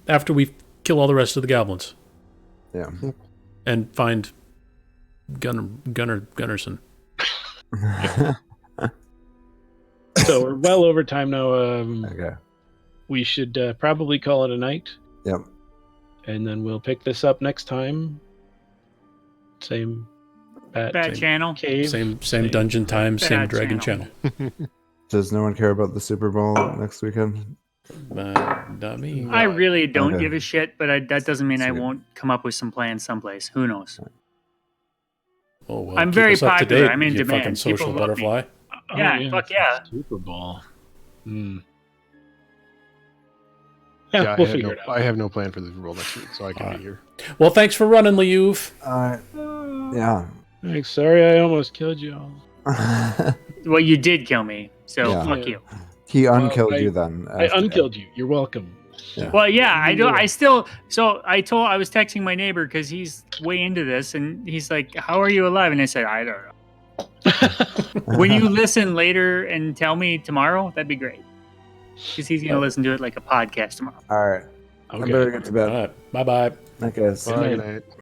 A: after we kill all the rest of the goblins.
B: Yeah.
A: And find Gunnarsson.
C: So we're well over time now.
B: Okay.
C: We should probably call it a night.
B: Yep.
C: And then we'll pick this up next time. Same
G: Bad channel.
C: cave.
A: Same dungeon time, same
G: Bad
A: dragon
G: channel.
A: channel.
B: Does no one care about the Super Bowl next weekend?
A: Not me.
G: I really don't
B: Okay.
G: give a shit, but that doesn't mean I
B: Sweet.
G: won't come up with some plans someplace. Who knows?
A: Oh, well,
G: I'm
A: keep
G: very
A: us up to
G: popular.
A: date,
G: I'm in
A: you
G: demand.
A: fucking social
G: People love me.
A: butterfly.
G: Yeah, fuck yeah.
C: Super Bowl.
F: Yeah,
C: Yeah, we'll figure it out.
F: I have no plan for the Super Bowl next week, so I can be here.
A: Well, thanks for running, Liuv.
B: Yeah.
C: Thanks, sorry I almost killed you all.
G: Well, you did kill me, so
B: Yeah.
G: fuck you.
B: He unkilled
C: I-
B: you then.
C: I
B: after.
C: unkilled you. You're welcome.
B: Yeah.
G: Well, yeah, I do. I still. So I was texting my neighbor because he's way into this, and he's like, "How are you alive?" And I said, "I don't know." When you listen later and tell me tomorrow, that'd be great. Because he's gonna listen to it like a podcast tomorrow.
B: All right. I
C: Okay.
B: better get to
A: All
B: bed.
A: right. Bye-bye.
B: Night, guys.
C: Good
F: Bye,
C: night.
F: night.